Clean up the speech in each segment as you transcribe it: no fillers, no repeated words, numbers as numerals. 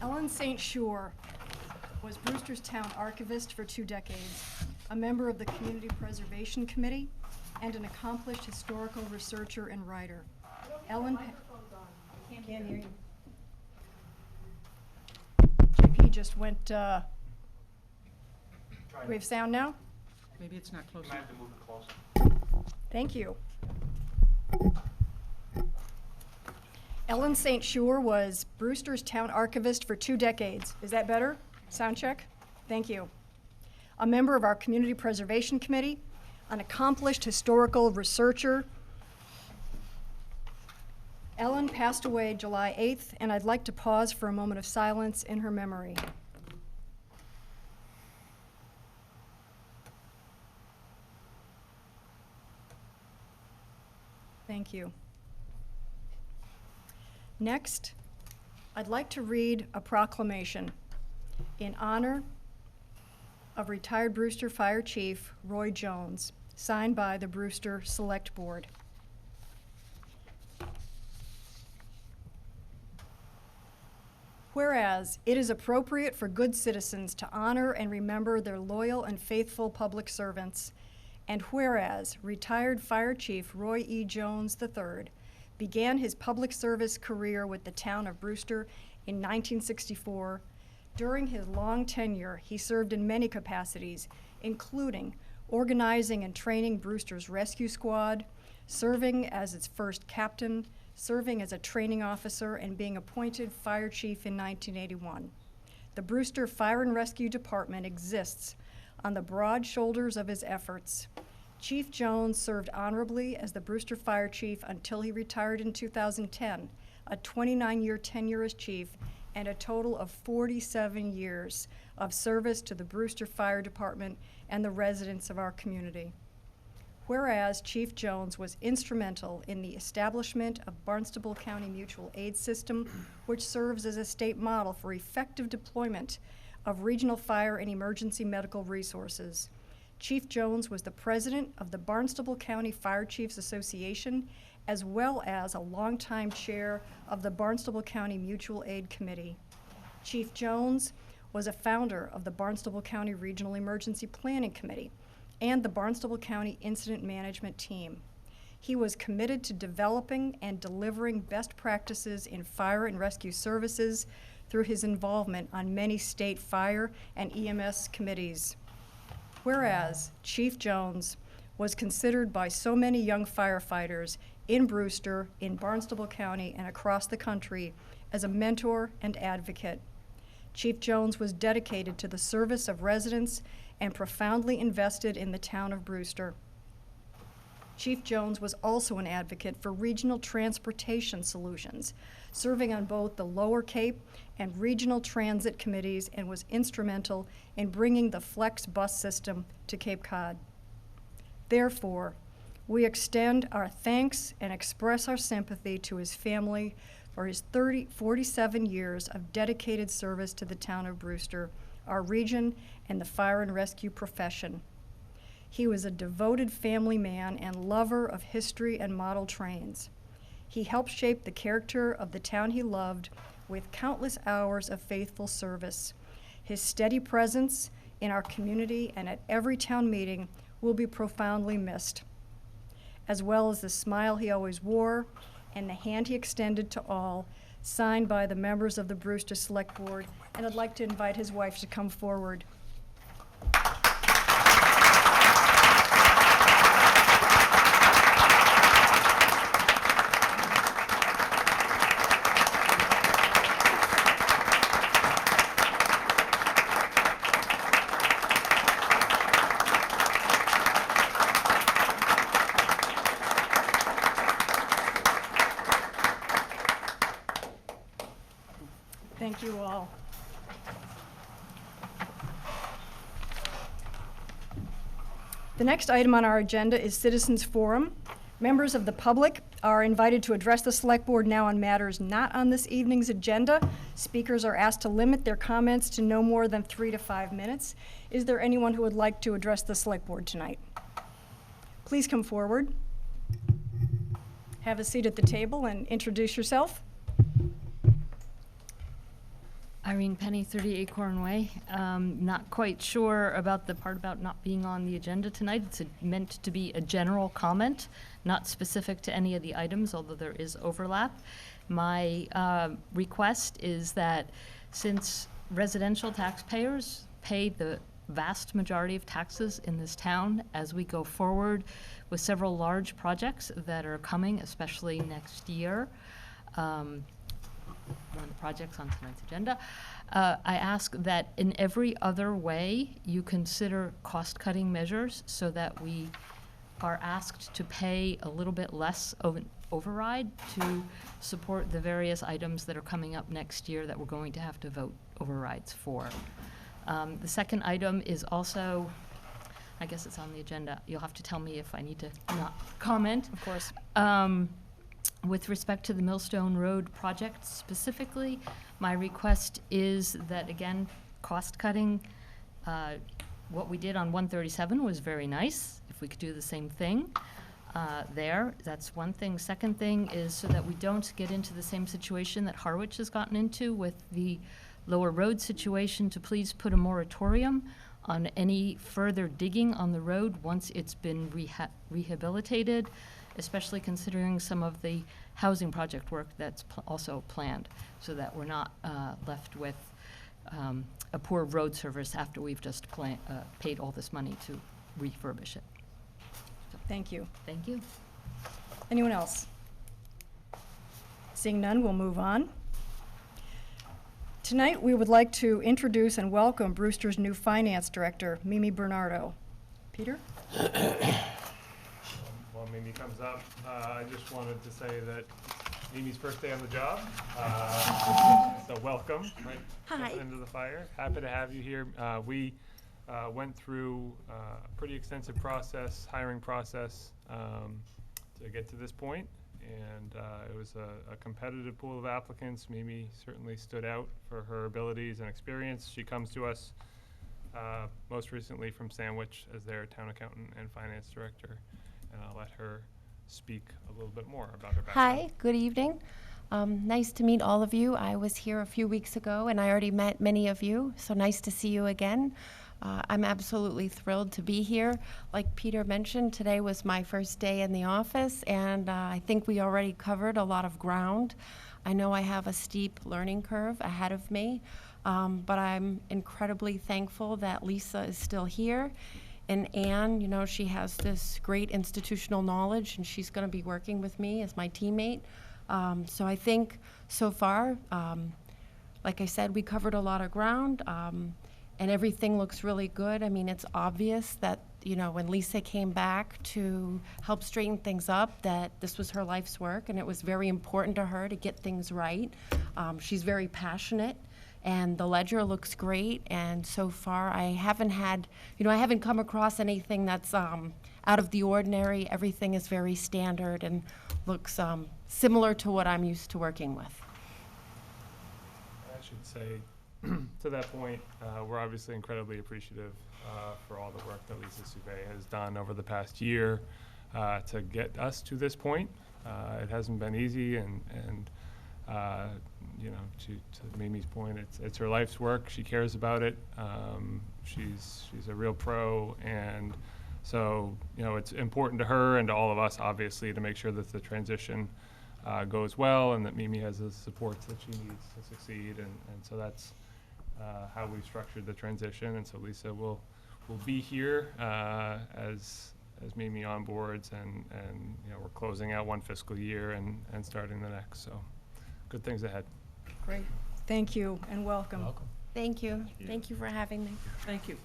Ellen St. Shore was Brewster's town archivist for 2 decades, a member of the Community Preservation Committee, and an accomplished historical researcher and writer. Ellen can't hear you. JP just went, do we have sound now? Maybe it's not close You might enough. have to move it closer. Thank you. Ellen St. Shore was Brewster's town archivist for 2 decades. Is that better? Sound check? Thank you. A member of our Community Preservation Committee, an accomplished historical researcher. Ellen passed away July 8th, and I'd like to pause for a moment of silence in her memory. Thank you. Next, I'd like to read a proclamation in honor of retired Brewster Fire Chief Roy Jones, signed by the Brewster Select Board. Whereas it is appropriate for good citizens to honor and remember their loyal and faithful public servants, and whereas retired Fire Chief Roy E. Jones III began his public service career with the town of Brewster in 1964, during his long tenure, he served in many capacities, including organizing and training Brewster's rescue squad, serving as its first captain, serving as a training officer, and being appointed fire chief in 1981. The Brewster Fire and Rescue Department exists on the broad shoulders of his efforts. Chief Jones served honorably as the Brewster Fire Chief until he retired in 2010, a 29-year tenure as chief, and a total of 47 years of service to the Brewster Fire Department and the residents of our community. Whereas Chief Jones was instrumental in the establishment of Barnstable County Mutual Aid System, which serves as a state model for effective deployment of regional fire and emergency medical resources. Chief Jones was the president of the Barnstable County Fire Chiefs Association, as well as a longtime chair of the Barnstable County Mutual Aid Committee. Chief Jones was a founder of the Barnstable County Regional Emergency Planning Committee and the Barnstable County Incident Management Team. He was committed to developing and delivering best practices in fire and rescue services through his involvement on many state fire and EMS committees. Whereas Chief Jones was considered by so many young firefighters in Brewster, in Barnstable County, and across the country as a mentor and advocate. Chief Jones was dedicated to the service of residents and profoundly invested in the town of Brewster. Chief Jones was also an advocate for regional transportation solutions, serving on both the Lower Cape and regional transit committees, and was instrumental in bringing the Flex bus system to Cape Cod. Therefore, we extend our thanks and express our sympathy to his family for his 47 years of dedicated service to the town of Brewster, our region, and the fire and rescue profession. He was a devoted family man and lover of history and model trains. He helped shape the character of the town he loved with countless hours of faithful service. His steady presence in our community and at every town meeting will be profoundly missed, as well as the smile he always wore and the hand he extended to all, signed by the members of the Brewster Select Board. And I'd like to invite his wife to come forward. Thank you all. The next item on our agenda is Citizens Forum. Members of the public are invited to address the Select Board now on matters not on this evening's agenda. Speakers are asked to limit their comments to no more than 3 to 5 minutes. Is there anyone who would like to address the Select Board tonight? Please come forward. Have a seat at the table and introduce yourself. Irene Penny, 30 Acorn Way. Not quite sure about the part about not being on the agenda tonight. It's meant to be a general comment, not specific to any of the items, although there is overlap. My request is that since residential taxpayers pay the vast majority of taxes in this town, as we go forward with several large projects that are coming, especially next year, one of the projects on tonight's agenda, I ask that in every other way you consider cost-cutting measures so that we are asked to pay a little bit less of an override to support the various items that are coming up next year that we're going to have to vote overrides for. The second item is also, I guess it's on the agenda. You'll have to tell me if I need to not comment. Of course. With respect to the Millstone Road project specifically, my request is that, again, cost cutting, what we did on 137 was very nice. If we could do the same thing there, that's one thing. Second thing is so that we don't get into the same situation that Harwich has gotten into with the lower road situation, to please put a moratorium on any further digging on the road once it's been rehabilitated, especially considering some of the housing project work that's also planned, so that we're not left with a poor road service after we've just paid all this money to refurbish it. So, Thank you. thank you. Anyone else? Seeing none, we'll move on. Tonight, we would like to introduce and welcome Brewster's new finance director, Mimi Bernardo. Peter? While Mimi comes up, I just wanted to say that Mimi's first day on the job, so welcome, right? Hi. Into the fire. Happy to have you here. We went through a pretty extensive process, hiring process, to get to this point, and it was a competitive pool of applicants. Mimi certainly stood out for her abilities and experience. She comes to us most recently from Sandwich as their town accountant and finance director. And I'll let her speak a little bit more about her background. Hi, good evening. Nice to meet all of you. I was here a few weeks ago and I already met many of you, so nice to see you again. I'm absolutely thrilled to be here. Like Peter mentioned, today was my first day in the office, and I think we already covered a lot of ground. I know I have a steep learning curve ahead of me, but I'm incredibly thankful that Lisa is still here. And Anne, you know, she has this great institutional knowledge, and she's going to be working with me as my teammate. So I think so far, like I said, we covered a lot of ground, and everything looks really good. I mean, it's obvious that, you know, when Lisa came back to help straighten things up, that this was her life's work, and it was very important to her to get things right. She's very passionate. And the ledger looks great, and so far I haven't had, you know, I haven't come across anything that's out of the ordinary. Everything is very standard and looks similar to what I'm used to working with. I should say, to that point, we're obviously incredibly appreciative for all the work that Lisa Souvet has done over the past year to get us to this point. It hasn't been easy, and you know, to Mimi's point, it's her life's work. She cares about it. She's a real pro, and so, you know, it's important to her and to all of us, obviously, to make sure that the transition goes well and that Mimi has the supports that she needs to succeed. And so that's how we've structured the transition. And so Lisa will be here as Mimi onboards, and you know, we're closing out one fiscal year and starting the next. So good things ahead. Great. Thank you and welcome. Welcome. Thank you. Thank you for having me. Thank you.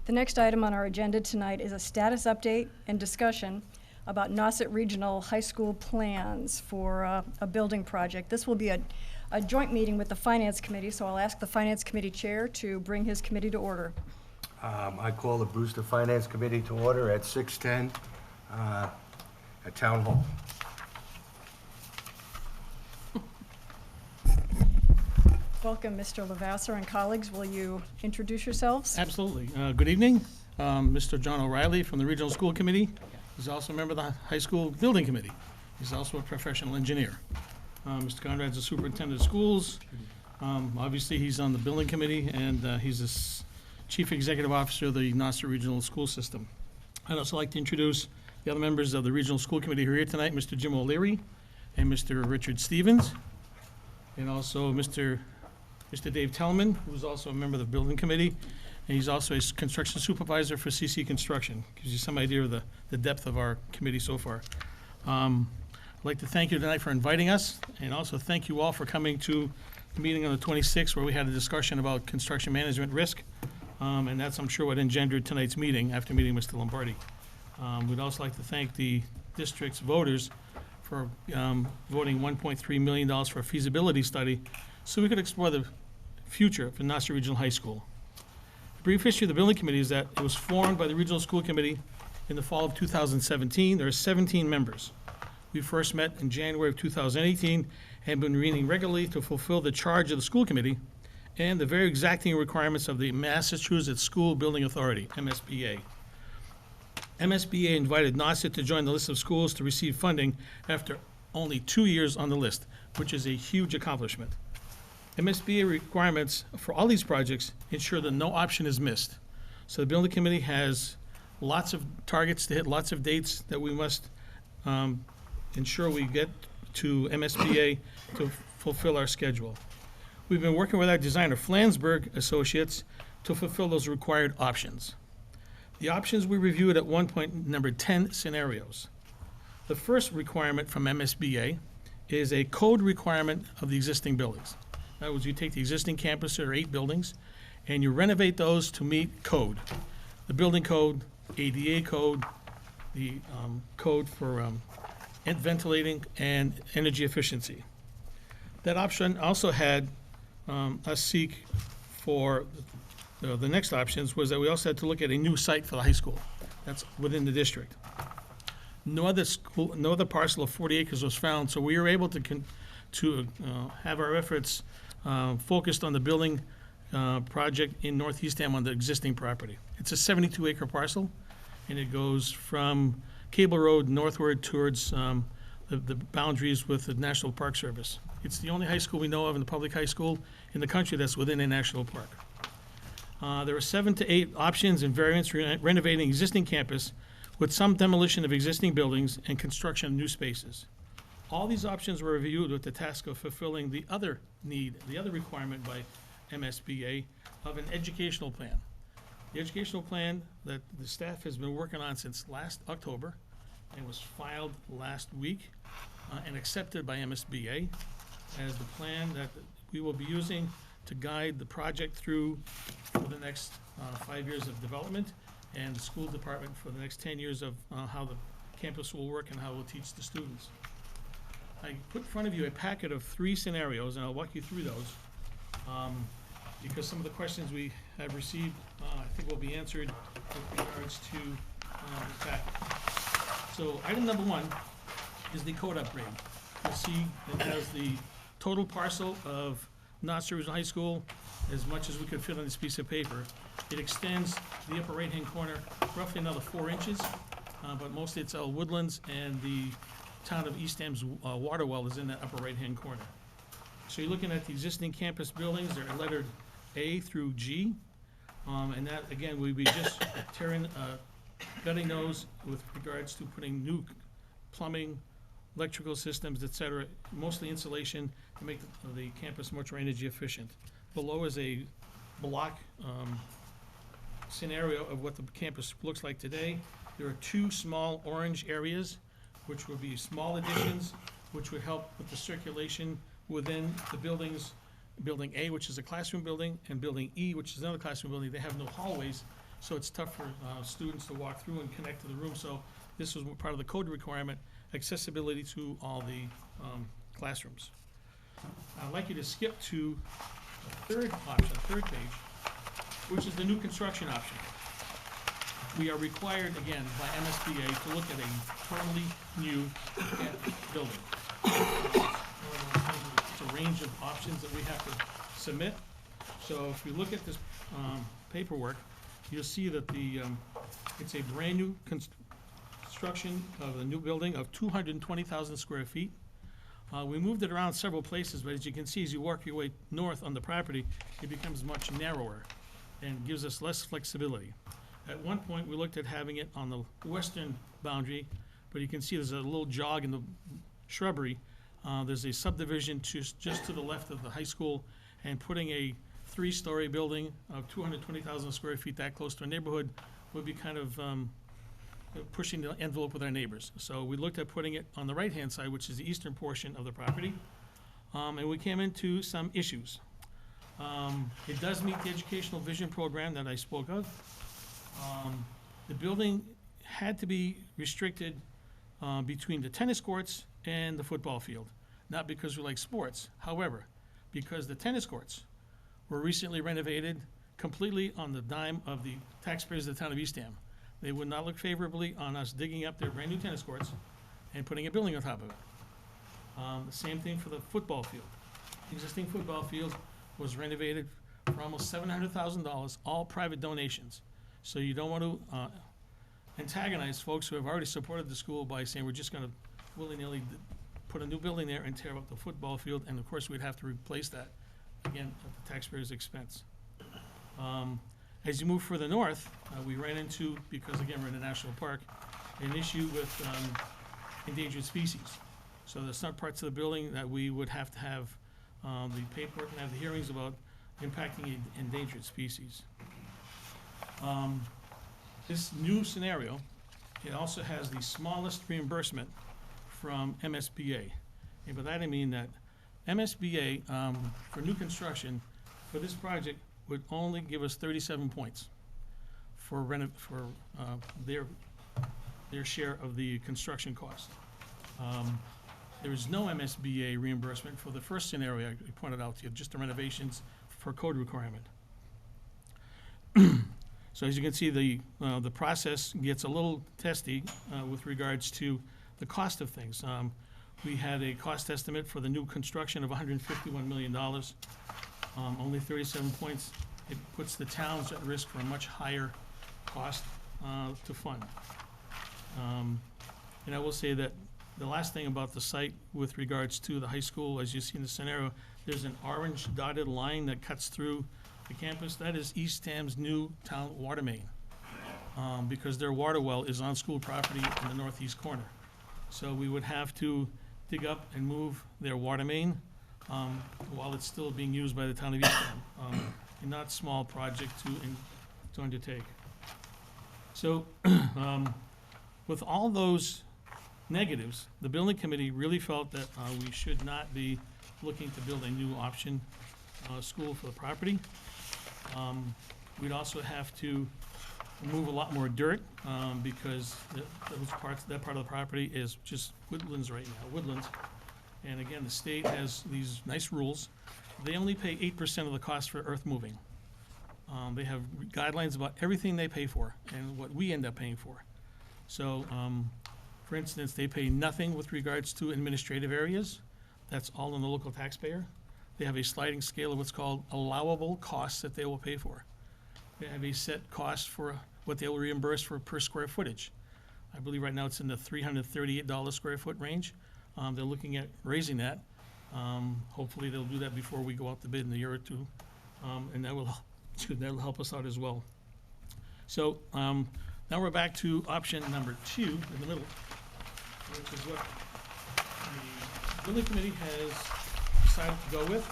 The next item on our agenda tonight is a status update and discussion about Nauset Regional High School plans for a building project. This will be a joint meeting with the Finance Committee, so I'll ask the Finance Committee Chair to bring his committee to order. I call the Brewster Finance Committee to order at 6:10 at Town Hall. Welcome, Mr. Lavasser and colleagues. Will you introduce yourselves? Absolutely. Good evening. Mr. John O'Reilly from the Regional School Committee. He's also a member of the High School Building Committee. He's also a professional engineer. Mr. Conrad's the Superintendent of Schools. Obviously, he's on the building committee, and he's the Chief Executive Officer of the Nauset Regional School System. I'd also like to introduce the other members of the Regional School Committee who are here tonight, Mr. Jim O'Leary and Mr. Richard Stevens, and also Mr. Dave Tellman, who's also a member of the building committee, and he's also a construction supervisor for CC Construction. Gives you some idea of the depth of our committee so far. I'd like to thank you tonight for inviting us, and also thank you all for coming to the meeting on the 26th, where we had a discussion about construction management risk, and that's, I'm sure, what engendered tonight's meeting after meeting Mr. Lombardi. We'd also like to thank the district's voters for voting $1.3 million for a feasibility study so we could explore the future for Nauset Regional High School. The brief history of the building committee is that it was formed by the Regional School Committee in the fall of 2017. There are 17 members. We first met in January of 2018 and have been meeting regularly to fulfill the charge of the school committee and the very exacting requirements of the Massachusetts School Building Authority, MSBA. MSBA invited Nauset to join the list of schools to receive funding after only 2 years on the list, which is a huge accomplishment. MSBA requirements for all these projects ensure that no option is missed. So the building committee has lots of targets to hit, lots of dates that we must ensure we get to MSBA to fulfill our schedule. We've been working with our designer, Flansburgh Associates, to fulfill those required options. The options we reviewed at one point numbered 10 scenarios. The first requirement from MSBA is a code requirement of the existing buildings. In other words, you take the existing campus, there are 8 buildings, and you renovate those to meet code. The building code, ADA code, the code for ventilating and energy efficiency. That option also had us seek for, the next options was that we also had to look at a new site for the high school. That's within the district. No other parcel of 40 acres was found, so we were able to have our efforts focused on the building project in North Eastham on the existing property. It's a 72-acre parcel, and it goes from Cable Road northward towards the boundaries with the National Park Service. It's the only high school we know of in the public high school in the country that's within a national park. There are 7 to 8 options and variants renovating existing campus with some demolition of existing buildings and construction of new spaces. All these options were reviewed with the task of fulfilling the other need, the other requirement by MSBA of an educational plan. The educational plan that the staff has been working on since last October and was filed last week and accepted by MSBA as the plan that we will be using to guide the project through for the next 5 years of development and the school department for the next 10 years of how the campus will work and how we'll teach the students. I put in front of you a packet of 3 scenarios, and I'll walk you through those because some of the questions we have received I think will be answered with regards to the packet. So item number 1 is the code upgrade. You'll see it has the total parcel of Nauset Regional High School as much as we could fit on this piece of paper. It extends the upper right-hand corner roughly another 4 inches, but mostly it's all woodlands, and the town of Eastham's water well is in that upper right-hand corner. So you're looking at the existing campus buildings. They're lettered A through G, and that, again, we'd be just gutting those with regards to putting new plumbing, electrical systems, et cetera, mostly insulation to make the campus much more energy efficient. Below is a block scenario of what the campus looks like today. There are 2 small orange areas, which would be small additions, which would help with the circulation within the buildings. Building A, which is a classroom building, and Building E, which is another classroom building. They have no hallways, so it's tough for students to walk through and connect to the room. So this was part of the code requirement, accessibility to all the classrooms. I'd like you to skip to the third option, third page, which is the new construction option. We are required, again, by MSBA to look at a totally new building. It's a range of options that we have to submit. So if you look at this paperwork, you'll see that it's a brand-new construction of a new building of 220,000 square feet. We moved it around several places, but as you can see, as you work your way north on the property, it becomes much narrower and gives us less flexibility. At one point, we looked at having it on the western boundary, but you can see there's a little jog in the shrubbery. There's a subdivision just to the left of the high school, and putting a 3-story building of 220,000 square feet that close to a neighborhood would be kind of pushing the envelope with our neighbors. So we looked at putting it on the right-hand side, which is the eastern portion of the property, and we came into some issues. It does meet the educational vision program that I spoke of. The building had to be restricted between the tennis courts and the football field, not because we like sports, however, because the tennis courts were recently renovated completely on the dime of the taxpayers of the town of Eastham. They would not look favorably on us digging up their brand-new tennis courts and putting a building on top of it. The same thing for the football field. The existing football field was renovated for almost $700,000, all private donations. So you don't want to antagonize folks who have already supported the school by saying we're just going to willy-nilly put a new building there and tear up the football field, and of course we'd have to replace that, again, at the taxpayers' expense. As you move further north, we ran into, because again, we're in a national park, an issue with endangered species. So there's some parts of the building that we would have to have the paperwork and have the hearings about impacting endangered species. This new scenario, it also has the smallest reimbursement from MSBA. And by that I mean that MSBA, for new construction, for this project, would only give us 37 points for their share of the construction cost. There is no MSBA reimbursement for the first scenario I pointed out to you, just the renovations for code requirement. So as you can see, the process gets a little testy with regards to the cost of things. We had a cost estimate for the new construction of $151 million. Only 37 points. It puts the towns at risk for a much higher cost to fund. And I will say that the last thing about the site with regards to the high school, as you see in the scenario, there's an orange dotted line that cuts through the campus. That is Eastham's new town water main, because their water well is on school property in the northeast corner. So we would have to dig up and move their water main while it's still being used by the town of Eastham. A not small project to undertake. So with all those negatives, the building committee really felt that we should not be looking to build a new option school for the property. We'd also have to move a lot more dirt because that part of the property is just woodlands right now, woodlands. And again, the state has these nice rules. They only pay 8% of the cost for earth moving. They have guidelines about everything they pay for and what we end up paying for. So, for instance, they pay nothing with regards to administrative areas. That's all on the local taxpayer. They have a sliding scale of what's called allowable costs that they will pay for. They have a set cost for what they will reimburse for per square footage. I believe right now it's in the $338 square foot range. They're looking at raising that. Hopefully they'll do that before we go out to bid in a year or two, and that'll help us out as well. So now we're back to option number 2 in the middle, which is what the building committee has decided to go with.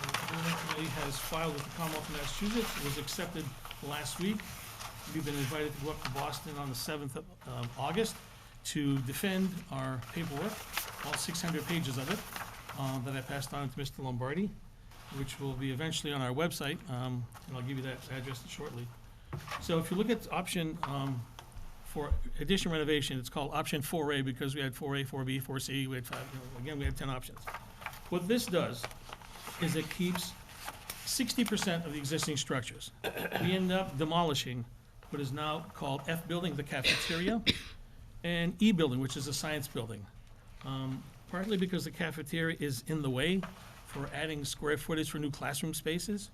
The building committee has filed with the Commonwealth of Massachusetts. It was accepted last week. We've been invited to go up to Boston on the 7th of August to defend our paperwork, all 600 pages of it, that I passed on to Mr. Lombardi, which will be eventually on our website, and I'll give you that address shortly. So if you look at option for addition renovation, it's called option 4A because we had 4A, 4B, 4C, we had 5, again, we had 10 options. What this does is it keeps 60% of the existing structures. We end up demolishing what is now called F building, the cafeteria, and E building, which is a science building. Partly because the cafeteria is in the way for adding square footage for new classroom spaces.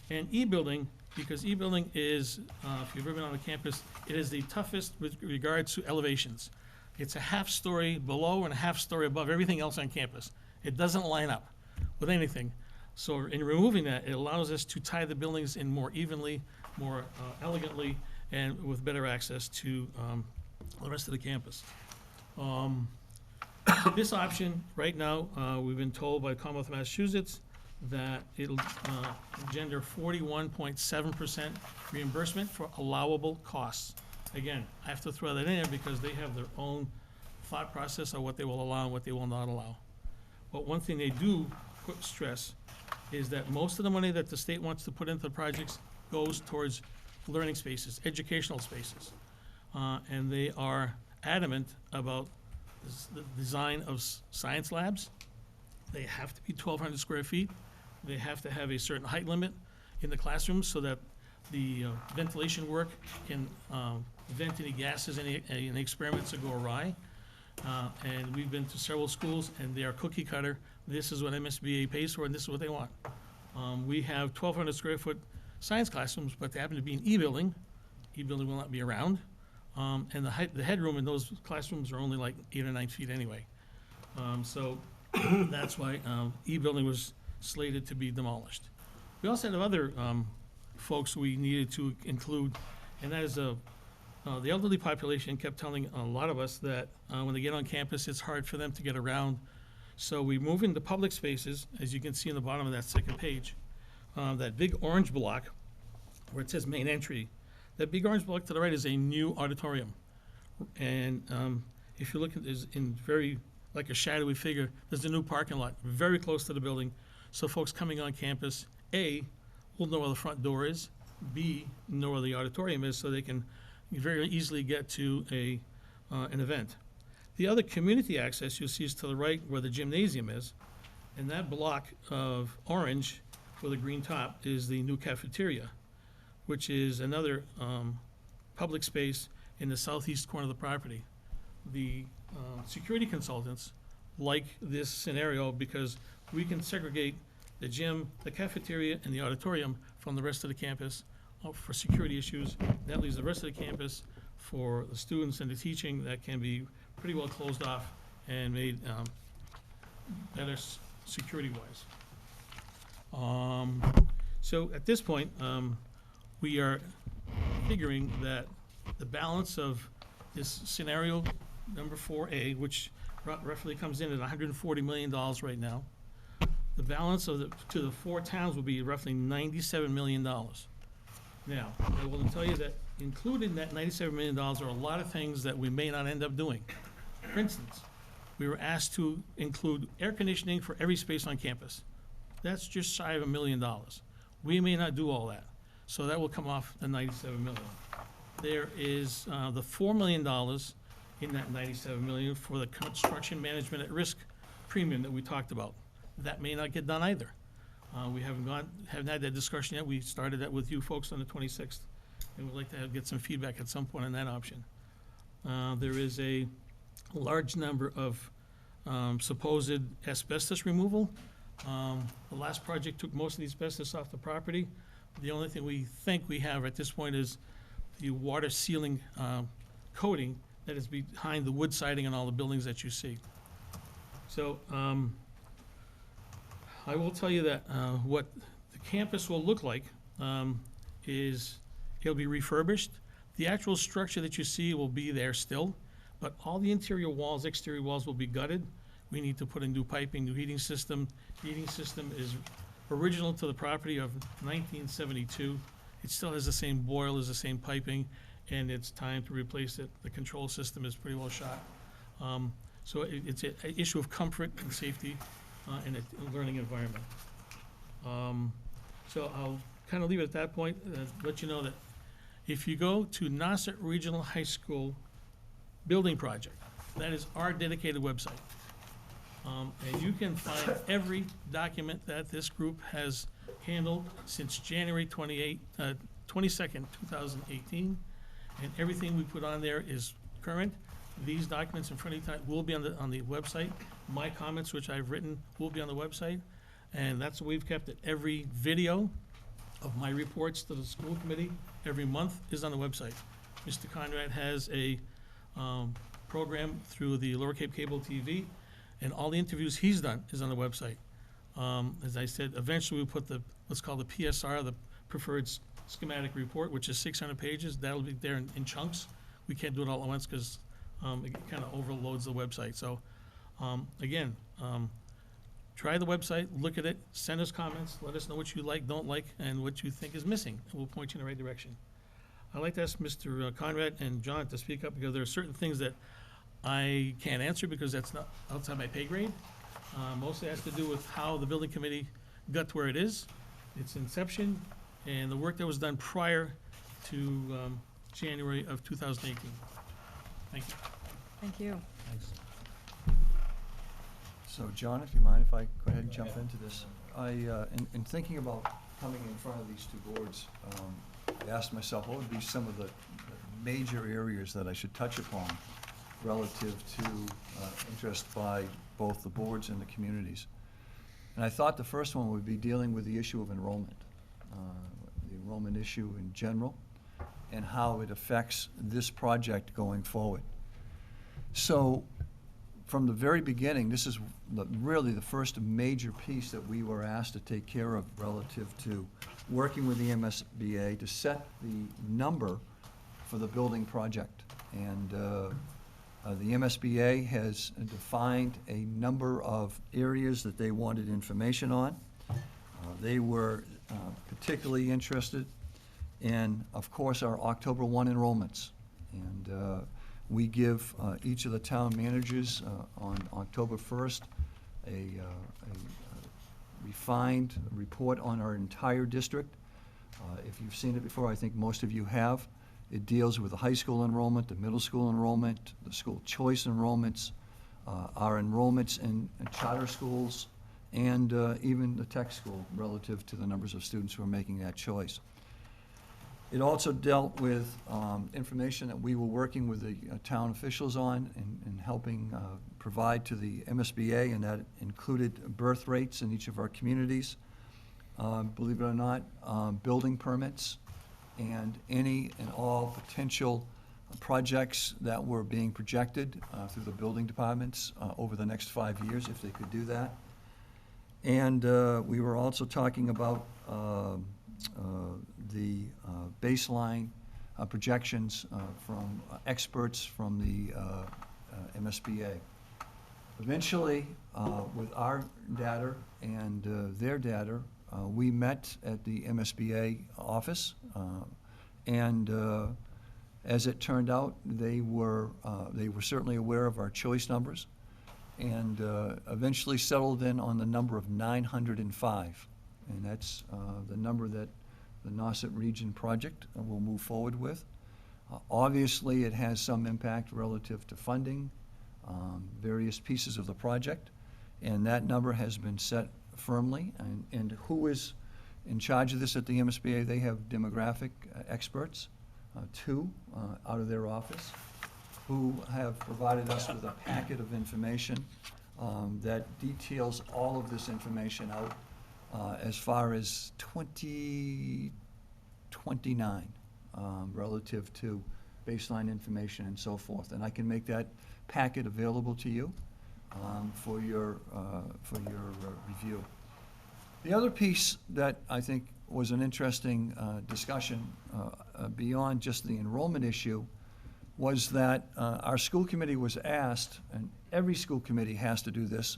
And E building, because E building is, if you've ever been on the campus, it is the toughest with regards to elevations. It's a half story below and a half story above everything else on campus. It doesn't line up with anything. So in removing that, it allows us to tie the buildings in more evenly, more elegantly, and with better access to the rest of the campus. This option, right now, we've been told by Commonwealth of Massachusetts that it'll engender 41.7% reimbursement for allowable costs. Again, I have to throw that in there because they have their own thought process of what they will allow and what they will not allow. But one thing they do stress is that most of the money that the state wants to put into the projects goes towards learning spaces, educational spaces. And they are adamant about the design of science labs. They have to be 1,200 square feet. They have to have a certain height limit in the classrooms so that the ventilation work can vent any gases, any experiments that go awry. And we've been to several schools, and they are cookie cutter. This is what MSBA pays for, and this is what they want. We have 1,200 square foot science classrooms, but they happen to be an E-building. E-building will not be around. And the headroom in those classrooms are only like 8 or 9 feet anyway. So that's why E-building was slated to be demolished. We also have other folks we needed to include, and that is the elderly population kept telling a lot of us that when they get on campus, it's hard for them to get around. So we move into public spaces, as you can see in the bottom of that second page, that big orange block where it says main entry. That big orange block to the right is a new auditorium. And if you look at this in very, like a shadowy figure, there's a new parking lot very close to the building. So folks coming on campus, A, will know where the front door is, B, know where the auditorium is, so they can very easily get to an event. The other community access you'll see is to the right where the gymnasium is, and that block of orange with a green top is the new cafeteria, which is another public space in the southeast corner of the property. The security consultants like this scenario because we can segregate the gym, the cafeteria, and the auditorium from the rest of the campus for security issues. That leaves the rest of the campus for the students and the teaching that can be pretty well closed off and made better security-wise. So at this point, we are figuring that the balance of this scenario number 4A, which roughly comes in at $140 million right now, the balance of to the 4 towns will be roughly $97 million. Now, I will tell you that included in that $97 million are a lot of things that we may not end up doing. For instance, we were asked to include air conditioning for every space on campus. That's just shy of $1 million. We may not do all that, so that will come off the $97 million. There is the $4 million in that $97 million for the construction management at risk premium that we talked about. That may not get done either. We haven't had that discussion yet. We started that with you folks on the 26th, and we'd like to get some feedback at some point on that option. There is a large number of supposed asbestos removal. The last project took most of the asbestos off the property. The only thing we think we have at this point is the water sealing coating that is behind the wood siding and all the buildings that you see. So I will tell you that what the campus will look like is it'll be refurbished. The actual structure that you see will be there still, but all the interior walls, exterior walls will be gutted. We need to put in new piping, new heating system. The heating system is original to the property of 1972. It still has the same boilers, the same piping, and it's time to replace it. The control system is pretty well shot. So it's an issue of comfort and safety in a learning environment. So I'll kind of leave it at that point, let you know that if you go to Nauset Regional High School building project, that is our dedicated website. And you can find every document that this group has handled since January 22nd, 2018. And everything we put on there is current. These documents in front of you will be on the website. My comments, which I've written, will be on the website. And that's what we've kept it. Every video of my reports to the school committee every month is on the website. Mr. Conrad has a program through the Lower Cape Cable TV, and all the interviews he's done is on the website. As I said, eventually we'll put the, what's called the PSR, the Preferred Schematic Report, which is 600 pages. That'll be there in chunks. We can't do it all at once because it kind of overloads the website. So, again, try the website, look at it, send us comments, let us know what you like, don't like, and what you think is missing, and we'll point you in the right direction. I'd like to ask Mr. Conrad and John to speak up because there are certain things that I can't answer because that's not outside my pay grade. Mostly has to do with how the building committee got to where it is, its inception, and the work that was done prior to January of 2018. Thank you. Thank you. Thanks. So, John, if you mind if I go ahead and jump into this. In thinking about coming in front of these two boards, I asked myself what would be some of the major areas that I should touch upon relative to interest by both the boards and the communities. And I thought the first one would be dealing with the issue of enrollment, the enrollment issue in general, and how it affects this project going forward. So, from the very beginning, this is really the first major piece that we were asked to take care of relative to working with the MSBA to set the number for the building project. And the MSBA has defined a number of areas that they wanted information on. They were particularly interested in, of course, our October 1 enrollments. And we give each of the town managers on October 1st a refined report on our entire district. If you've seen it before, I think most of you have. It deals with the high school enrollment, the middle school enrollment, the school choice enrollments, our enrollments in charter schools, and even the tech school relative to the numbers of students who are making that choice. It also dealt with information that we were working with the town officials on and helping provide to the MSBA, and that included birth rates in each of our communities, believe it or not, building permits, and any and all potential projects that were being projected through the building departments over the next 5 years, if they could do that. And we were also talking about the baseline projections from experts from the MSBA. Eventually, with our data and their data, we met at the MSBA office, and as it turned out, they were certainly aware of our choice numbers, and eventually settled in on the number of 905. And that's the number that the Nauset Region project will move forward with. Obviously, it has some impact relative to funding, various pieces of the project, and that number has been set firmly. And who is in charge of this at the MSBA? They have demographic experts, two out of their office, who have provided us with a packet of information that details all of this information out as far as 2029 relative to baseline information and so forth. And I can make that packet available to you for your review. The other piece that I think was an interesting discussion beyond just the enrollment issue was that our school committee was asked, and every school committee has to do this,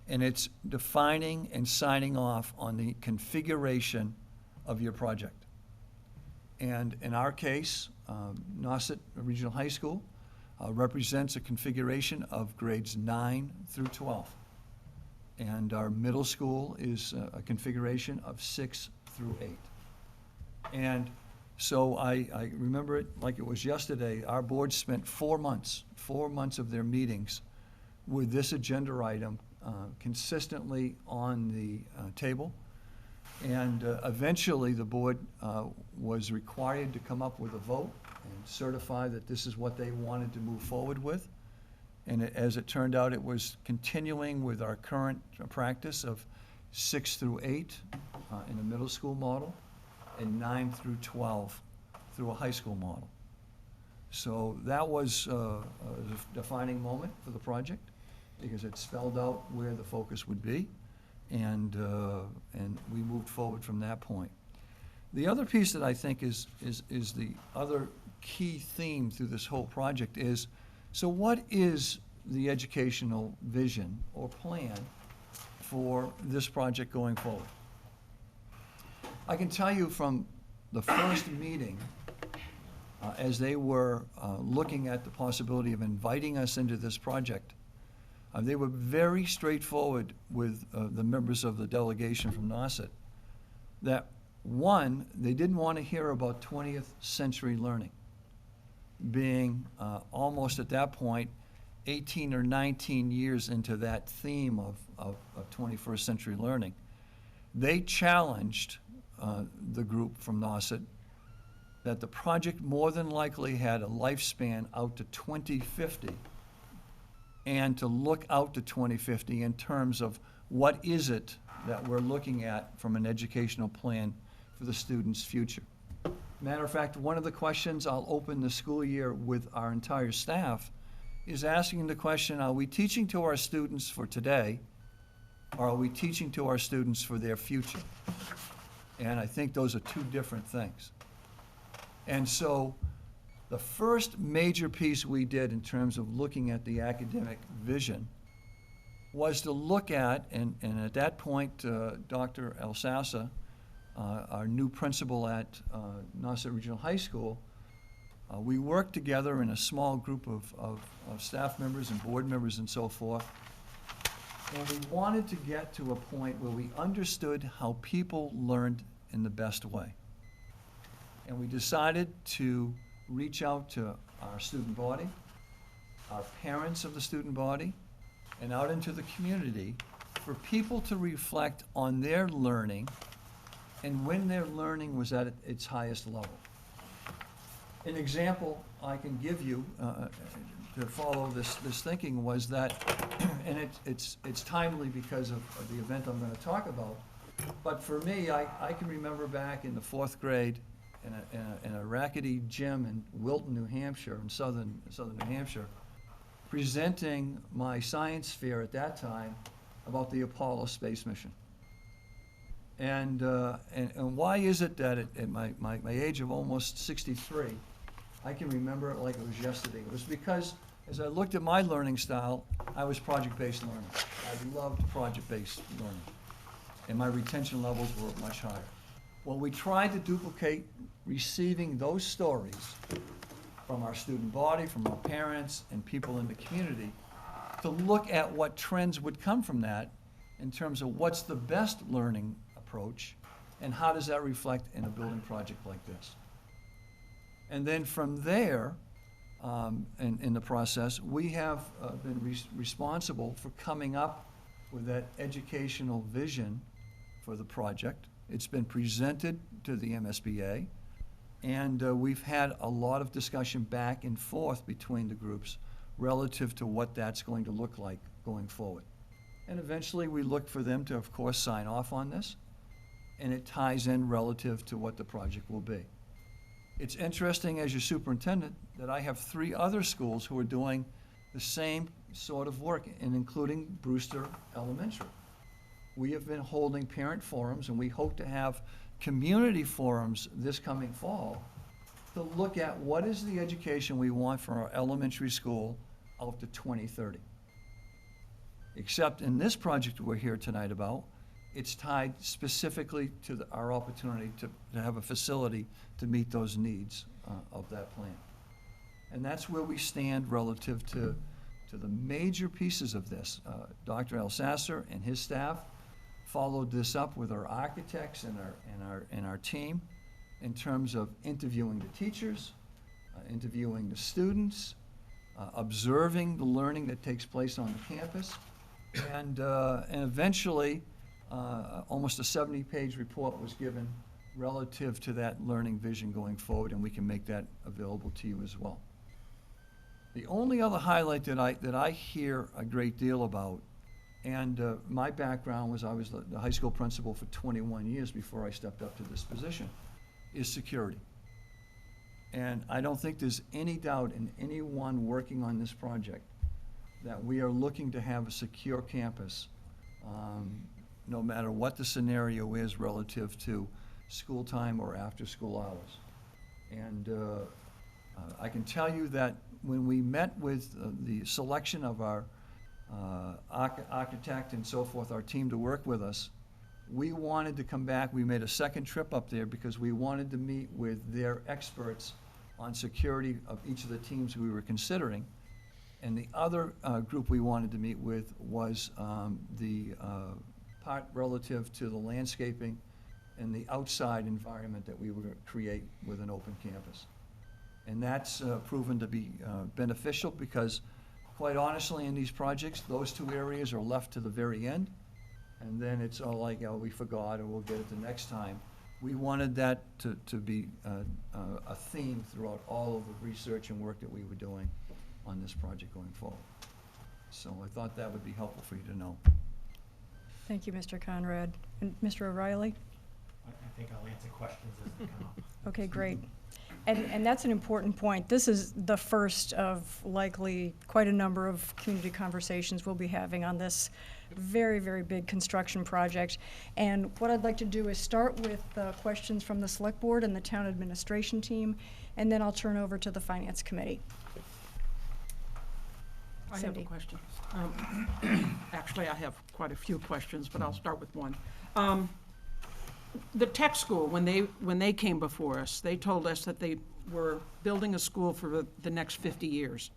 and it's defining and signing off on the configuration of your project. And in our case, Nauset Regional High School represents a configuration of grades 9 through 12. And our middle school is a configuration of 6 through 8. And so I remember it like it was yesterday. Our board spent 4 months of their meetings with this agenda item consistently on the table. And eventually, the board was required to come up with a vote and certify that this is what they wanted to move forward with. And as it turned out, it was continuing with our current practice of 6 through 8 in the middle school model and 9 through 12 through a high school model. So that was a defining moment for the project, because it spelled out where the focus would be, and we moved forward from that point. The other piece that I think is the other key theme through this whole project is, so what is the educational vision or plan for this project going forward? I can tell you from the first meeting, as they were looking at the possibility of inviting us into this project, they were very straightforward with the members of the delegation from Nauset, that one, they didn't want to hear about 20th century learning, being almost at that point 18 or 19 years into that theme of 21st century learning. They challenged the group from Nauset that the project more than likely had a lifespan out to 2050, and to look out to 2050 in terms of what is it that we're looking at from an educational plan for the students' future. Matter of fact, one of the questions I'll open the school year with our entire staff is asking the question, are we teaching to our students for today, or are we teaching to our students for their future? And I think those are two different things. And so the first major piece we did in terms of looking at the academic vision was to look at, and at that point, Dr. Alsassa, our new principal at Nauset Regional High School, we worked together in a small group of staff members and board members and so forth. And we wanted to get to a point where we understood how people learned in the best way. And we decided to reach out to our student body, our parents of the student body, and out into the community for people to reflect on their learning and when their learning was at its highest level. An example I can give you to follow this thinking was that, and it's timely because of the event I'm going to talk about, but for me, I can remember back in the 4th grade in a rackety gym in Wilton, New Hampshire, in southern New Hampshire, presenting my science fair at that time about the Apollo space mission. And why is it that at my age of almost 63, I can remember it like it was yesterday? It was because as I looked at my learning style, I was project-based learning. I loved project-based learning, and my retention levels were much higher. Well, we tried to duplicate receiving those stories from our student body, from our parents, and people in the community to look at what trends would come from that in terms of what's the best learning approach and how does that reflect in a building project like this. And then from there, in the process, we have been responsible for coming up with that educational vision for the project. It's been presented to the MSBA, and we've had a lot of discussion back and forth between the groups relative to what that's going to look like going forward. And eventually we look for them to, of course, sign off on this, and it ties in relative to what the project will be. It's interesting, as your superintendent, that I have 3 other schools who are doing the same sort of work, and including Brewster Elementary. We have been holding parent forums, and we hope to have community forums this coming fall to look at what is the education we want for our elementary school out to 2030. Except in this project we're here tonight about, it's tied specifically to our opportunity to have a facility to meet those needs of that plan. And that's where we stand relative to the major pieces of this. Dr. Alsasser and his staff followed this up with our architects and our team in terms of interviewing the teachers, interviewing the students, observing the learning that takes place on the campus, and eventually almost a 70-page report was given relative to that learning vision going forward, and we can make that available to you as well. The only other highlight that I hear a great deal about, and my background was I was the high school principal for 21 years before I stepped up to this position, is security. And I don't think there's any doubt in anyone working on this project that we are looking to have a secure campus, no matter what the scenario is relative to school time or after-school hours. And I can tell you that when we met with the selection of our architect and so forth, our team to work with us, we wanted to come back. We made a second trip up there because we wanted to meet with their experts on security of each of the teams we were considering. And the other group we wanted to meet with was the part relative to the landscaping and the outside environment that we were going to create with an open campus. And that's proven to be beneficial because, quite honestly, in these projects, those two areas are left to the very end. And then it's all like, oh, we forgot, or we'll get it the next time. We wanted that to be a theme throughout all of the research and work that we were doing on this project going forward. So I thought that would be helpful for you to know. Thank you, Mr. Conrad. And Mr. O'Reilly? I think I'll answer questions as they come up. Okay, great. And that's an important point. This is the first of likely quite a number of community conversations we'll be having on this very, very big construction project. And what I'd like to do is start with questions from the Select Board and the Town Administration team, and then I'll turn over to the Finance Committee. I have Cindy. a question. Actually, I have quite a few questions, but I'll start with one. The tech school, when they came before us, they told us that they were building a school for the next 50 years.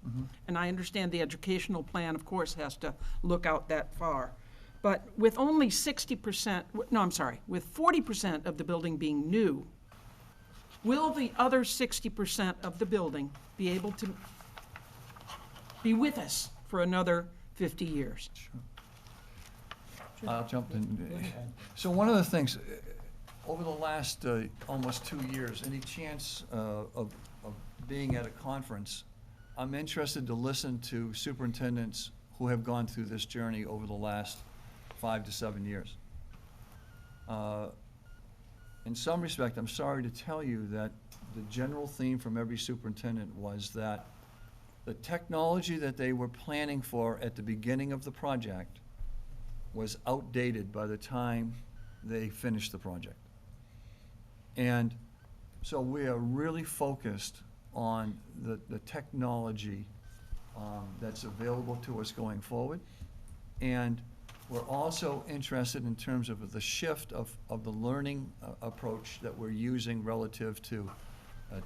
And I understand the educational plan, of course, has to look out that far. But with only 60%, no, I'm sorry, with 40% of the building being new, will the other 60% of the building be able to be with us for another 50 years? I'll jump in. So one of the things, over the last almost 2 years, any chance of being at a conference, I'm interested to listen to superintendents who have gone through this journey over the last 5 to 7 years. In some respect, I'm sorry to tell you that the general theme from every superintendent was that the technology that they were planning for at the beginning of the project was outdated by the time they finished the project. And so we are really focused on the technology that's available to us going forward. And we're also interested in terms of the shift of the learning approach that we're using relative to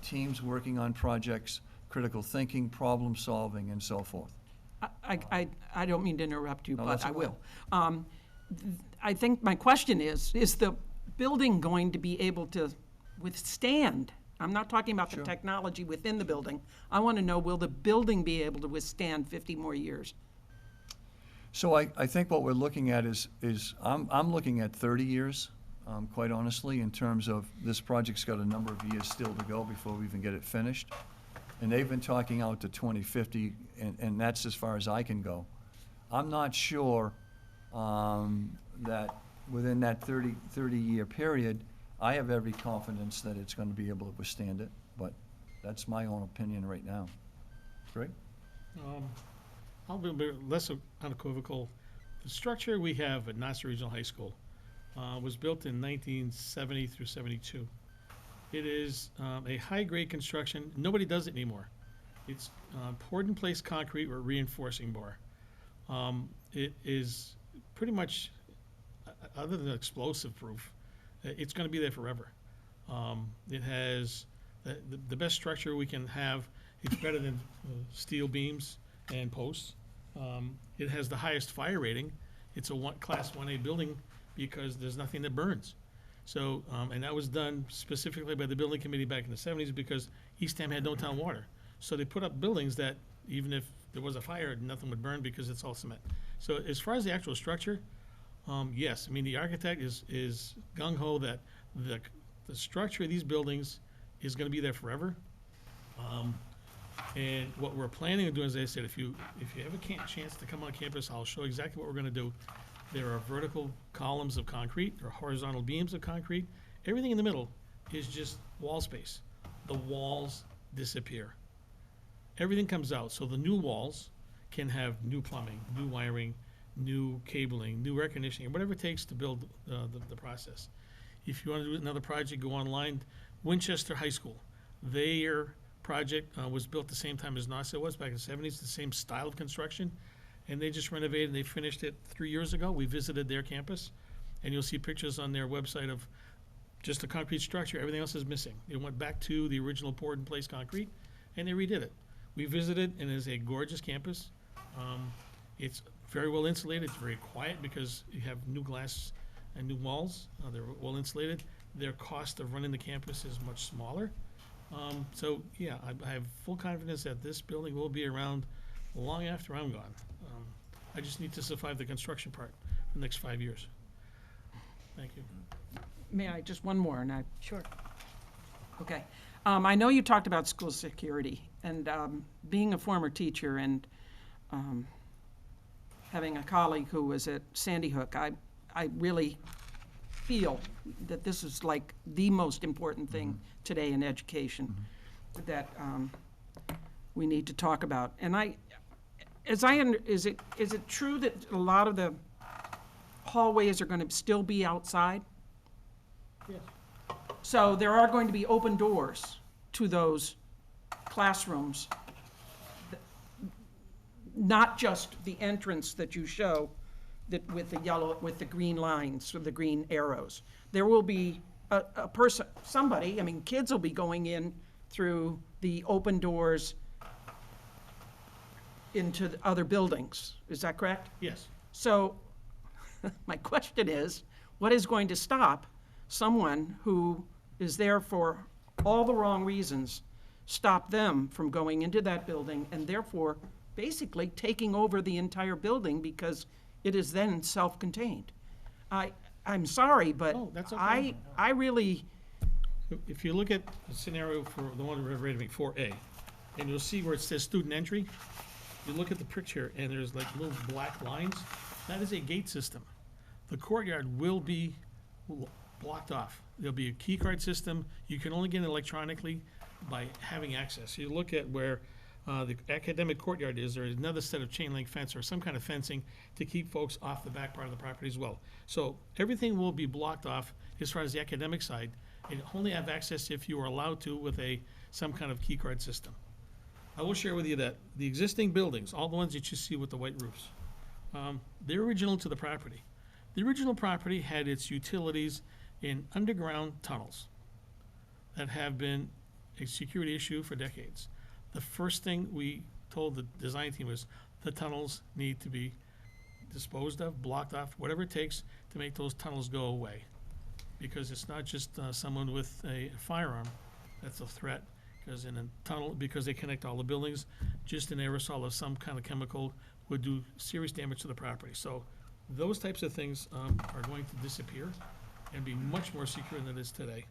teams working on projects, critical thinking, problem solving, and so forth. I don't mean to interrupt you, No, but that's I okay. will. I think my question is the building going to be able to withstand? I'm not talking about the Sure. technology within the building. I want to know, will the building be able to withstand 50 more years? So I think what we're looking at is I'm looking at 30 years, quite honestly, in terms of this project's got a number of years still to go before we even get it finished. And they've been talking out to 2050, and that's as far as I can go. I'm not sure that within that 30-year period, I have every confidence that it's going to be able to withstand it, but that's my own opinion right now. Greg? I'll be a bit less unequivocal. The structure we have at Nassau Regional High School was built in 1970 through 72. It is a high-grade construction. Nobody does it anymore. It's poured-in-place concrete with reinforcing bar. It is pretty much, other than explosive-proof, it's going to be there forever. It has the best structure we can have. It's better than steel beams and posts. It has the highest fire rating. It's a Class 1A building because there's nothing that burns. So, and that was done specifically by the building committee back in the 70s because Eastham had no town water. So they put up buildings that even if there was a fire, nothing would burn because it's all cement. So as far as the actual structure, yes, I mean, the architect is gung-ho that the structure of these buildings is going to be there forever. And what we're planning on doing, as I said, if you have a chance to come on campus, I'll show exactly what we're going to do. There are vertical columns of concrete, or horizontal beams of concrete. Everything in the middle is just wall space. The walls disappear. Everything comes out, so the new walls can have new plumbing, new wiring, new cabling, new air conditioning, whatever it takes to build the process. If you want to do another project, go online. Winchester High School, their project was built the same time as NASA was back in the 70s, the same style of construction, and they just renovated, and they finished it 3 years ago. We visited their campus, and you'll see pictures on their website of just a concrete structure. Everything else is missing. It went back to the original poured-in-place concrete, and they redid it. We visited, and it is a gorgeous campus. It's very well insulated. It's very quiet because you have new glass and new walls. They're well insulated. Their cost of running the campus is much smaller. So, yeah, I have full confidence that this building will be around long after I'm gone. I just need to survive the construction part for the next 5 years. Thank you. May I, just one more, and I, Sure. okay. I know you talked about school security, and being a former teacher and having a colleague who was at Sandy Hook, I really feel that this is like the most important thing today in education that we need to talk about. And is it true that a lot of the hallways are going to still be outside? Yes. So there are going to be open doors to those classrooms, not just the entrance that you show that with the yellow, with the green lines, or the green arrows. There will be a person, somebody, I mean, kids will be going in through the open doors into the other buildings. Is that correct? Yes. So my question is, what is going to stop someone who is there for all the wrong reasons, stop them from going into that building and therefore basically taking over the entire building because it is then self-contained? I'm sorry, but Oh, that's okay. I really, If you look at the scenario for the one we're rating 4A, and you'll see where it says student entry, you look at the picture and there's like little black lines, that is a gate system. The courtyard will be blocked off. There'll be a key card system. You can only get it electronically by having access. You look at where the academic courtyard is, there's another set of chain link fence or some kind of fencing to keep folks off the back part of the property as well. So everything will be blocked off as far as the academic side, and only have access if you are allowed to with some kind of key card system. I will share with you that the existing buildings, all the ones that you see with the white roofs, they're original to the property. The original property had its utilities in underground tunnels that have been a security issue for decades. The first thing we told the design team was the tunnels need to be disposed of, blocked off, whatever it takes to make those tunnels go away. Because it's not just someone with a firearm that's a threat, because in a tunnel, because they connect all the buildings, just an aerosol of some kind of chemical would do serious damage to the property. So those types of things are going to disappear and be much more secure than it is today.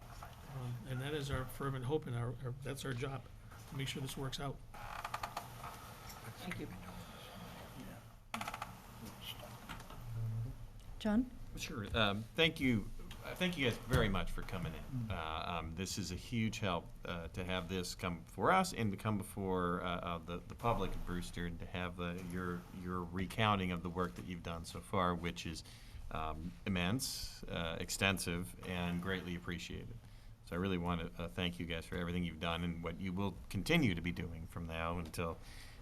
And that is our fervent hope, and that's our job, to make sure this works out. thank you. John? Sure. Thank you. Thank you guys very much for coming in. This is a huge help to have this come before us and to come before the public of Brewster, and to have your recounting of the work that you've done so far, which is immense, extensive, and greatly appreciated. So I really want to thank you guys for everything you've done and what you will continue to be doing from now until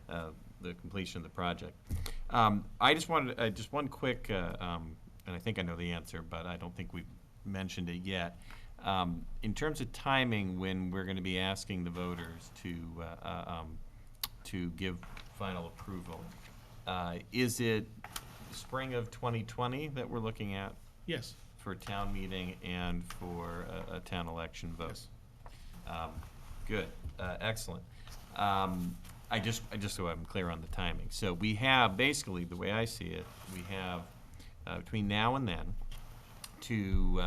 the completion of the project. I just wanted just one quick, and I think I know the answer, but I don't think we've mentioned it yet. In terms of timing, when we're going to be asking the voters to give final approval, is it spring of 2020 that we're looking at Yes. for town meeting and for a town election vote? Yes. Good, excellent. I just so I'm clear on the timing. So we have, basically, the way I see it, we have between now and then to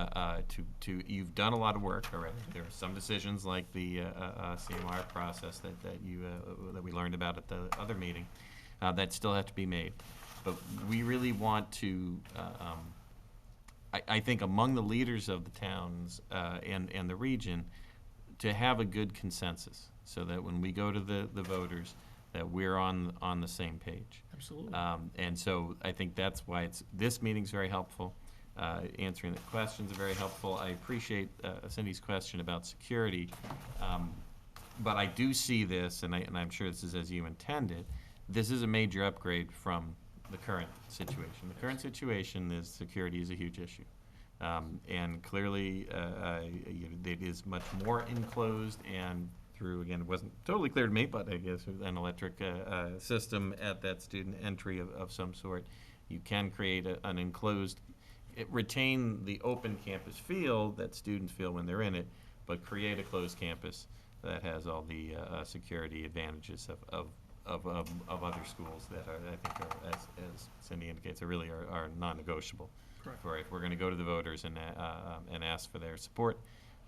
you've done a lot of work already. There are some decisions like the CMR process that we learned about at the other meeting that still have to be made. But we really want to, I think among the leaders of the towns and the region, to have a good consensus so that when we go to the voters, that we're on the same page. Absolutely. And so I think that's why this meeting's very helpful. Answering the questions are very helpful. I appreciate Cindy's question about security. But I do see this, and I'm sure this is as you intended, this is a major upgrade from the current situation. The current situation is security is a huge issue. And clearly, it is much more enclosed and through, again, it wasn't totally clear to me, but I guess an electric system at that student entry of some sort. You can create an enclosed, retain the open campus feel that students feel when they're in it, but create a closed campus that has all the security advantages of other schools that are, I think, are, as Cindy indicates, are non-negotiable. Correct. For if we're going to go to the voters and ask for their support,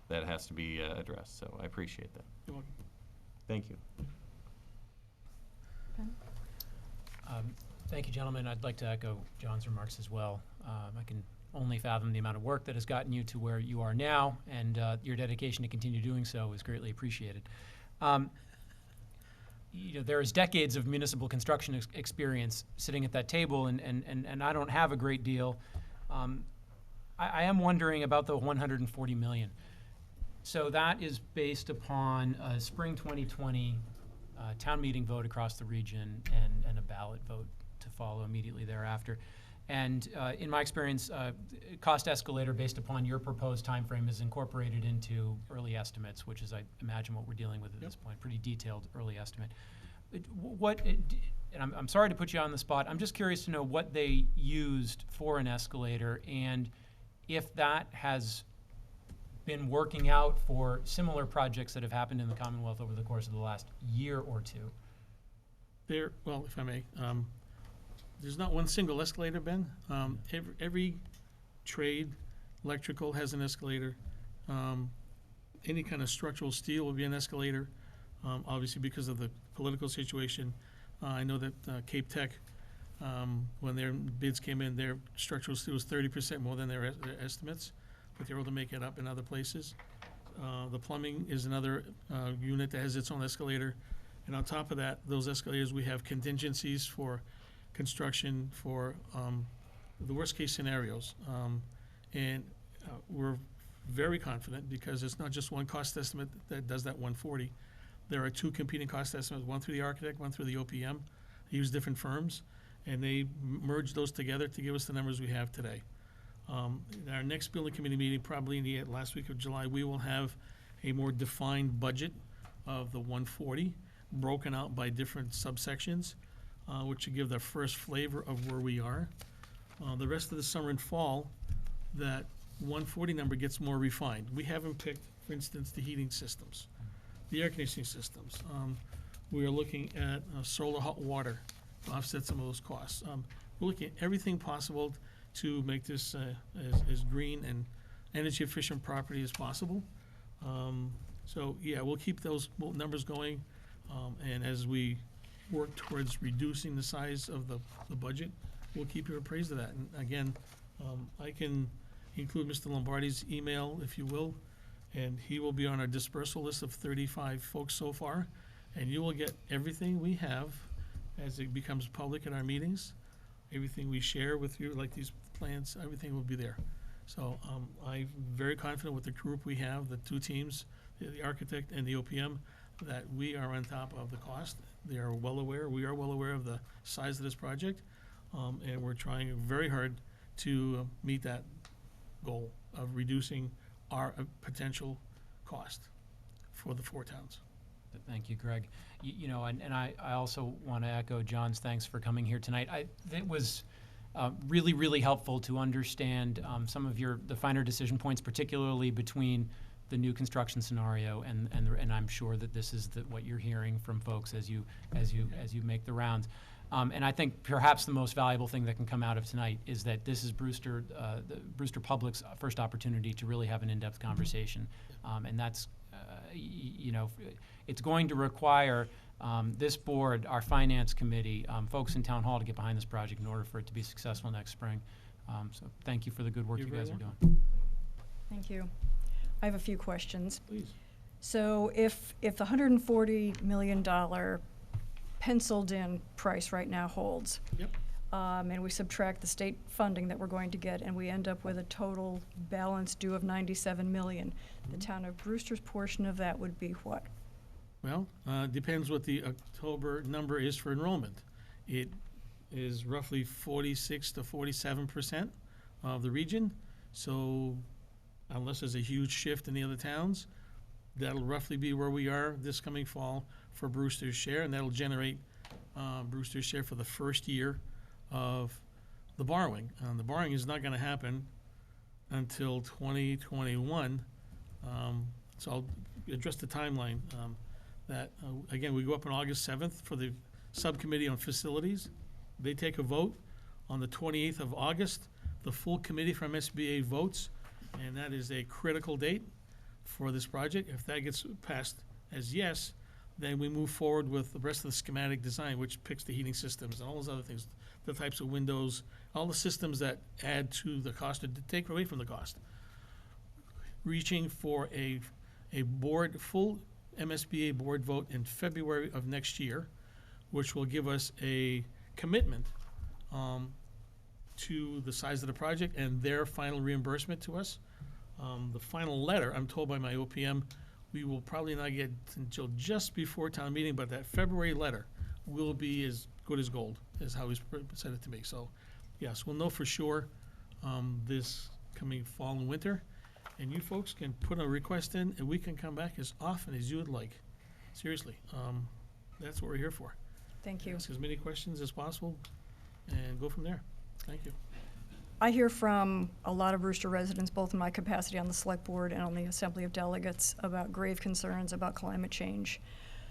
that has to be addressed. So I appreciate that. You're welcome. Thank you. Thank you, gentlemen. I'd like to echo John's remarks as well. I can only fathom the amount of work that has gotten you to where you are now, and your dedication to continue doing so is greatly appreciated. There is decades of municipal construction experience sitting at that table, and I don't have a great deal. I am wondering about the $140 million. So that is based upon a spring 2020 town meeting vote across the region and a ballot vote to follow immediately thereafter. And in my experience, cost escalator based upon your proposed timeframe is incorporated into early estimates, which is, I imagine, what we're dealing with at this point, pretty detailed early estimate. And I'm sorry to put you on the spot, I'm just curious to know what they used for an escalator and if that has been working out for similar projects that have happened in the Commonwealth over the course of the last year or two. Well, if I may, there's not one single escalator, Ben. Every trade, electrical has an escalator. Any kind of structural steel will be an escalator, obviously because of the political situation. I know that Cape Tech, when their bids came in, their structural steel was 30% more than their estimates, but they're able to make it up in other places. The plumbing is another unit that has its own escalator. And on top of that, those escalators, we have contingencies for construction for the worst case scenarios. We're very confident because it's not just one cost estimate that does that 140. There are two competing cost estimates, one through the architect, one through the OPM. They use different firms, and they merge those together to give us the numbers we have today. In our next building committee meeting, probably in the last week of July, we will have a more defined budget of the 140, broken out by different subsections, which will give the first flavor of where we are. The rest of the summer and fall, that 140 number gets more refined. We haven't picked, for instance, the heating systems, the air conditioning systems. We are looking at solar hot water to offset some of those costs. We're looking at everything possible to make this as green and energy efficient property as possible. So yeah, we'll keep those numbers going, and as we work towards reducing the size of the budget, we'll keep you appraised of that. And again, I can include Mr. Lombardi's email, if you will, and he will be on our dispersal list of 35 folks so far, and you will get everything we have as it becomes public in our meetings. Everything we share with you, like these plans, everything will be there. So I'm very confident with the group we have, the two teams, the architect and the OPM, that we are on top of the cost. They are well aware, we are well aware of the size of this project, and we're trying very hard to meet that goal of reducing our potential cost for the four towns. Thank you, Greg. And I also want to echo John's thanks for coming here tonight. It was really, really helpful to understand some of the finer decision points, particularly between the new construction scenario and I'm sure that this is what you're hearing from folks as you make the rounds. And I think perhaps the most valuable thing that can come out of tonight is that this is Brewster Public's first opportunity to really have an in-depth conversation, and that's it's going to require this board, our finance committee, folks in town hall to get behind this project in order for it to be successful next spring. So thank you for the good work you guys are doing. Thank you. I have a few questions. Please. So if the $140 million penciled-in price right now holds, Yep. And we subtract the state funding that we're going to get, and we end up with a total balance due of $97 million, the town of Brewster's portion of that would be what? Well, depends what the October number is for enrollment. It is roughly 46 to 47% of the region. So unless there's a huge shift in the other towns, that'll roughly be where we are this coming fall for Brewster's share, and that'll generate Brewster's share for the first year of the borrowing. The borrowing is not going to happen until 2021. So I'll address the timeline. Again, we go up on August 7th for the subcommittee on facilities. They take a vote. On the 28th of August, the full committee from SBA votes, and that is a critical date for this project. If that gets passed as yes, then we move forward with the rest of the schematic design, which picks the heating systems and all those other things, the types of windows, all the systems that add to the cost or take away from the cost. Reaching for a full MSBA board vote in February of next year, which will give us a commitment to the size of the project and their final reimbursement to us. The final letter, I'm told by my OPM, we will probably not get until just before town meeting, but that February letter will be as good as gold, is how he's said it to me. So, yes, we'll know for sure this coming fall and winter. And you folks can put a request in, and we can come back as often as you would like. Seriously, that's what we're here for. Thank you. Ask as many questions as possible and go from there. Thank you. I hear from a lot of Brewster residents, both in my capacity on the select board and on the Assembly of Delegates, about grave concerns about climate change.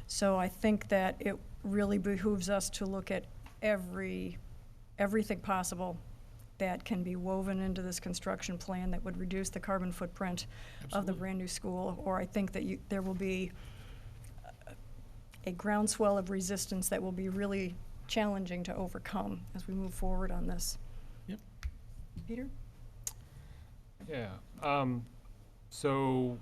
So I think that it really behooves us to look at everything possible that can be woven into this construction plan that would reduce the carbon footprint of the Absolutely. brand-new school, or I think that there will be a groundswell of resistance that will be really challenging to overcome as we move forward on this. Yep. Peter? Yeah, so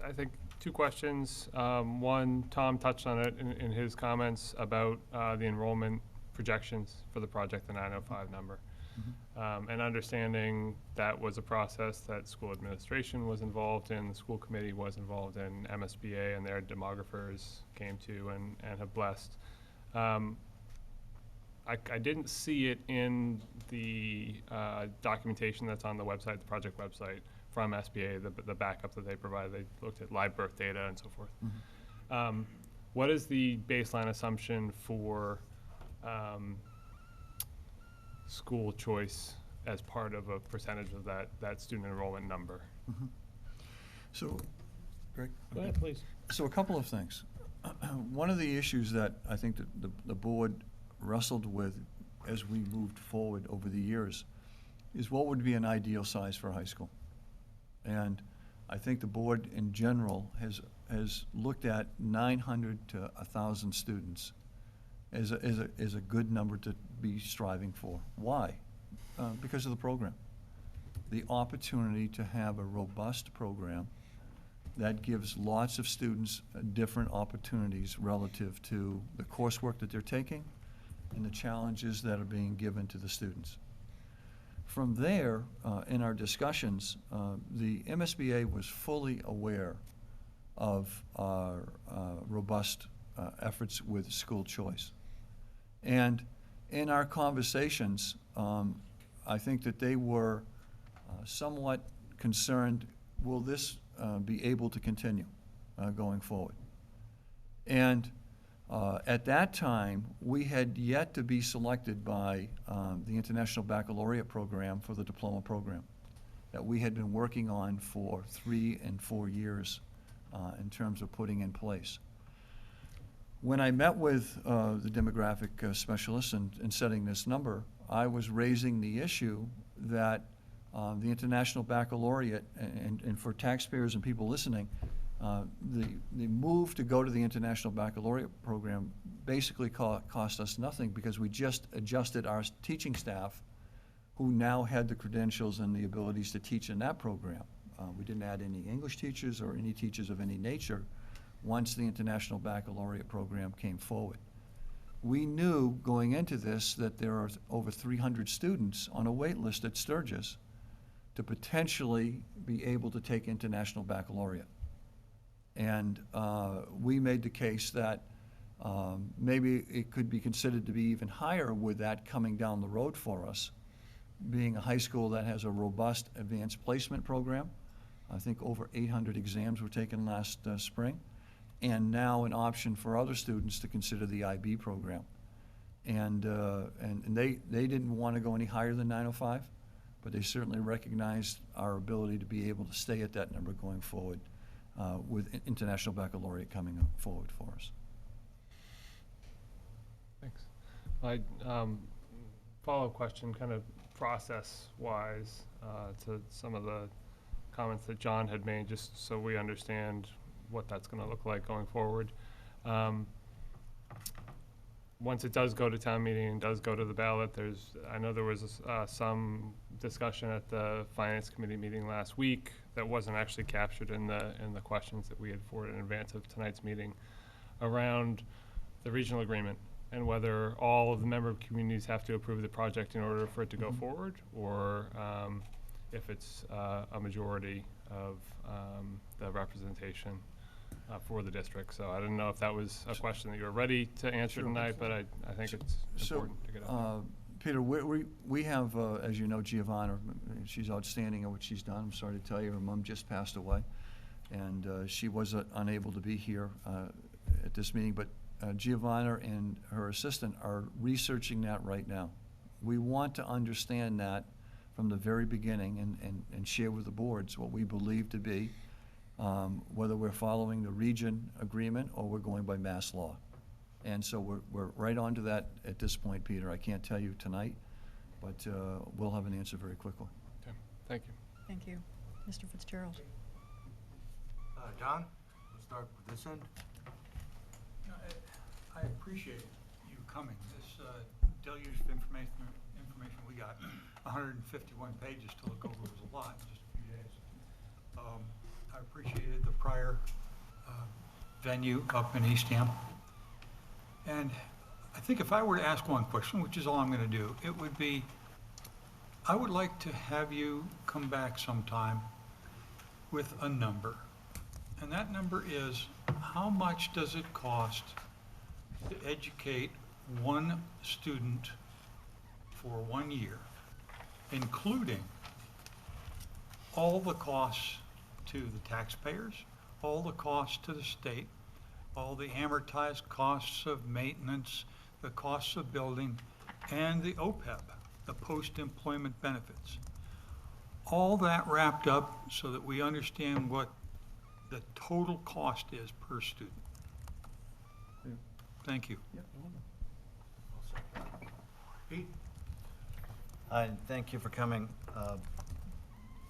I think two questions. One, Tom touched on it in his comments about the enrollment projections for the project, the 905 number. And understanding that was a process that school administration was involved in, the school committee was involved in, MSBA and their demographers came to and have blessed. I didn't see it in the documentation that's on the website, the project website from SBA, the backup that they provided. They looked at live birth data and so forth. What is the baseline assumption for school choice as part of a percentage of that student enrollment number? So, Greg? Go ahead, please. So a couple of things. One of the issues that I think that the board wrestled with as we moved forward over the years is what would be an ideal size for a high school. And I think the board in general has looked at 900 to 1,000 students as a good number to be striving for. Why? Because of the program. The opportunity to have a robust program that gives lots of students different opportunities relative to the coursework that they're taking and the challenges that are being given to the students. From there, in our discussions, the MSBA was fully aware of our robust efforts with school choice. And in our conversations, I think that they were somewhat concerned, will this be able to continue going forward? And at that time, we had yet to be selected by the International Baccalaureate Program for the diploma program that we had been working on for 3 and 4 years in terms of putting in place. When I met with the demographic specialists in setting this number, I was raising the issue that the International Baccalaureate, and for taxpayers and people listening, the move to go to the International Baccalaureate program basically cost us nothing because we just adjusted our teaching staff who now had the credentials and the abilities to teach in that program. We didn't add any English teachers or any teachers of any nature once the International Baccalaureate program came forward. We knew going into this that there are over 300 students on a wait list at Sturgis to potentially be able to take International Baccalaureate. And we made the case that maybe it could be considered to be even higher with that coming down the road for us, being a high school that has a robust advanced placement program. I think over 800 exams were taken last spring, and now an option for other students to consider the IB program. And they didn't want to go any higher than 905, but they certainly recognized our ability to be able to stay at that number going forward with International Baccalaureate coming forward for us. Thanks. My follow-up question, kind of process-wise, to some of the comments that John had made, just so we understand what that's going to look like going forward. Once it does go to town meeting and does go to the ballot, I know there was some discussion at the Finance Committee meeting last week that wasn't actually captured in the questions that we had forwarded in advance of tonight's meeting around the regional agreement and whether all of the member communities have to approve the project in order for it to go forward, or if it's a majority of the representation for the district. So I didn't know if that was a question that you were ready to answer tonight, but I think it's important to get out. Peter, we have, as you know, Giovanna. She's outstanding at what she's done. I'm sorry to tell you, her mom just passed away, and she was unable to be here at this meeting, but Giovanna and her assistant are researching that right now. We want to understand that from the very beginning and share with the boards what we believe to be, whether we're following the region agreement or we're going by mass law. And so we're right on to that at this point, Peter. I can't tell you tonight, but we'll have an answer very quickly. Okay. Thank you. Thank you. Mr. Fitzgerald. John, we'll start with this end. I appreciate you coming. This deluge of information we got, 151 pages to look over was a lot in just a few days. I appreciated the prior venue up in Eastham. And I think if I were to ask one question, which is all I'm going to do, it would be, I would like to have you come back sometime with a number. And that number is, how much does it cost to educate one student for 1 year, including all the costs to the taxpayers, all the costs to the state, all the amortized costs of maintenance, the costs of building, and the OPEB, the post-employment benefits. All that wrapped up so that we understand what the total cost is per student. Thank you. Pete? Thank you for coming.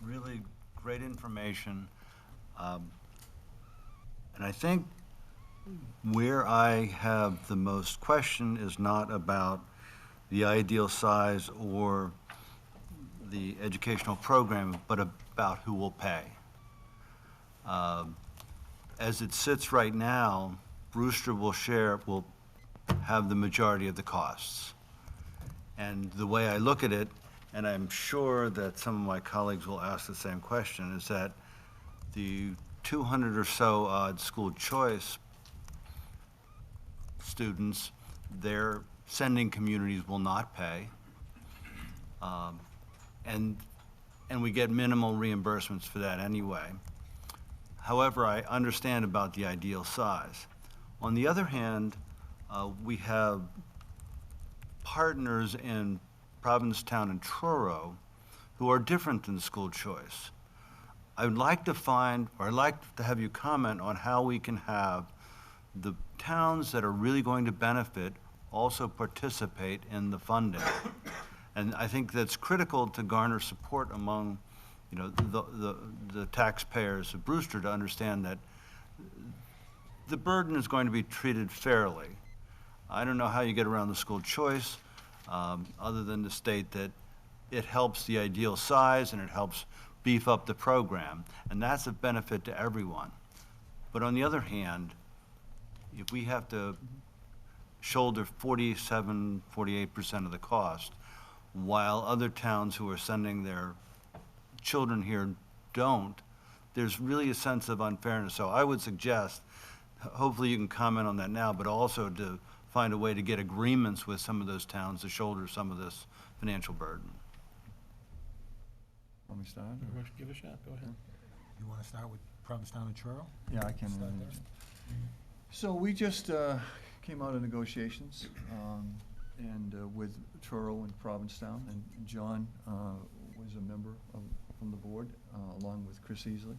Really great information. And I think where I have the most question is not about the ideal size or the educational program, but about who will pay. As it sits right now, Brewster will have the majority of the costs. And the way I look at it, and I'm sure that some of my colleagues will ask the same question, is that the 200 or so odd school choice students, their sending communities will not pay. And we get minimal reimbursements for that anyway. However, I understand about the ideal size. On the other hand, we have partners in Provincetown and Truro who are different than school choice. I would like to find, or I'd like to have you comment on how we can have the towns that are really going to benefit also participate in the funding. And I think that's critical to garner support among, you know, the taxpayers of Brewster to understand that the burden is going to be treated fairly. I don't know how you get around the school choice, other than to state that it helps the ideal size and it helps beef up the program, and that's a benefit to everyone. But on the other hand, if we have to shoulder 47, 48% of the cost, while other towns who are sending their children here don't, there's really a sense of unfairness. So I would suggest, hopefully you can comment on that now, but also to find a way to get agreements with some of those towns to shoulder some of this financial burden. Want me to start? Give it a shot, go ahead. You want to start with Provincetown and Truro? Yeah, I can. Start there. So we just came out of negotiations and with Truro and Provincetown, and John was a member from the board, along with Chris Easley.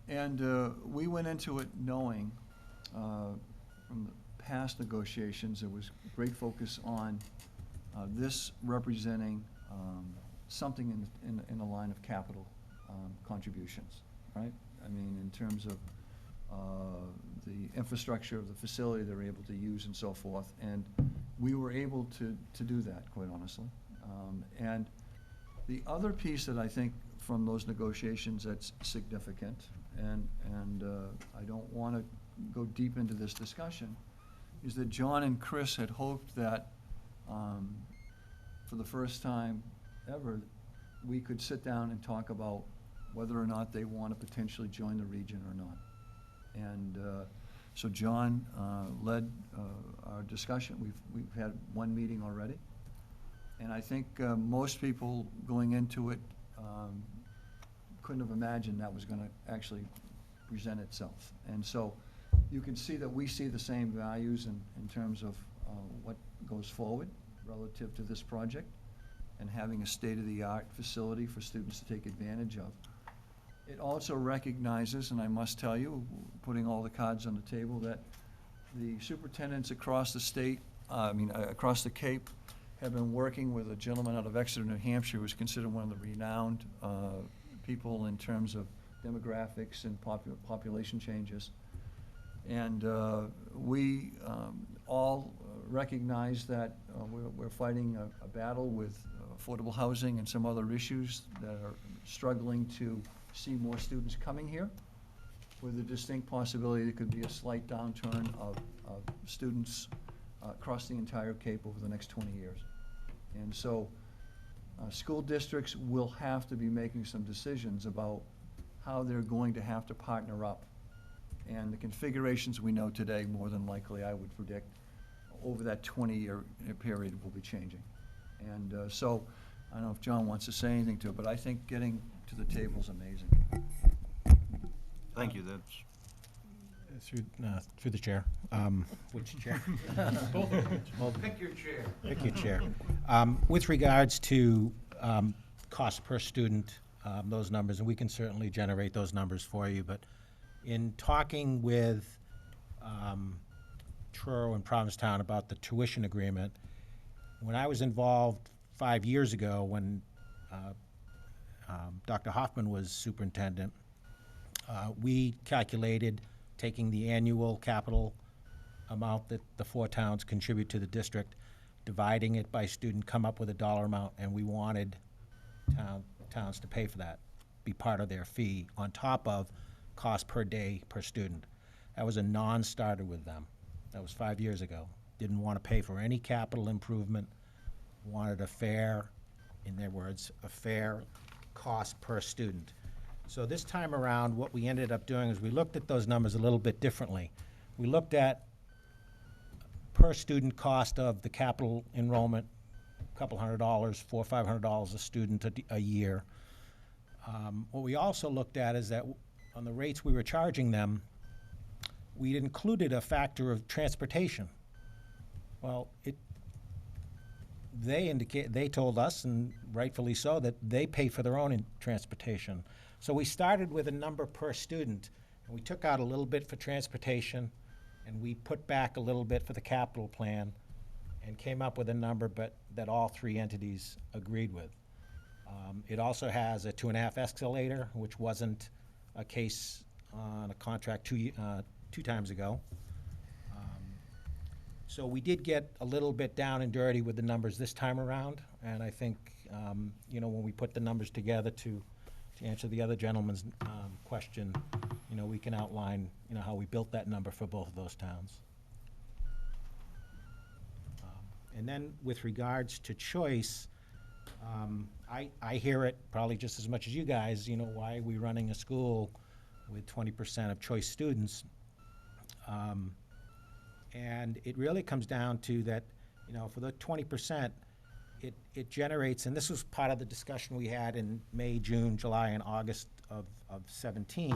And we went into it knowing from the past negotiations, there was great focus on this representing something in the line of capital contributions, right? I mean, in terms of the infrastructure of the facility they're able to use and so forth. And we were able to do that, quite honestly. And the other piece that I think from those negotiations that's significant, and I don't want to go deep into this discussion, is that John and Chris had hoped that for the first time ever, we could sit down and talk about whether or not they want to potentially join the region or not. And so John led our discussion. We've had one meeting already. And I think most people going into it couldn't have imagined that was going to actually present itself. And so you can see that we see the same values in terms of what goes forward relative to this project and having a state-of-the-art facility for students to take advantage of. It also recognizes, and I must tell you, putting all the cards on the table, that the superintendents across the state, across the Cape, have been working with a gentleman out of Exeter, New Hampshire, who's considered one of the renowned people in terms of demographics and population changes. And we all recognize that we're fighting a battle with affordable housing and some other issues that are struggling to see more students coming here, with a distinct possibility there could be a slight downturn of students across the entire Cape over the next 20 years. And so school districts will have to be making some decisions about how they're going to have to partner up. And the configurations we know today, more than likely, I would predict, over that 20-year period will be changing. And so, I don't know if John wants to say anything to it, but I think getting to the table is amazing. Thank you, that's. Through the chair. Which chair? Pick your chair. Pick your chair. With regards to cost per student, those numbers, and we can certainly generate those numbers for you, but in talking with Truro and Provincetown about the tuition agreement, when I was involved 5 years ago when Dr. Hoffman was superintendent, we calculated taking the annual capital amount that the 4 towns contribute to the district, dividing it by student, come up with a dollar amount, and we wanted towns to pay for that, be part of their fee, on top of cost per day per student. That was a non-starter with them. That was 5 years ago. Didn't want to pay for any capital improvement, wanted a fair, in their words, a fair cost per student. So this time around, what we ended up doing is we looked at those numbers a little bit differently. We looked at per student cost of the capital enrollment, a couple $100, $400 or $500 a student a year. What we also looked at is that on the rates we were charging them, we included a factor of transportation. Well, they told us, and rightfully so, that they pay for their own transportation. So we started with a number per student, and we took out a little bit for transportation, and we put back a little bit for the capital plan, and came up with a number that all 3 entities agreed with. It also has a 2.5 escalator, which wasn't a case on a contract two times ago. So we did get a little bit down and dirty with the numbers this time around, and I think, when we put the numbers together to to answer the other gentleman's question, we can outline, how we built that number for both of those towns. And then with regards to choice, I hear it probably just as much as you guys, why are we running a school with 20% of choice students? And it really comes down to that, for the 20%, it generates, and this was part of the discussion we had in May, June, July, and August of 17,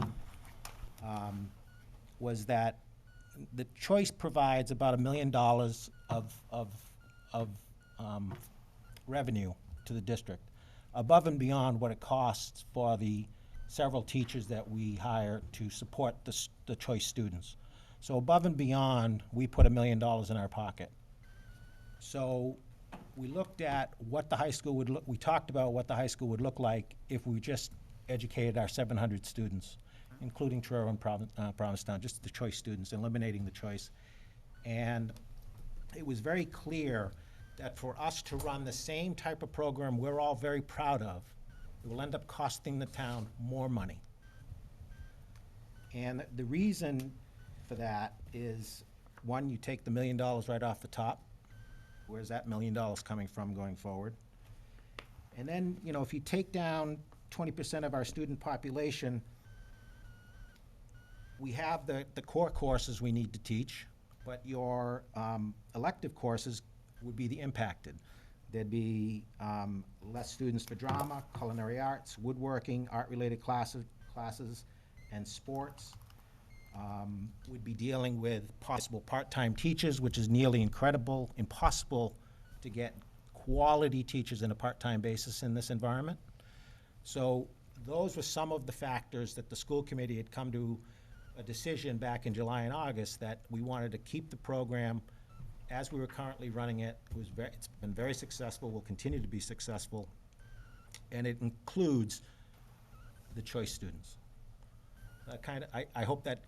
was that the choice provides about $1 million of revenue to the district, above and beyond what it costs for the several teachers that we hire to support the choice students. So above and beyond, we put $1 million in our pocket. So we looked at what the high school would look, we talked about what the high school would look like if we just educated our 700 students, including Truro and Provincetown, just the choice students, eliminating the choice. And it was very clear that for us to run the same type of program we're all very proud of, it will end up costing the town more money. And the reason for that is, one, you take the $1 million right off the top. Where's that $1 million coming from going forward? And then, if you take down 20% of our student population, we have the core courses we need to teach, but your elective courses would be the impacted. There'd be less students for drama, culinary arts, woodworking, art-related classes, and sports. We'd be dealing with possible part-time teachers, which is nearly impossible to get quality teachers in a part-time basis in this environment. So those were some of the factors that the school committee had come to a decision back in July and August that we wanted to keep the program as we were currently running it. It's been very successful, will continue to be successful, and it includes the choice students. I hope that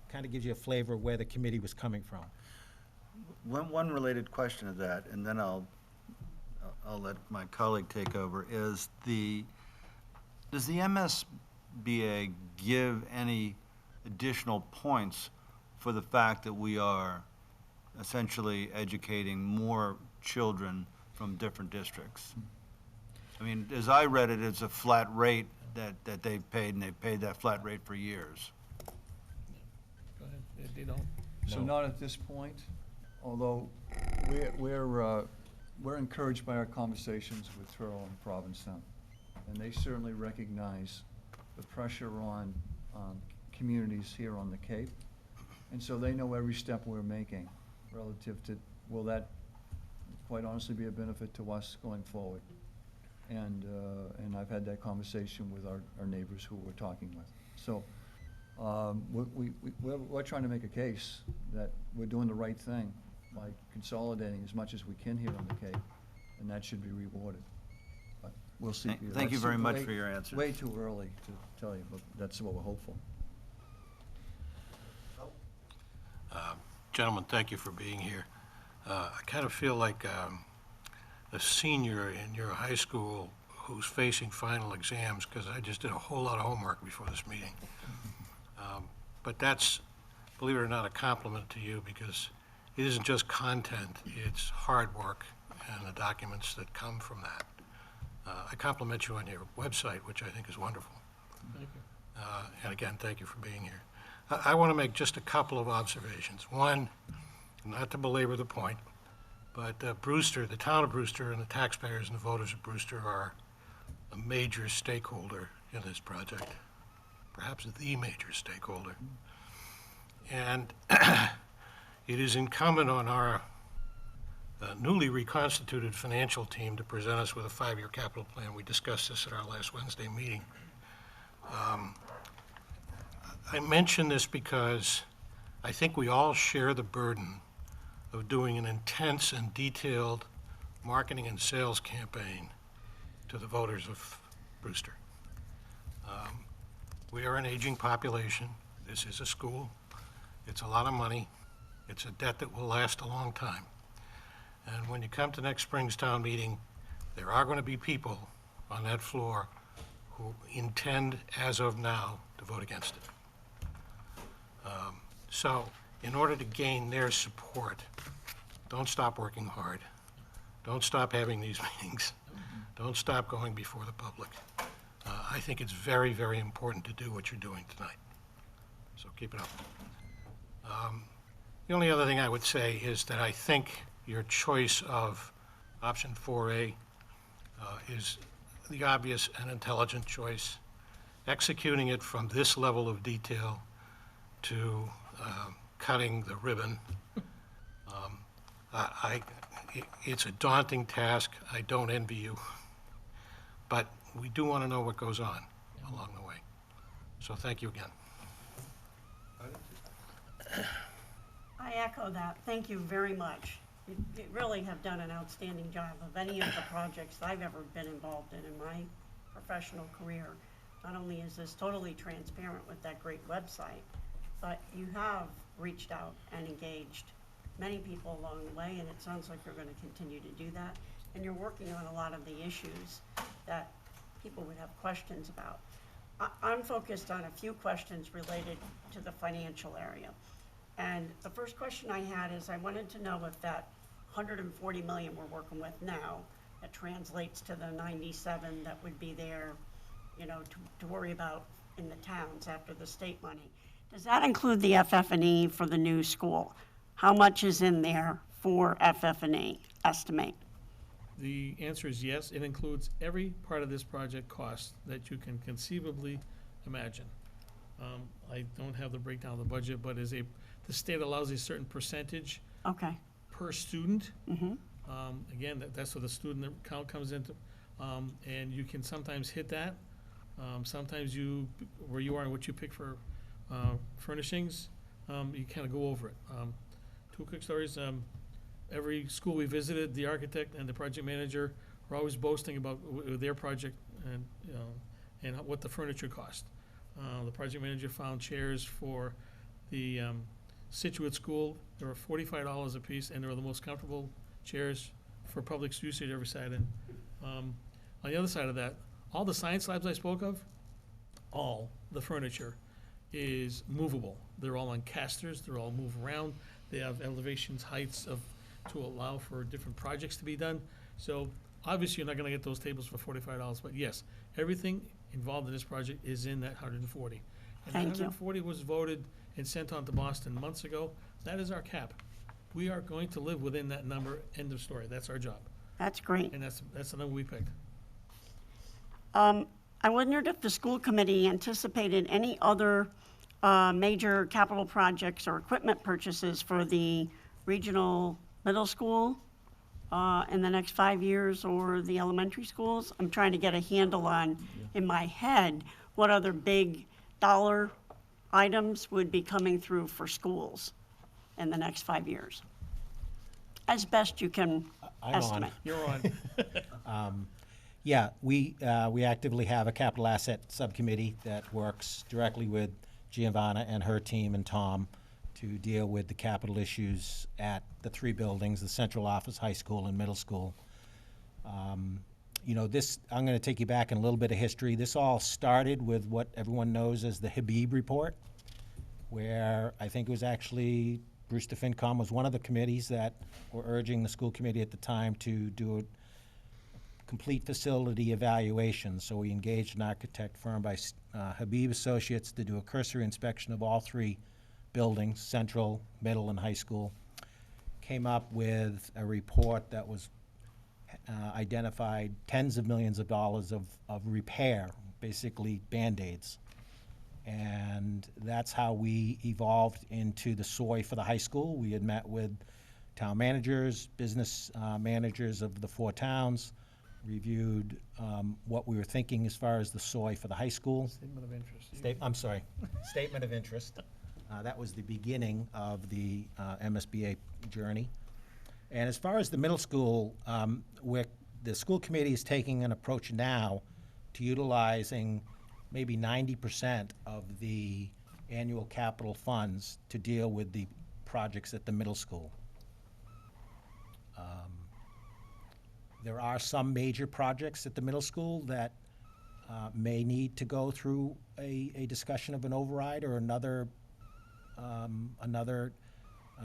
kind of gives you a flavor of where the committee was coming from. One related question to that, and then I'll let my colleague take over, is does the MSBA give any additional points for the fact that we are essentially educating more children from different districts? I mean, as I read it, it's a flat rate that they've paid, and they've paid that flat rate for years. Go ahead. They don't. So No. not at this point, although we're encouraged by our conversations with Truro and Provincetown. And they certainly recognize the pressure on communities here on the Cape. And so they know every step we're making relative to, will that quite honestly be a benefit to us going forward? And I've had that conversation with our neighbors who we're talking with. So we're trying to make a case that we're doing the right thing by consolidating as much as we can here on the Cape, and that should be rewarded. But we'll see. Thank you That's very much way- for your answers. Way too early to tell you, but that's what we're hopeful. Gentlemen, thank you for being here. I kind of feel like a senior in your high school who's facing final exams, because I just did a whole lot of homework before this meeting. But that's, believe it or not, a compliment to you, because it isn't just content, it's hard work and the documents that come from that. I compliment you on your website, which I think is wonderful. Thank you. And again, thank you for being here. I want to make just a couple of observations. One, not to belabor the point, but Brewster, the town of Brewster, and the taxpayers and the voters of Brewster are a major stakeholder in this project, perhaps the major stakeholder. And it is incumbent on our newly reconstituted financial team to present us with a 5-year capital plan. We discussed this at our last Wednesday meeting. I mention this because I think we all share the burden of doing an intense and detailed marketing and sales campaign to the voters of Brewster. We are an aging population. This is a school. It's a lot of money. It's a debt that will last a long time. And when you come to next spring's town meeting, there are going to be people on that floor who intend, as of now, to vote against it. So, in order to gain their support, don't stop working hard. Don't stop having these meetings. Don't stop going before the public. I think it's very, very important to do what you're doing tonight. So keep it up. The only other thing I would say is that I think your choice of option 4A is the obvious and intelligent choice. Executing it from this level of detail to cutting the ribbon, it's a daunting task. I don't envy you. But we do want to know what goes on along the way. So thank you again. I echo that. Thank you very much. You really have done an outstanding job of any of the projects I've ever been involved in my professional career. Not only is this totally transparent with that great website, but you have reached out and engaged many people along the way, and it sounds like you're going to continue to do that. And you're working on a lot of the issues that people would have questions about. I'm focused on a few questions related to the financial area. And the first question I had is I wanted to know if that 140 million we're working with now, that translates to the 97 that would be there, you know, to worry about in the towns after the state money. Does that include the FF&E for the new school? How much is in there for FF&E, estimate? The answer is yes. It includes every part of this project cost that you can conceivably imagine. I don't have the breakdown of the budget, but the state allows a certain percentage Okay. per student. Mm-hmm. Again, that's where the student count comes into, and you can sometimes hit that. Sometimes where you are and what you pick for furnishings, you kind of go over it. Two quick stories. Every school we visited, the architect and the project manager were always boasting about their project and what the furniture cost. The project manager found chairs for the Situate School. They were $45 a piece, and they were the most comfortable chairs for public usage every side. And on the other side of that, all the science labs I spoke of, all the furniture is movable. They're all on casters. They're all move around. They have elevations, heights to allow for different projects to be done. So obviously, you're not going to get those tables for $45. But yes, everything involved in this project is in that 140. And Thank that you. 140 was voted and sent on to Boston months ago. That is our cap. We are going to live within that number. End of story. That's our job. That's great. And that's the number we picked. I wondered if the school committee anticipated any other major capital projects or equipment purchases for the regional middle school in the next 5 years, or the elementary schools. I'm trying to get a handle on, in my head, what other big dollar items would be coming through for schools in the next 5 years, as best you can I'm estimate. You're on. Yeah, we actively have a capital asset subcommittee that works directly with Giovanna and her team and Tom to deal with the capital issues at the three buildings, the central office, high school, and middle school. You know, I'm going to take you back in a little bit of history. This all started with what everyone knows as the Habib report, where I think it was actually Brewster FinCom was one of the committees that were urging the school committee at the time to do a complete facility evaluation. So we engaged an architect firm by Habib Associates to do a cursory inspection of all three buildings, central, middle, and high school. Came up with a report that was identified tens of millions of dollars of repair, basically Band-Aids. And that's how we evolved into the SOI for the high school. We had met with town managers, business managers of the four towns, reviewed what we were thinking as far as the SOI for the high school. Statement of interest. Statement of interest. That was the beginning of the MSBA journey. And as far as the middle school, the school committee is taking an approach now to utilizing maybe 90% of the annual capital funds to deal with the projects at the middle school. There are some major projects at the middle school that may need to go through a discussion of an override or another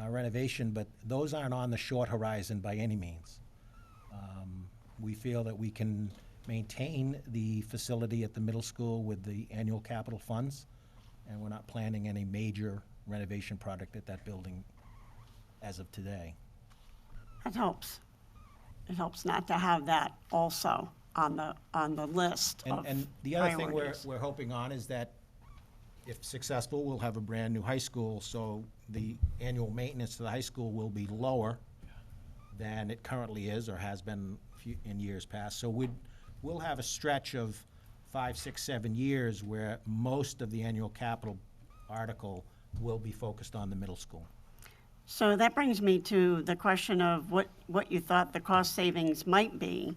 renovation, but those aren't on the short horizon by any means. We feel that we can maintain the facility at the middle school with the annual capital funds, and we're not planning any major renovation project at that building as of today. It helps. It helps not to have that also on the list of And the other thing priorities. we're hoping on is that if successful, we'll have a brand-new high school, so the annual maintenance to the high school will be lower than it currently is or has been in years past. So we'll have a stretch of 5, 6, 7 years where most of the annual capital article will be focused on the middle school. So that brings me to the question of what you thought the cost savings might be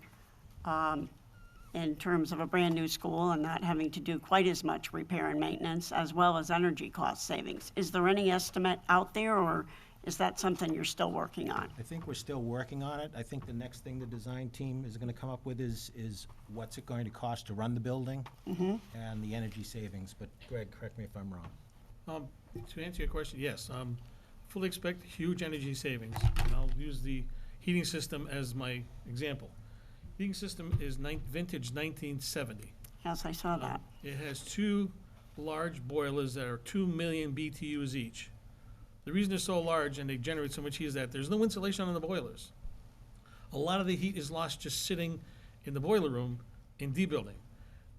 in terms of a brand-new school and not having to do quite as much repair and maintenance, as well as energy cost savings. Is there any estimate out there, or is that something you're still working on? I think we're still working on it. I think the next thing the design team is gonna come up with is what's it going to cost to run the building and the energy savings. But Greg, correct me if I'm wrong. To answer your question, yes, fully expect huge energy savings. And I'll use the heating system as my example. Heating system is vintage 1970. Yes, I saw that. It has 2 large boilers that are 2 million BTUs each. The reason they're so large and they generate so much heat is that there's no insulation on the boilers. A lot of the heat is lost just sitting in the boiler room in D building.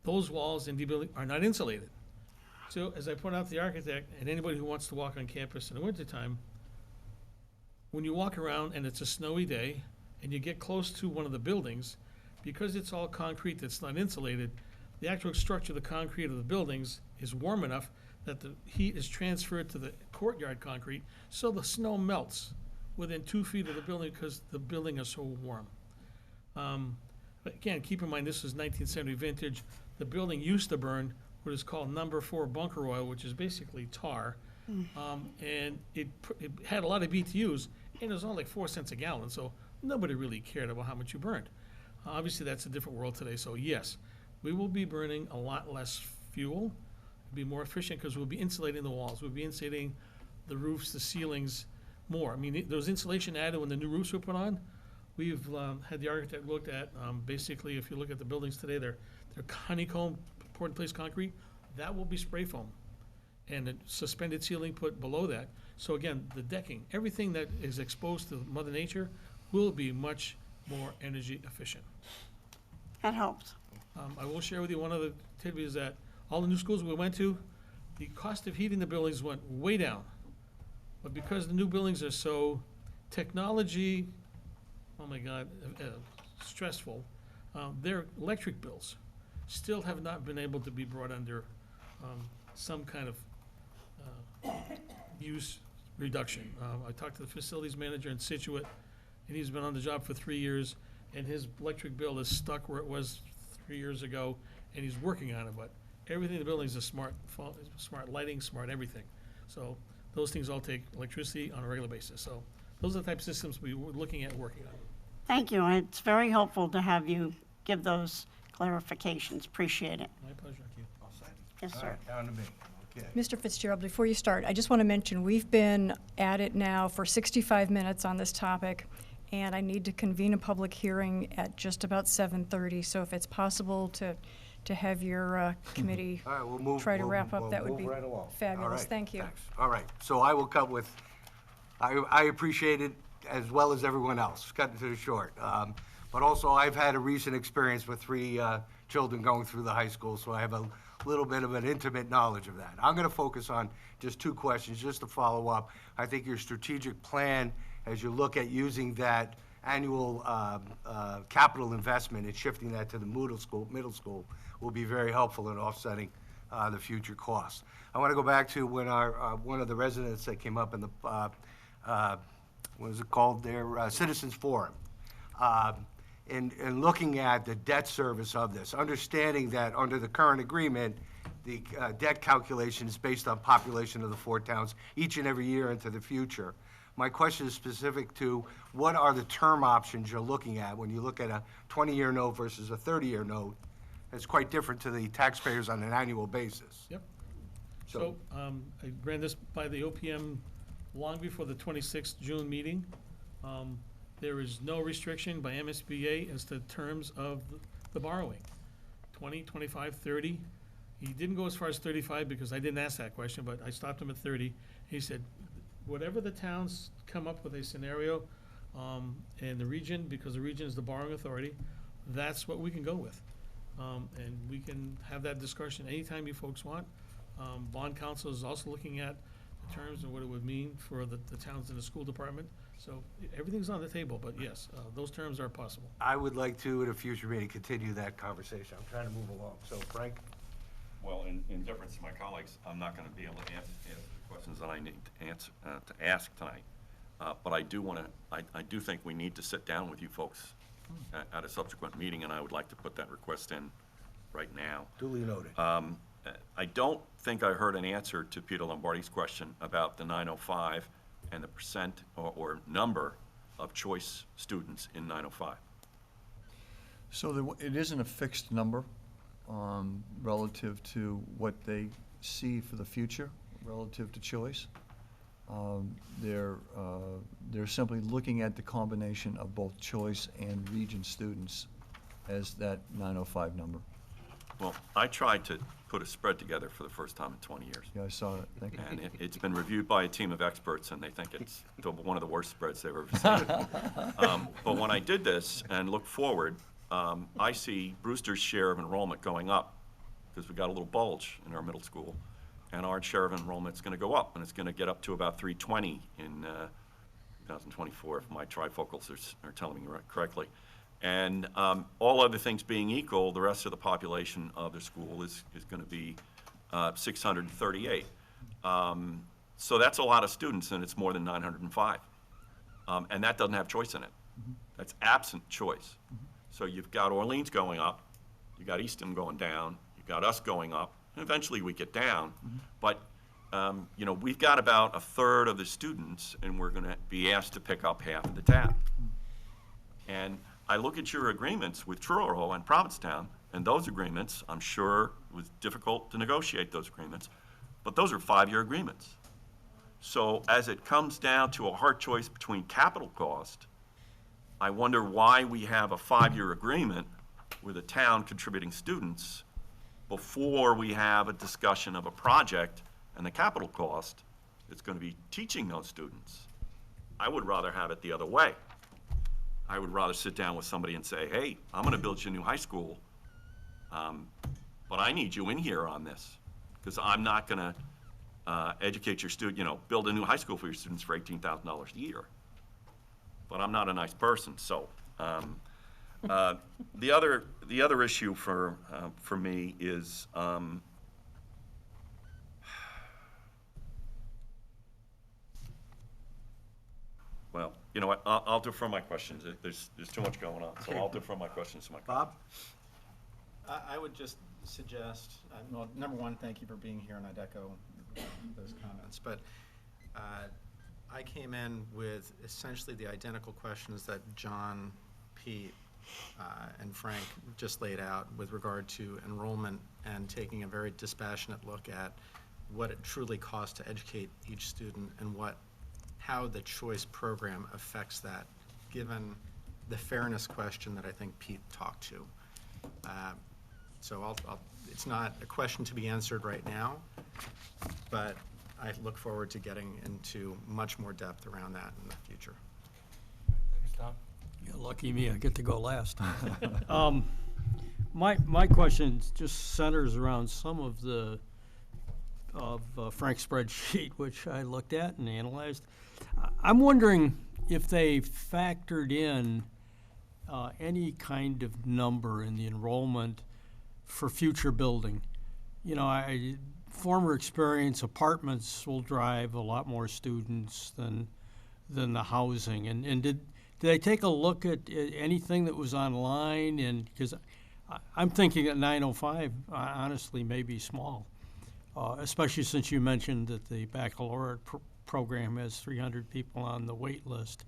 Those walls in D building are not insulated. So as I point out to the architect and anybody who wants to walk on campus in the wintertime, when you walk around and it's a snowy day and you get close to one of the buildings, because it's all concrete that's not insulated, the actual structure of the concrete of the buildings is warm enough that the heat is transferred to the courtyard concrete, so the snow melts within 2 feet of the building because the building is so warm. But again, keep in mind, this is 1970 vintage. The building used to burn what is called number 4 bunker oil, which is basically tar. And it had a lot of BTUs, and it was only like 4 cents a gallon, so nobody really cared about how much you burned. Obviously, that's a different world today, so yes, we will be burning a lot less fuel, be more efficient because we'll be insulating the walls, we'll be insulating the roofs, the ceilings more. I mean, there was insulation added when the new roofs were put on. We've had the architect looked at, basically, if you look at the buildings today, they're honeycomb, poured in place concrete. That will be spray foam. And a suspended ceiling put below that. So again, the decking, everything that is exposed to Mother Nature will be much more energy efficient. That helps. I will share with you one of the tidbits is that all the new schools we went to, the cost of heating the buildings went way down. But because the new buildings are so technology, oh my God, stressful, their electric bills still have not been able to be brought under some kind of use reduction. I talked to the facilities manager in Situate, and he's been on the job for 3 years, and his electric bill is stuck where it was 3 years ago, and he's working on it, but everything in the building is a smart lighting, smart everything. So those things all take electricity on a regular basis. So those are the type of systems we were looking at working on. Thank you. It's very helpful to have you give those clarifications. Appreciate it. My pleasure. Yes, All sir. right, down to me. Okay. Mr. Fitzgerald, before you start, I just want to mention, we've been at it now for 65 minutes on this topic, and I need to convene a public hearing at just about 7:30. So if it's possible to have your committee All right, we'll move. try to we'll- wrap up, we'll that would move be right along. All fabulous. right, Thank you. thanks. All right, so I will come with, I appreciate it as well as everyone else, cutting to the short. But also, I've had a recent experience with 3 children going through the high school, so I have a little bit of an intimate knowledge of that. I'm going to focus on just 2 questions, just to follow up. I think your strategic plan, as you look at using that annual capital investment and shifting that to the middle school, will be very helpful in offsetting the future costs. I want to go back to when one of the residents that came up in the, what is it called there, Citizens Forum. In looking at the debt service of this, understanding that under the current agreement, the debt calculation is based on population of the 4 towns each and every year into the future. My question is specific to what are the term options you're looking at when you look at a 20-year note versus a 30-year note It's quite different to the taxpayers on an annual basis. Yep. So, I ran this by the OPM long before the 26th June meeting. There is no restriction by MSBA as to terms of the borrowing. 20, 25, 30. He didn't go as far as 35 because I didn't ask that question, but I stopped him at 30. He said, whatever the towns come up with a scenario, and the region, because the region is the borrowing authority, that's what we can go with. And we can have that discussion anytime you folks want. Bond counsel is also looking at the terms and what it would mean for the towns in the school department. So everything's on the table, but yes, those terms are possible. I would like to, at a future meeting, continue that conversation. I'm trying to move along. So, Frank? Well, in difference to my colleagues, I'm not going to be able to answer the questions that I need to answer, to ask tonight. But I do want to, I do think we need to sit down with you folks at a subsequent meeting, and I would like to put that request in right now. Duly noted. I don't think I heard an answer to Peter Lombardi's question about the 905 and the percent or number of choice students in 905. So it isn't a fixed number relative to what they see for the future, relative to choice. They're simply looking at the combination of both choice and region students as that 905 number. Well, I tried to put a spread together for the first time in 20 years. Yeah, I saw it. Thank you. And it's been reviewed by a team of experts, and they think it's one of the worst spreads they've ever seen. But when I did this and look forward, I see Brewster's share of enrollment going up, because we got a little bulge in our middle school, and our share of enrollment's going to go up, and it's going to get up to about 320 in 2024, if my trifocals are telling me correctly. And all other things being equal, the rest of the population of the school is going to be 638. So that's a lot of students, and it's more than 905. And that doesn't have choice in it. That's absent choice. So you've got Orleans going up, you've got Easton going down, you've got us going up, and eventually we get down. But you know, we've got about a third of the students, and we're going to be asked to pick up half of the tab. And I look at your agreements with Truro and Provincetown, and those agreements, I'm sure it was difficult to negotiate those agreements, but those are 5-year agreements. So as it comes down to a hard choice between capital cost, I wonder why we have a 5-year agreement with a town contributing students before we have a discussion of a project and the capital cost that's going to be teaching those students. I would rather have it the other way. I would rather sit down with somebody and say, hey, I'm going to build you a new high school, but I need you in here on this, because I'm not going to educate your student, you know, build a new high school for your students for $18,000 a year. But I'm not a nice person, so. The other issue for me is, well, you know what, I'll defer my questions. There's too much going on, so I'll defer my questions to my colleagues. Bob? I would just suggest, well, number one, thank you for being here, and I'd echo those comments. But I came in with essentially the identical questions that John, Pete, and Frank just laid out with regard to enrollment and taking a very dispassionate look at what it truly costs to educate each student and how the choice program affects that, given the fairness question that I think Pete talked to. So it's not a question to be answered right now, but I look forward to getting into much more depth around that in the future. Yeah, lucky me, I get to go last. My question just centers around some of Frank's spreadsheet, which I looked at and analyzed. I'm wondering if they factored in any kind of number in the enrollment for future building. You know, former experience, apartments will drive a lot more students than the housing. And did they take a look at anything that was online? And because I'm thinking that 905 honestly may be small, especially since you mentioned that the baccalaureate program has 300 people on the wait list.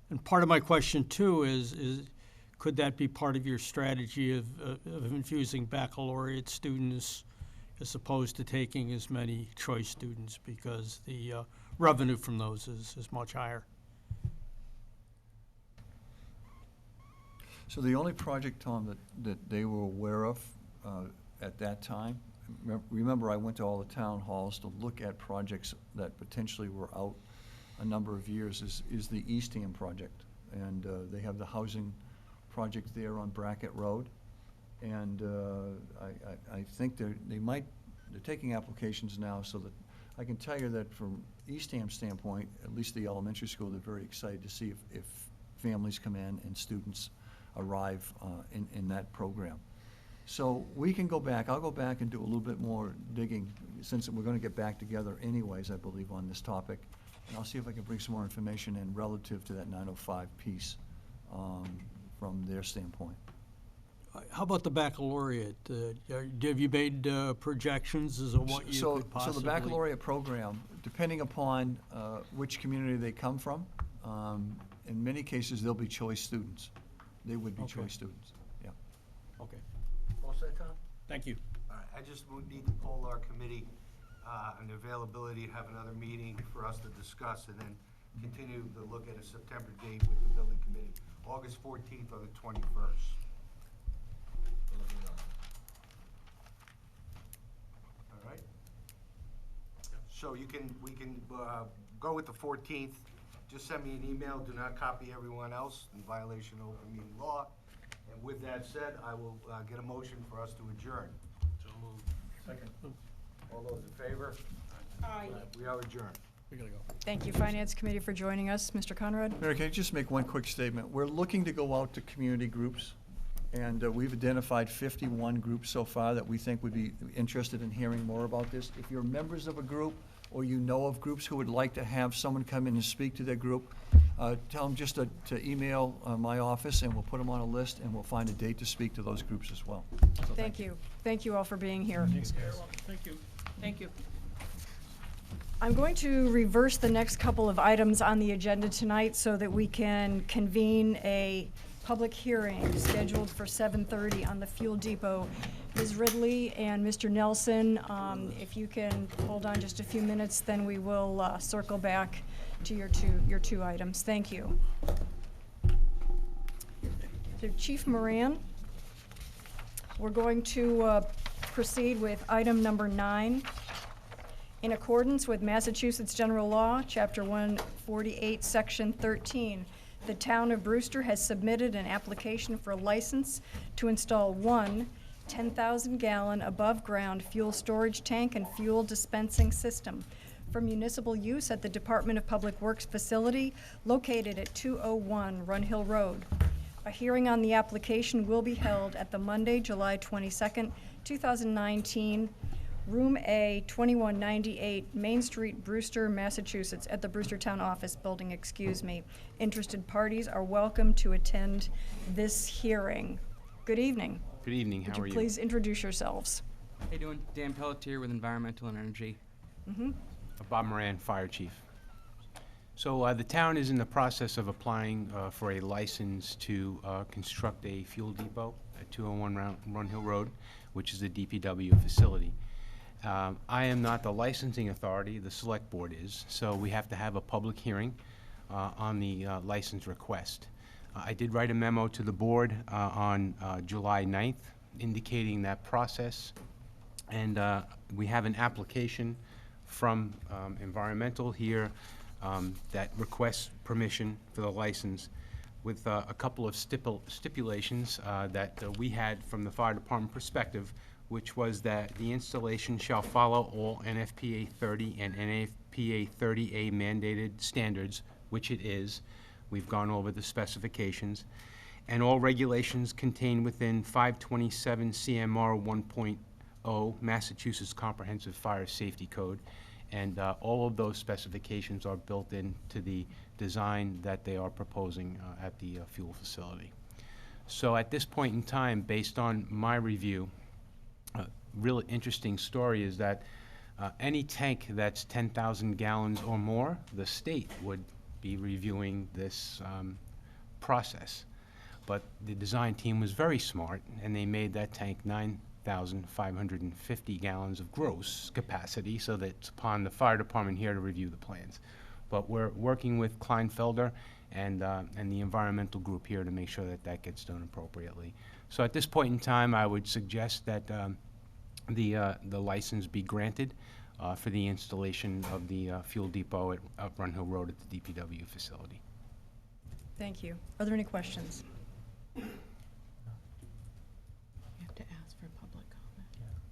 And part of my question too is could that be part of your strategy of infusing baccalaureate students as opposed to taking as many choice students, because the revenue from those is much higher? So the only project, Tom, that they were aware of at that time, remember I went to all the town halls to look at projects that potentially were out a number of years, is the Eastham project. And they have the housing project there on Brackett Road. And I think they're taking applications now, so that I can tell you that from Eastham's standpoint, at least the elementary school, they're very excited to see if families come in and students arrive in that program. So we can go back, I'll go back and do a little bit more digging, since we're gonna get back together anyways, I believe, on this topic. And I'll see if I can bring some more information in relative to that 905 piece from their standpoint. How about the baccalaureate? Have you made projections as to what you could possibly? So the baccalaureate program, depending upon which community they come from, in many cases, they'll be choice students. They would be choice students, yeah. Okay. All set, Tom? Thank you. All right, I just would need to poll our committee on the availability, have another meeting for us to discuss, and then continue to look at a September date with the building committee, August 14th or the 21st. All right? So we can go with the 14th. Just send me an email. Do not copy everyone else in violation of open meeting law. And with that said, I will get a motion for us to adjourn. So moved. Second. All those in favor? Aye. We are adjourned. We gotta go. Thank you, Finance Committee, for joining us. Mr. Conrad? Mary, can I just make one quick statement? We're looking to go out to community groups, and we've identified 51 groups so far that we think would be interested in hearing more about this. If you're members of a group, or you know of groups who would like to have someone come in and speak to their group, tell them just to email my office, and we'll put them on a list, and we'll find a date to speak to those groups as well. So Thank you. Thank you all for being here. Thanks, guys. Thank you. Thank you. I'm going to reverse the next couple of items on the agenda tonight so that we can convene a public hearing scheduled for 7:30 on the fuel depot. Ms. Ridley and Mr. Nelson, if you can hold on just a few minutes, then we will circle back to your two items. Thank you. So Chief Moran, we're going to proceed with item number 9. In accordance with Massachusetts General Law, Chapter 148, Section 13, the town of Brewster has submitted an application for a license to install one 10,000-gallon above-ground fuel storage tank and fuel dispensing system for municipal use at the Department of Public Works facility located at 201 Run Hill Road. A hearing on the application will be held at the Monday, July 22nd, 2019, Room A, 2198 Main Street, Brewster, Massachusetts, at the Brewster Town Office Building, excuse me. Interested parties are welcome to attend this hearing. Good evening. Good evening, how are Would you? you please introduce yourselves? How you doing? Dan Pelletier with Environmental and Energy. Mm-hmm. Bob Moran, Fire Chief. So the town is in the process of applying for a license to construct a fuel depot at 201 Run Hill Road, which is the DPW facility. I am not the licensing authority, the select board is, so we have to have a public hearing on the license request. I did write a memo to the board on July 9th indicating that process, and we have an application from Environmental here that requests permission for the license with a couple of stipulations that we had from the fire department perspective, which was that the installation shall follow all NFPA 30 and NFPA 30A mandated standards, which it is. We've gone over the specifications. And all regulations contained within 527 CMR 1.0 Massachusetts Comprehensive Fire Safety Code. And all of those specifications are built into the design that they are proposing at the fuel facility. So at this point in time, based on my review, a really interesting story is that any tank that's 10,000 gallons or more, the state would be reviewing this process. But the design team was very smart, and they made that tank 9,550 gallons of gross capacity, so that it's upon the fire department here to review the plans. But we're working with Kleinfelder and the environmental group here to make sure that that gets done appropriately. So at this point in time, I would suggest that the license be granted for the installation of the fuel depot at Run Hill Road at the DPW facility. Thank you. Are there any questions? You have to ask for public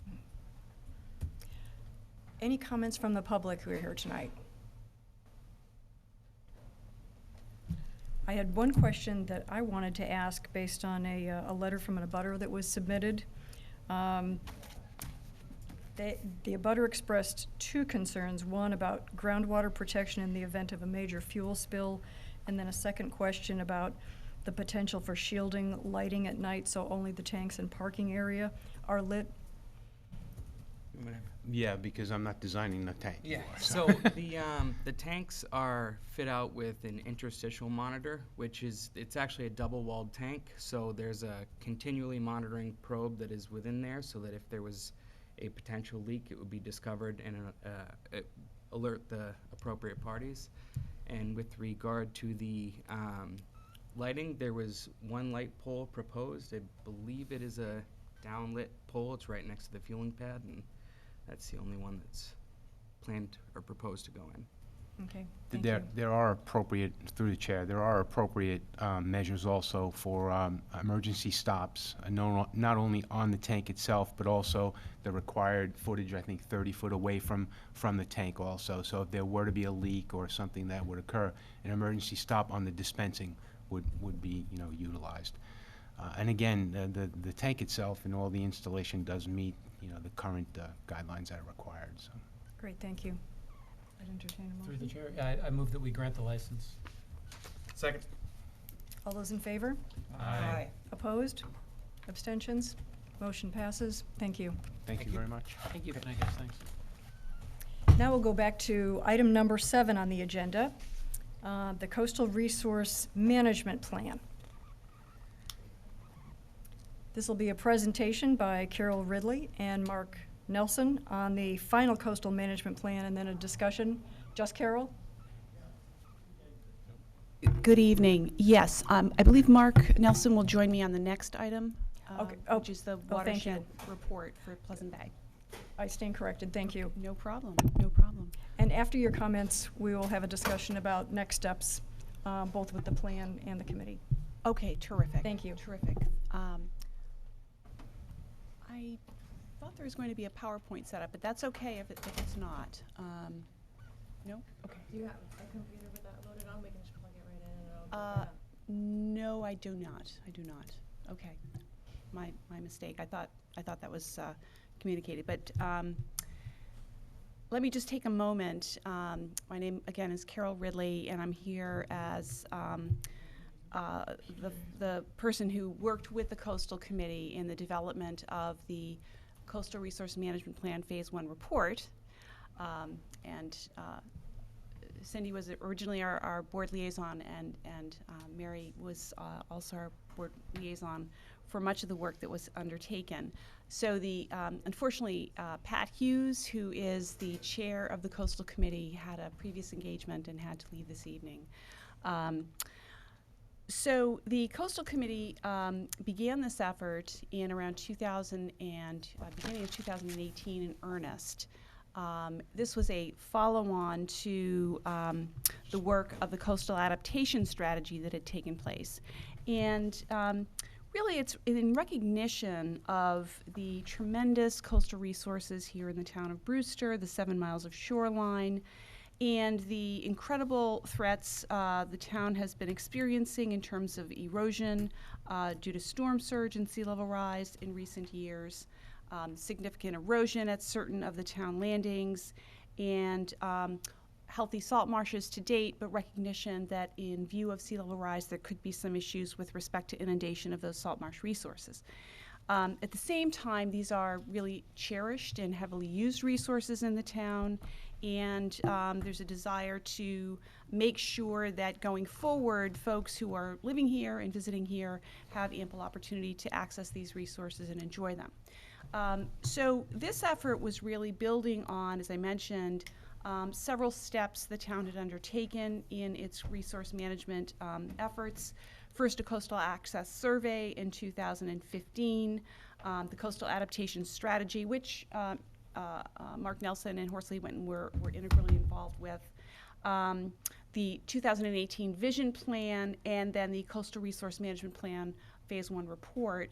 comment. Any comments from the public who are here tonight? I had one question that I wanted to ask based on a letter from an abutter that was submitted. The abutter expressed two concerns, one about groundwater protection in the event of a major fuel spill, and then a second question about the potential for shielding lighting at night so only the tanks and parking area are lit. Yeah, because I'm not designing the tank. Yeah, so the tanks are fit out with an interstitial monitor, which is, it's actually a double-walled tank, so there's a continually monitoring probe that is within there so that if there was a potential leak, it would be discovered and alert the appropriate parties. And with regard to the lighting, there was one light pole proposed. I believe it is a downlit pole. It's right next to the fueling pad, and that's the only one that's planned or proposed to go in. Okay, thank you. There are appropriate, through the chair, there are appropriate measures also for emergency stops, not only on the tank itself, but also the required footage, I think 30 foot away from the tank also. So if there were to be a leak or something that would occur, an emergency stop on the dispensing would be, utilized. And again, the tank itself and all the installation does meet, the current guidelines that are required, so. Great, thank you. I'd entertain a Through motion. the chair, I move that we grant the license. Second. All those in favor? Aye. Opposed? Abstentions? Motion passes. Thank you. Thank you very much. Thank you. Good night, guys, thanks. Now we'll go back to item number 7 on the agenda, the Coastal Resource Management Plan. This will be a presentation by Carol Ridley and Mark Nelson on the final coastal management plan, and then a discussion. Just Carol? Good evening. Yes, I believe Mark Nelson will join me on the next item, Okay. which is the thank you. watershed report for Pleasant Bay. I stand corrected. Thank you. No problem. No problem. And after your comments, we will have a discussion about next steps, both with the plan and the committee. Okay, terrific. Thank you. Terrific. I thought there was going to be a PowerPoint setup, but that's okay if it's not. No? Okay. Do you have a computer with that loaded on? We can just plug it right in and it'll go No, I do not. I do not. Okay. My mistake. I thought that was communicated. But let me just take a moment. My name, again, is Carol Ridley, and I'm here as the person who worked with the Coastal Committee in the development of the Coastal Resource Management Plan Phase 1 report. Cindy was originally our board liaison, and Mary was also our board liaison for much of the work that was undertaken. So unfortunately, Pat Hughes, who is the chair of the Coastal Committee, had a previous engagement and had to leave this evening. So the Coastal Committee began this effort in around beginning of 2018 in earnest. This was a follow-on to the work of the Coastal Adaptation Strategy that had taken place. And really it's in recognition of the tremendous coastal resources here in the town of Brewster, the 7 miles of shoreline, and the incredible threats the town has been experiencing in terms of erosion due to storm surge and sea level rise in recent years, significant erosion at certain of the town landings, and healthy salt marshes to date, but recognition that in view of sea level rise there could be some issues with respect to inundation of those salt marsh resources. At the same time, these are really cherished and heavily used resources in the town, and there's a desire to make sure that going forward, folks who are living here and visiting here have ample opportunity to access these resources and enjoy them. So this effort was really building on, as I mentioned, several steps the town had undertaken in its resource management efforts. First, a coastal access survey in 2015, the coastal adaptation strategy, which Mark Nelson and Horsley Winton were integrally involved with, the 2018 vision plan, and then the coastal resource management plan phase 1 report,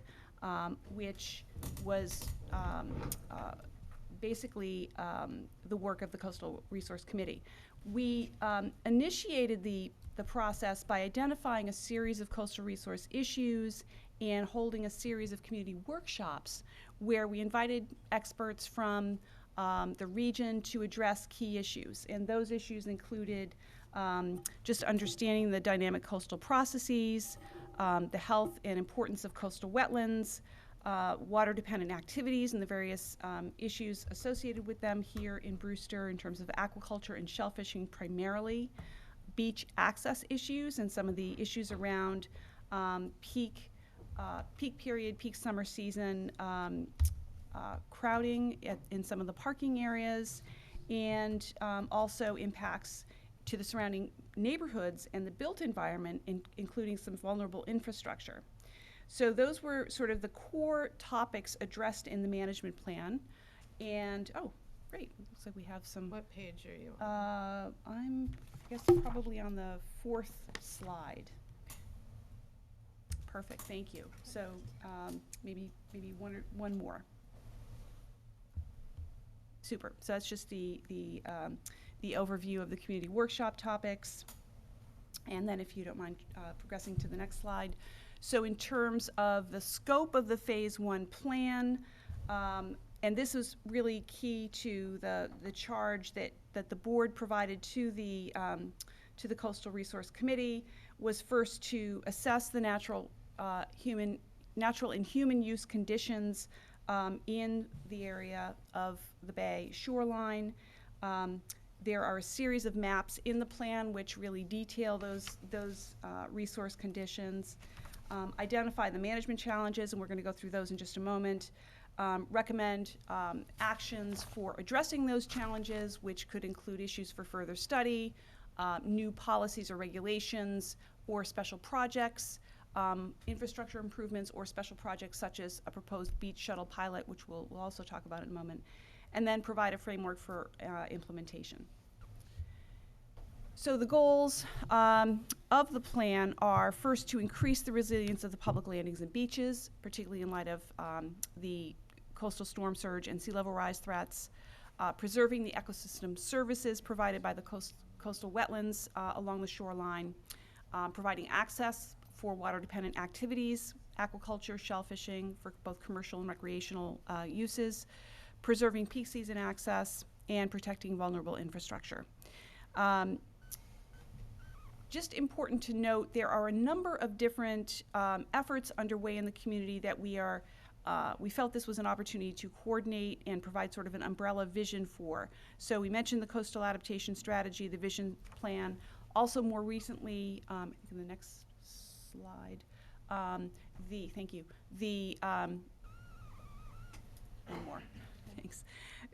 which was basically the work of the Coastal Resource Committee. We initiated the process by identifying a series of coastal resource issues and holding a series of community workshops where we invited experts from the region to address key issues. And those issues included just understanding the dynamic coastal processes, the health and importance of coastal wetlands, water-dependent activities and the various issues associated with them here in Brewster in terms of aquaculture and shellfishing primarily, beach access issues and some of the issues around peak period, peak summer season, crowding in some of the parking areas, and also impacts to the surrounding neighborhoods and the built environment, including some vulnerable infrastructure. So those were sort of the core topics addressed in the management plan. And, oh, great, looks like we have some. What page are you on? I'm, I guess, probably on the 4th slide. Perfect, thank you. So maybe one more. Super, so that's just the overview of the community workshop topics. And then if you don't mind progressing to the next slide. So in terms of the scope of the phase 1 plan, and this is really key to the charge that the board provided to the Coastal Resource Committee, was first to assess the natural and human use conditions in the area of the bay shoreline. There are a series of maps in the plan which really detail those resource conditions. Identify the management challenges, and we're going to go through those in just a moment. Recommend actions for addressing those challenges, which could include issues for further study, new policies or regulations, or special projects, infrastructure improvements, or special projects such as a proposed beach shuttle pilot, which we'll also talk about in a moment, and then provide a framework for implementation. So the goals of the plan are, first, to increase the resilience of the public landings and beaches, particularly in light of the coastal storm surge and sea level rise threats, preserving the ecosystem services provided by the coastal wetlands along the shoreline, providing access for water-dependent activities, aquaculture, shellfishing for both commercial and recreational uses, preserving peak season access, and protecting vulnerable infrastructure. Just important to note, there are a number of different efforts underway in the community that we felt this was an opportunity to coordinate and provide sort of an umbrella vision for. So we mentioned the coastal adaptation strategy, the vision plan. Also more recently, I think in the next slide, one more, thanks.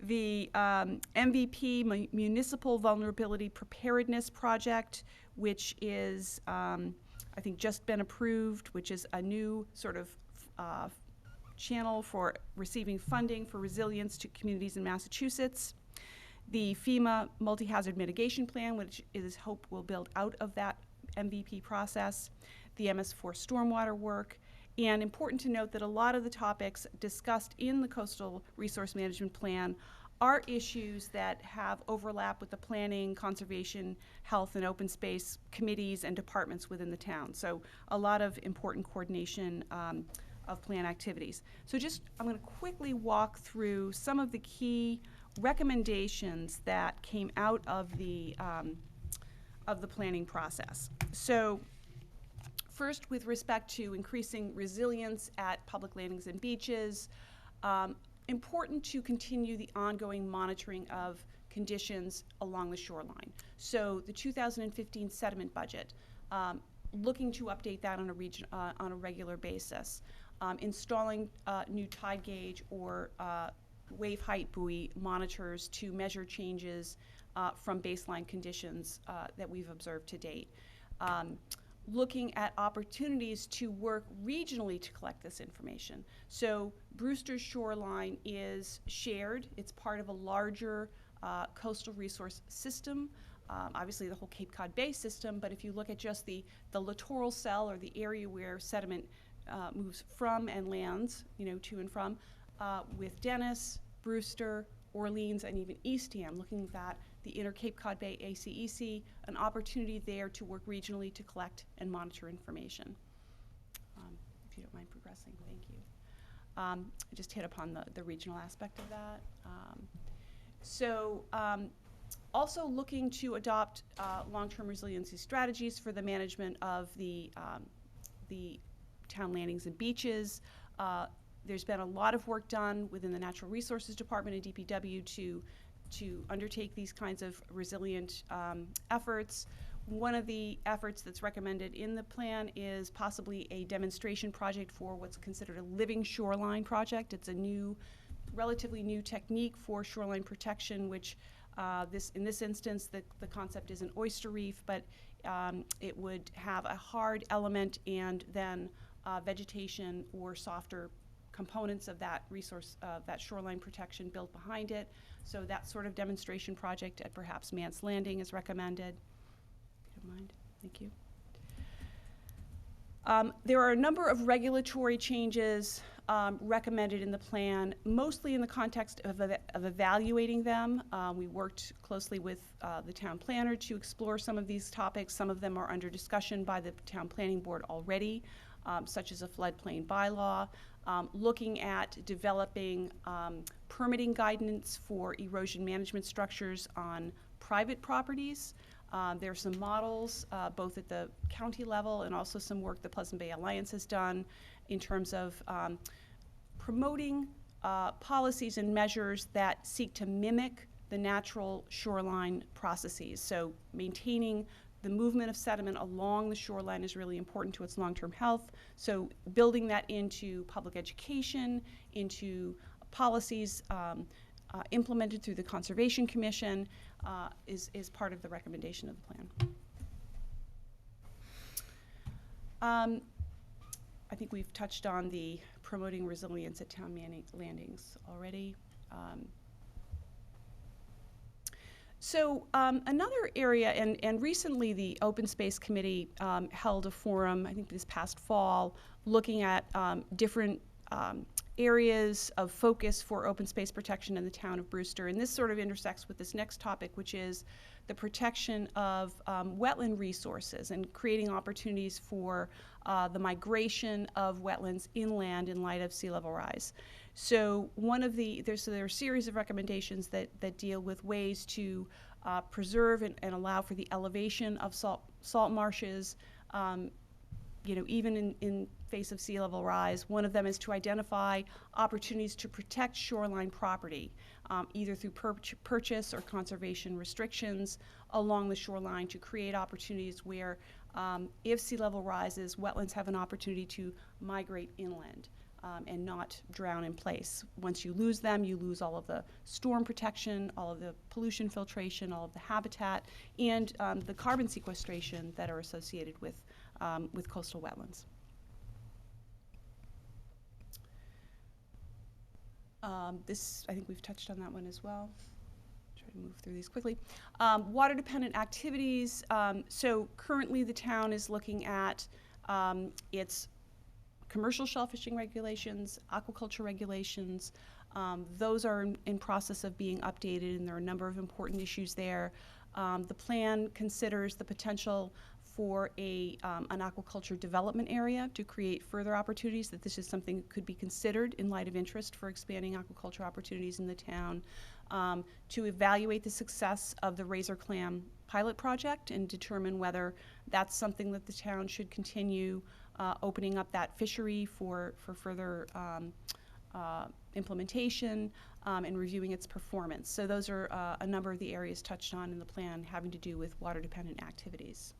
The MVP, Municipal Vulnerability Preparedness Project, which is, I think, just been approved, which is a new sort of channel for receiving funding for resilience to communities in Massachusetts. The FEMA Multi-Hazard Mitigation Plan, which is hope will build out of that MVP process. The MS4 stormwater work. And important to note that a lot of the topics discussed in the Coastal Resource Management Plan are issues that have overlap with the planning, conservation, health, and open space committees and departments within the town. So a lot of important coordination of plan activities. So I'm going to quickly walk through some of the key recommendations that came out of the planning process. So First, with respect to increasing resilience at public landings and beaches, important to continue the ongoing monitoring of conditions along the shoreline. So the 2015 sediment budget, looking to update that on a regular basis. Installing new tide gauge or wave height buoy monitors to measure changes from baseline conditions that we've observed to date. Looking at opportunities to work regionally to collect this information. So Brewster's shoreline is shared. It's part of a larger coastal resource system. Obviously the whole Cape Cod Bay system, but if you look at just the littoral cell or the area where sediment moves from and lands, to and from, with Dennis, Brewster, Orleans, and even Eastham, looking at that, the Inner Cape Cod Bay ACEC, an opportunity there to work regionally to collect and monitor information. If you don't mind progressing, thank you. I just hit upon the regional aspect of that. Also looking to adopt long-term resiliency strategies for the management of the town landings and beaches. There's been a lot of work done within the Natural Resources Department and DPW to undertake these kinds of resilient efforts. One of the efforts that's recommended in the plan is possibly a demonstration project for what's considered a living shoreline project. It's a relatively new technique for shoreline protection, which in this instance, the concept is an oyster reef, but it would have a hard element and then vegetation or softer components of that resource, that shoreline protection built behind it. So that sort of demonstration project at perhaps Mance Landing is recommended. If you don't mind, thank you. There are a number of regulatory changes recommended in the plan, mostly in the context of evaluating them. We worked closely with the town planner to explore some of these topics. Some of them are under discussion by the town planning board already, such as a floodplain bylaw, looking at developing permitting guidance for erosion management structures on private properties. There are some models, both at the county level and also some work the Pleasant Bay Alliance has done in terms of promoting policies and measures that seek to mimic the natural shoreline processes. So maintaining the movement of sediment along the shoreline is really important to its long-term health. So building that into public education, into policies implemented through the Conservation Commission is part of the recommendation of the plan. I think we've touched on the promoting resilience at town landings already. Another area, and recently the Open Space Committee held a forum, I think this past fall, looking at different areas of focus for open space protection in the town of Brewster. And this sort of intersects with this next topic, which is the protection of wetland resources and creating opportunities for the migration of wetlands inland in light of sea level rise. So there are a series of recommendations that deal with ways to preserve and allow for the elevation of salt marshes, even in face of sea level rise. One of them is to identify opportunities to protect shoreline property, either through purchase or conservation restrictions along the shoreline, to create opportunities where if sea level rises, wetlands have an opportunity to migrate inland and not drown in place. Once you lose them, you lose all of the storm protection, all of the pollution filtration, all of the habitat, and the carbon sequestration that are associated with coastal wetlands. I think we've touched on that one as well. Try to move through these quickly. Water-dependent activities. So currently the town is looking at its commercial shellfishing regulations, aquaculture regulations. Those are in process of being updated, and there are a number of important issues there. The plan considers the potential for an aquaculture development area to create further opportunities, that this is something that could be considered in light of interest for expanding aquaculture opportunities in the town, to evaluate the success of the razor clam pilot project and determine whether that's something that the town should continue opening up that fishery for further implementation and reviewing its performance. So those are a number of the areas touched on in the plan having to do with water-dependent activities.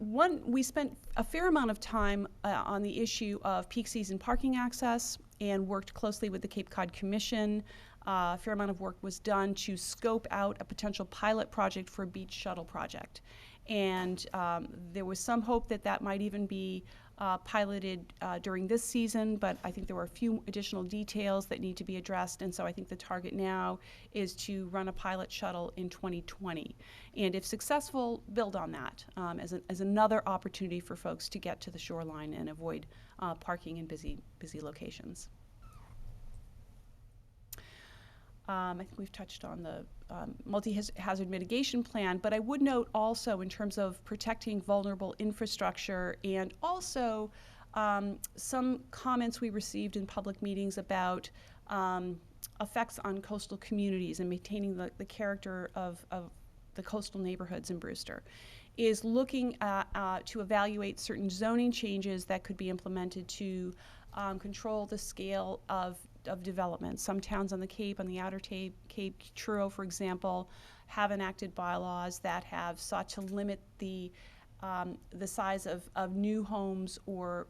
We spent a fair amount of time on the issue of peak season parking access and worked closely with the Cape Cod Commission. A fair amount of work was done to scope out a potential pilot project for a beach shuttle project. And there was some hope that that might even be piloted during this season, but I think there were a few additional details that need to be addressed, and so I think the target now is to run a pilot shuttle in 2020. And if successful, build on that as another opportunity for folks to get to the shoreline and avoid parking in busy locations. I think we've touched on the multi-hazard mitigation plan, but I would note also in terms of protecting vulnerable infrastructure and also some comments we received in public meetings about effects on coastal communities and maintaining the character of the coastal neighborhoods in Brewster, is looking to evaluate certain zoning changes that could be implemented to control the scale of development. Some towns on the Cape, on the outer Cape, Truro, for example, have enacted bylaws that have sought to limit the size of new homes or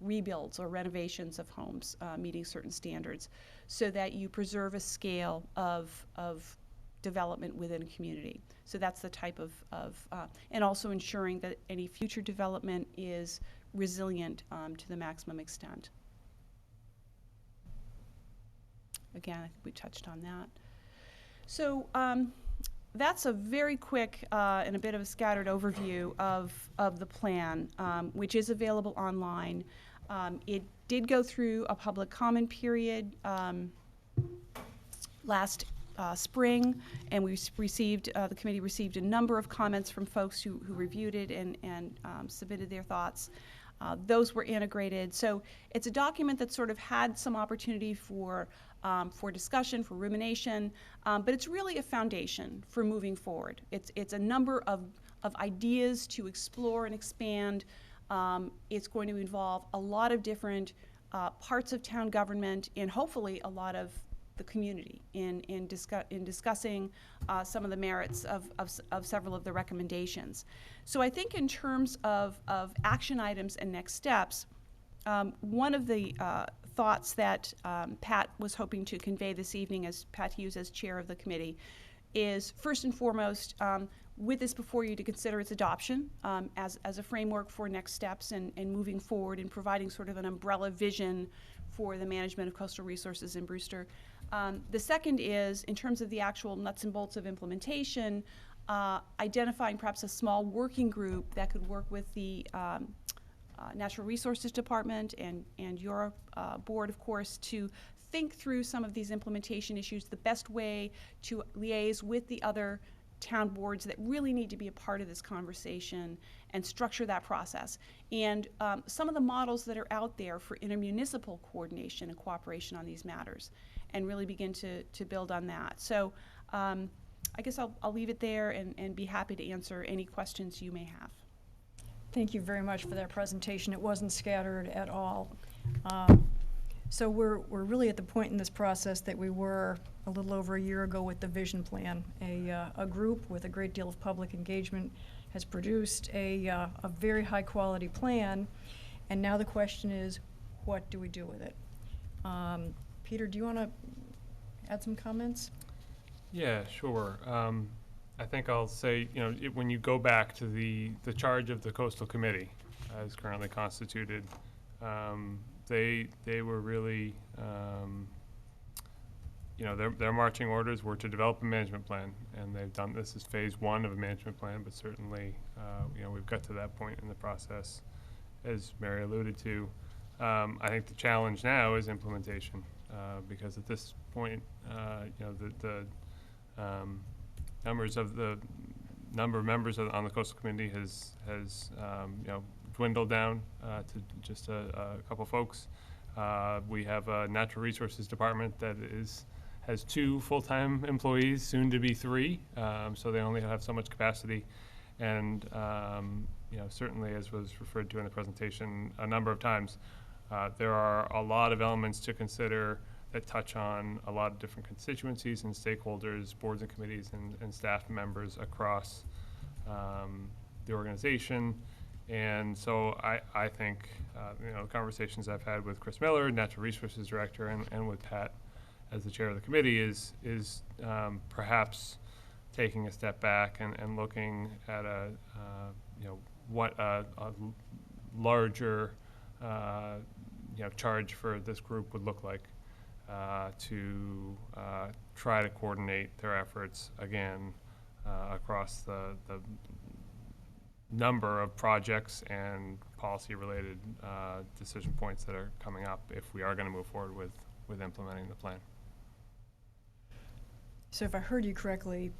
rebuilds or renovations of homes meeting certain standards, so that you preserve a scale of development within a community. So that's the type of and also ensuring that any future development is resilient to the maximum extent. Again, I think we touched on that. So that's a very quick and a bit of a scattered overview of the plan, which is available online. It did go through a public comment period last spring, and we received, the committee received a number of comments from folks who reviewed it and submitted their thoughts. Those were integrated. So it's a document that sort of had some opportunity for discussion, for rumination, but it's really a foundation for moving forward. It's a number of ideas to explore and expand. It's going to involve a lot of different parts of town government and hopefully a lot of the community in discussing some of the merits of several of the recommendations. So I think in terms of action items and next steps, one of the thoughts that Pat was hoping to convey this evening, as Pat Hughes as chair of the committee, is first and foremost, with this before you, to consider its adoption as a framework for next steps and moving forward and providing sort of an umbrella vision for the management of coastal resources in Brewster. The second is, in terms of the actual nuts and bolts of implementation, identifying perhaps a small working group that could work with the Natural Resources Department and your board, of course, to think through some of these implementation issues, the best way to liaise with the other town boards that really need to be a part of this conversation and structure that process. And some of the models that are out there for intermunicipal coordination and cooperation on these matters, and really begin to build on that. So I guess I'll leave it there and be happy to answer any questions you may have. Thank you very much for that presentation. It wasn't scattered at all. So we're really at the point in this process that we were a little over a year ago with the vision plan. A group with a great deal of public engagement has produced a very high quality plan, and now the question is, what do we do with it? Peter, do you want to add some comments? Yeah, sure. I think I'll say, when you go back to the charge of the Coastal Committee as currently constituted, they were really, their marching orders were to develop a management plan, and they've done this as phase one of a management plan, but certainly, we've got to that point in the process, as Mary alluded to. I think the challenge now is implementation, because at this point, the number of members on the Coastal Committee has dwindled down to just a couple folks. We have a Natural Resources Department that has 2 full-time employees, soon to be 3, so they only have so much capacity. And certainly, as was referred to in the presentation a number of times, there are a lot of elements to consider that touch on a lot of different constituencies and stakeholders, boards and committees, and staff members across the organization. And so I think, the conversations I've had with Chris Miller, Natural Resources Director, and with Pat as the chair of the committee is perhaps taking a step back and looking at what a larger charge for this group would look like to try to coordinate their efforts again across the number of projects and policy-related decision points that are coming up if we are going to move forward with implementing the plan. So if I heard you correctly,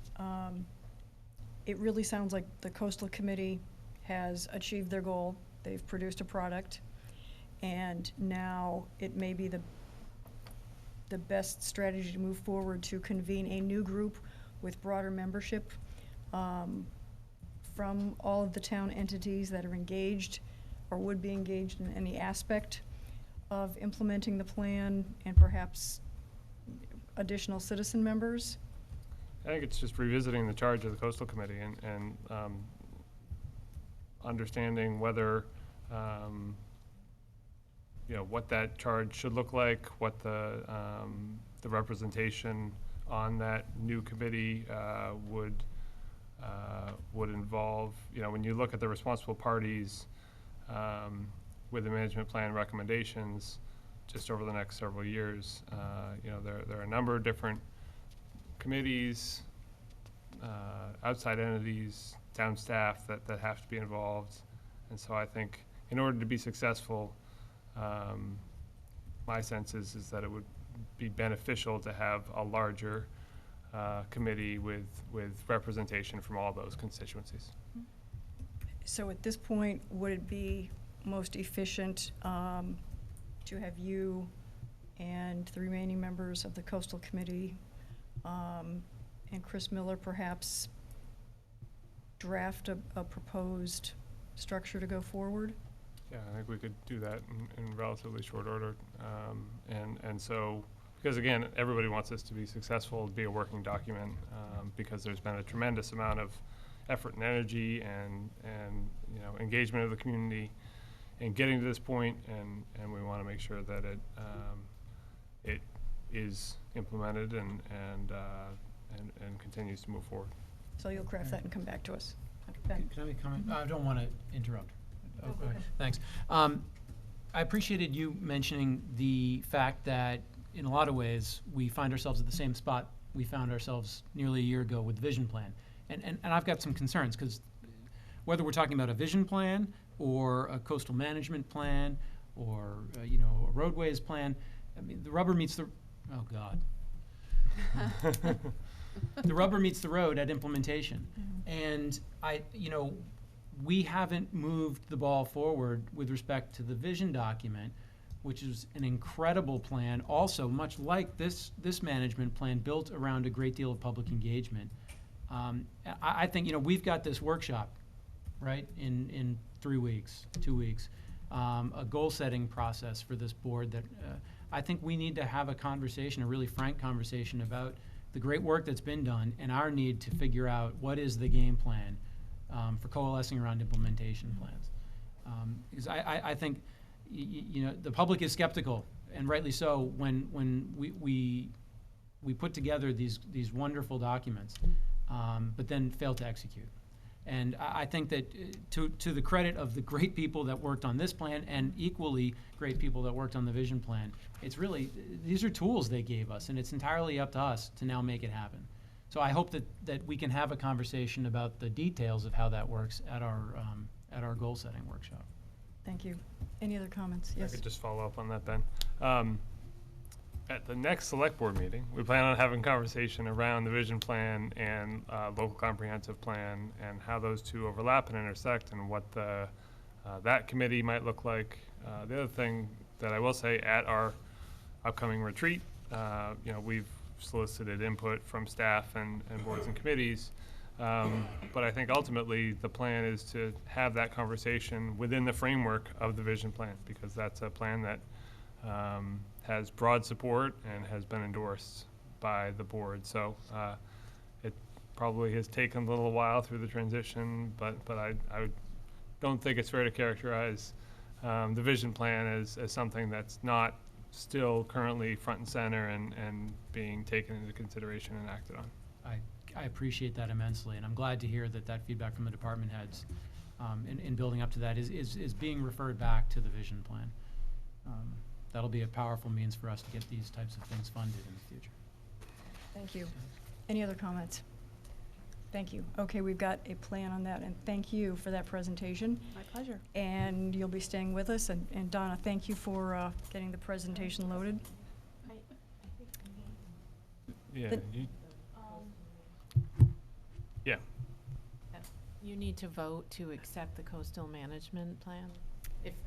it really sounds like the Coastal Committee has achieved their goal. They've produced a product, and now it may be the best strategy to move forward to convene a new group with broader membership from all of the town entities that are engaged or would be engaged in any aspect of implementing the plan, and perhaps additional citizen members? I think it's just revisiting the charge of the Coastal Committee and understanding whether, what that charge should look like, what the representation on that new committee would involve. When you look at the responsible parties with the management plan recommendations, just over the next several years, there are a number of different committees, outside entities, town staff that have to be involved. And so I think in order to be successful, my sense is that it would be beneficial to have a larger committee with representation from all those constituencies. So at this point, would it be most efficient to have you and the remaining members of the Coastal Committee and Chris Miller perhaps draft a proposed structure to go forward? Yeah, I think we could do that in relatively short order. And so, because again, everybody wants this to be successful, to be a working document, because there's been a tremendous amount of effort and energy and engagement of the community in getting to this point, and we want to make sure that it is implemented and continues to move forward. So you'll craft that and come back to us. Can I make a comment? I don't want to interrupt. Oh, go ahead. Thanks. I appreciated you mentioning the fact that in a lot of ways we find ourselves at the same spot we found ourselves nearly a year ago with the vision plan. And I've got some concerns, because whether we're talking about a vision plan or a coastal management plan or a roadways plan, I mean, the rubber meets the the rubber meets the road at implementation. And we haven't moved the ball forward with respect to the vision document, which is an incredible plan, also much like this management plan, built around a great deal of public engagement. I think we've got this workshop, right, in 3 weeks, 2 weeks, a goal-setting process for this board that I think we need to have a conversation, a really frank conversation about the great work that's been done and our need to figure out what is the game plan for coalescing around implementation plans. Because I think the public is skeptical, and rightly so, when we put together these wonderful documents, but then fail to execute. And I think that to the credit of the great people that worked on this plan, and equally great people that worked on the vision plan, it's really, these are tools they gave us, and it's entirely up to us to now make it happen. So I hope that we can have a conversation about the details of how that works at our goal-setting workshop. Thank you. Any other comments? Yes. I could just follow up on that, Ben. At the next select board meeting, we plan on having a conversation around the vision plan and local comprehensive plan, and how those two overlap and intersect, and what that committee might look like. The other thing that I will say, at our upcoming retreat, we've solicited input from staff and boards and committees. But I think ultimately the plan is to have that conversation within the framework of the vision plan, because that's a plan that has broad support and has been endorsed by the board. So it probably has taken a little while through the transition, but I don't think it's fair to characterize the vision plan as something that's not still currently front and center and being taken into consideration and acted on. I appreciate that immensely, and I'm glad to hear that that feedback from the department heads in building up to that is being referred back to the vision plan. That'll be a powerful means for us to get these types of things funded in the future. Thank you. Any other comments? Thank you. Okay, we've got a plan on that, and thank you for that presentation. My pleasure. And you'll be staying with us, and Donna, thank you for getting the presentation loaded. Yeah. The- Yeah. You need to vote to accept the coastal management plan,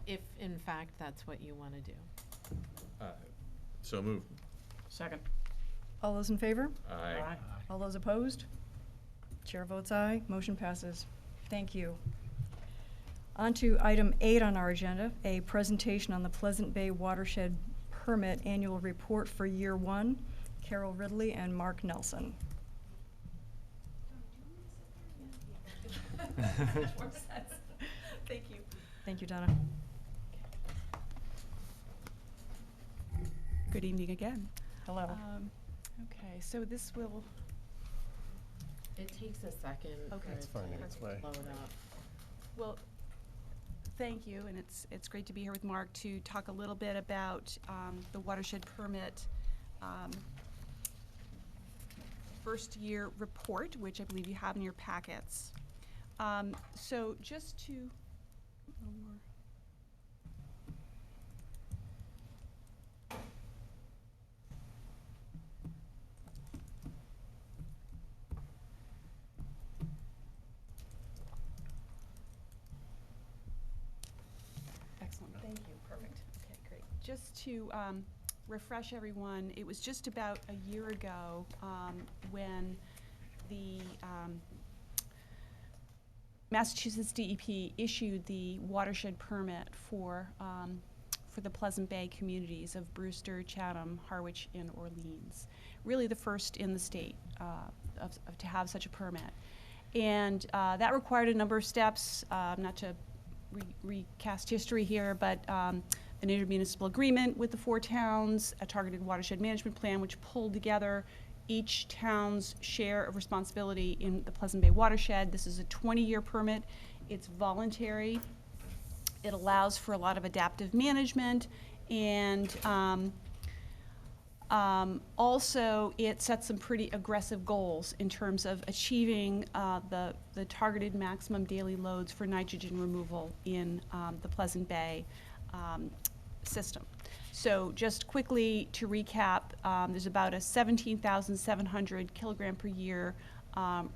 if in fact that's what you want to do. So moved. Second. All those in favor? Aye. All those opposed? Chair votes aye. Motion passes. Thank you. On to item 8 on our agenda, a presentation on the Pleasant Bay Watershed Permit Annual Report for Year 1. Carol Ridley and Mark Nelson. Thank you. Thank you, Donna. Good evening again. Hello. Okay, so this will, It takes a second Okay. for It's it finding to its way. load up. well, thank you, and it's great to be here with Mark to talk a little bit about the watershed permit first year report, which I believe you have in your packets. So just to, a little more. Excellent, thank you, perfect. Okay, great. Just to refresh everyone, it was just about a year ago when the Massachusetts DEP issued the watershed permit for the Pleasant Bay communities of Brewster, Chatham, Harwich, and Orleans. Really the first in the state to have such a permit. And that required a number of steps, not to recast history here, but an intermunicipal agreement with the 4 towns, a targeted watershed management plan which pulled together each town's share of responsibility in the Pleasant Bay watershed. This is a 20-year permit. It's voluntary. It allows for a lot of adaptive management, and also it sets some pretty aggressive goals in terms of achieving the targeted maximum daily loads for nitrogen removal in the Pleasant Bay system. So just quickly to recap, there's about a 17,700 kilogram per year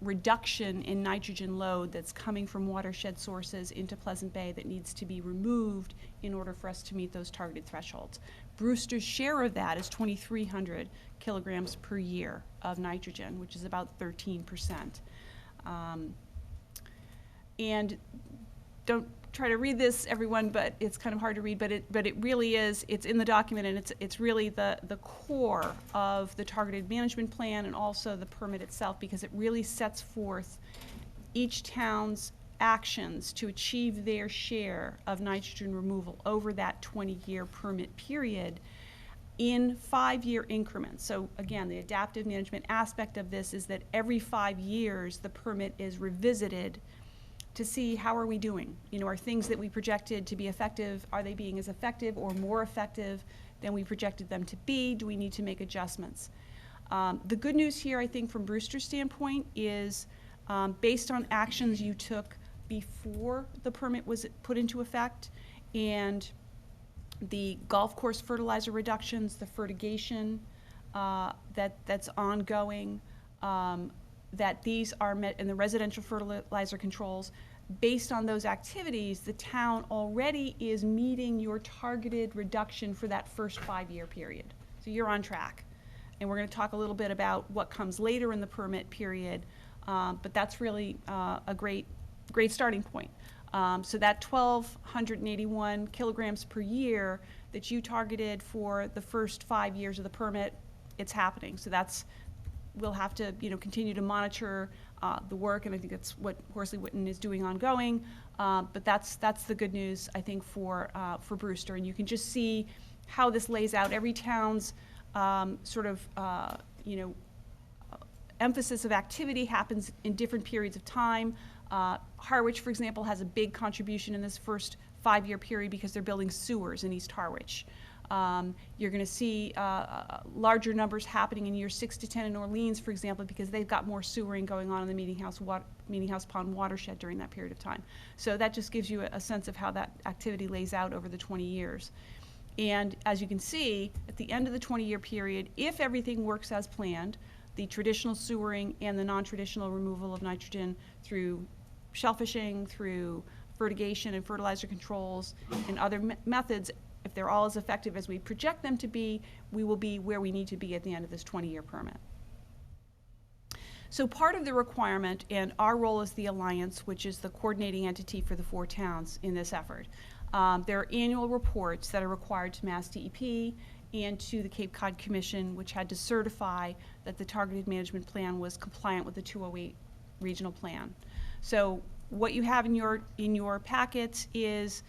reduction in nitrogen load that's coming from watershed sources into Pleasant Bay that needs to be removed in order for us to meet those targeted thresholds. Brewster's share of that is 2,300 kilograms per year of nitrogen, which is about 13%. And don't try to read this, everyone, but it's kind of hard to read, but it really is, it's in the document, and it's really the core of the targeted management plan and also the permit itself, because it really sets forth each town's actions to achieve their share of nitrogen removal over that 20-year permit period in 5-year increments. So again, the adaptive management aspect of this is that every 5 years the permit is revisited to see how are we doing. You know, are things that we projected to be effective, are they being as effective or more effective than we projected them to be? Do we need to make adjustments? The good news here, I think, from Brewster's standpoint is based on actions you took before the permit was put into effect, and the golf course fertilizer reductions, the fertigation that's ongoing, that these are met in the residential fertilizer controls. Based on those activities, the town already is meeting your targeted reduction for that first 5-year period. So you're on track. and we're going to talk a little bit about what comes later in the permit period, but that's really a great starting point. So that 1,281 kilograms per year that you targeted for the first 5 years of the permit, it's happening. So we'll have to, continue to monitor the work, and I think that's what Horsley Witten is doing ongoing. But that's the good news, I think, for Brewster. And you can just see how this lays out. Every town's emphasis of activity happens in different periods of time. Harwich, for example, has a big contribution in this first 5-year period because they're building sewers in East Harwich. You're going to see larger numbers happening in years 6 to 10 in Orleans, for example, because they've got more sewering going on in the Meeting House Pond watershed during that period of time. So that just gives you a sense of how that activity lays out over the 20 years. And as you can see, at the end of the 20-year period, if everything works as planned, the traditional sewering and the non-traditional removal of nitrogen through shellfishing, through fertigation and fertilizer controls, and other methods, if they're all as effective as we project them to be, we will be where we need to be at the end of this 20-year permit. So part of the requirement, and our role as the Alliance, which is the coordinating entity for the 4 towns in this effort, there are annual reports that are required to Mass DEP and to the Cape Cod Commission, which had to certify that the targeted management plan was compliant with the 208 regional plan. So what you have in your packets is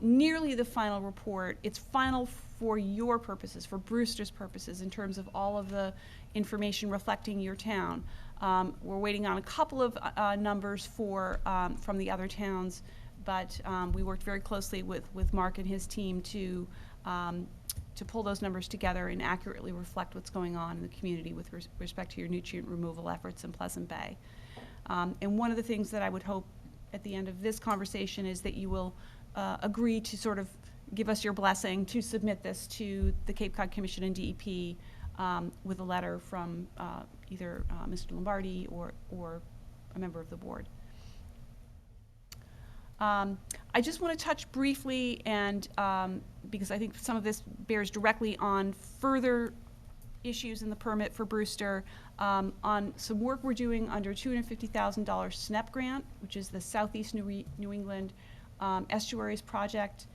nearly the final report. It's final for your purposes, for Brewster's purposes, in terms of all of the information reflecting your town. We're waiting on a couple of numbers from the other towns, but we worked very closely with Mark and his team to pull those numbers together and accurately reflect what's going on in the community with respect to your nutrient removal efforts in Pleasant Bay. And one of the things that I would hope at the end of this conversation is that you will agree to sort of give us your blessing to submit this to the Cape Cod Commission and DEP with a letter from either Mr. Lombardi or a member of the board. I just want to touch briefly, and because I think some of this bears directly on further issues in the permit for Brewster, on some work we're doing under $250,000 SNEP grant, which is the Southeast New England Estuaries Project,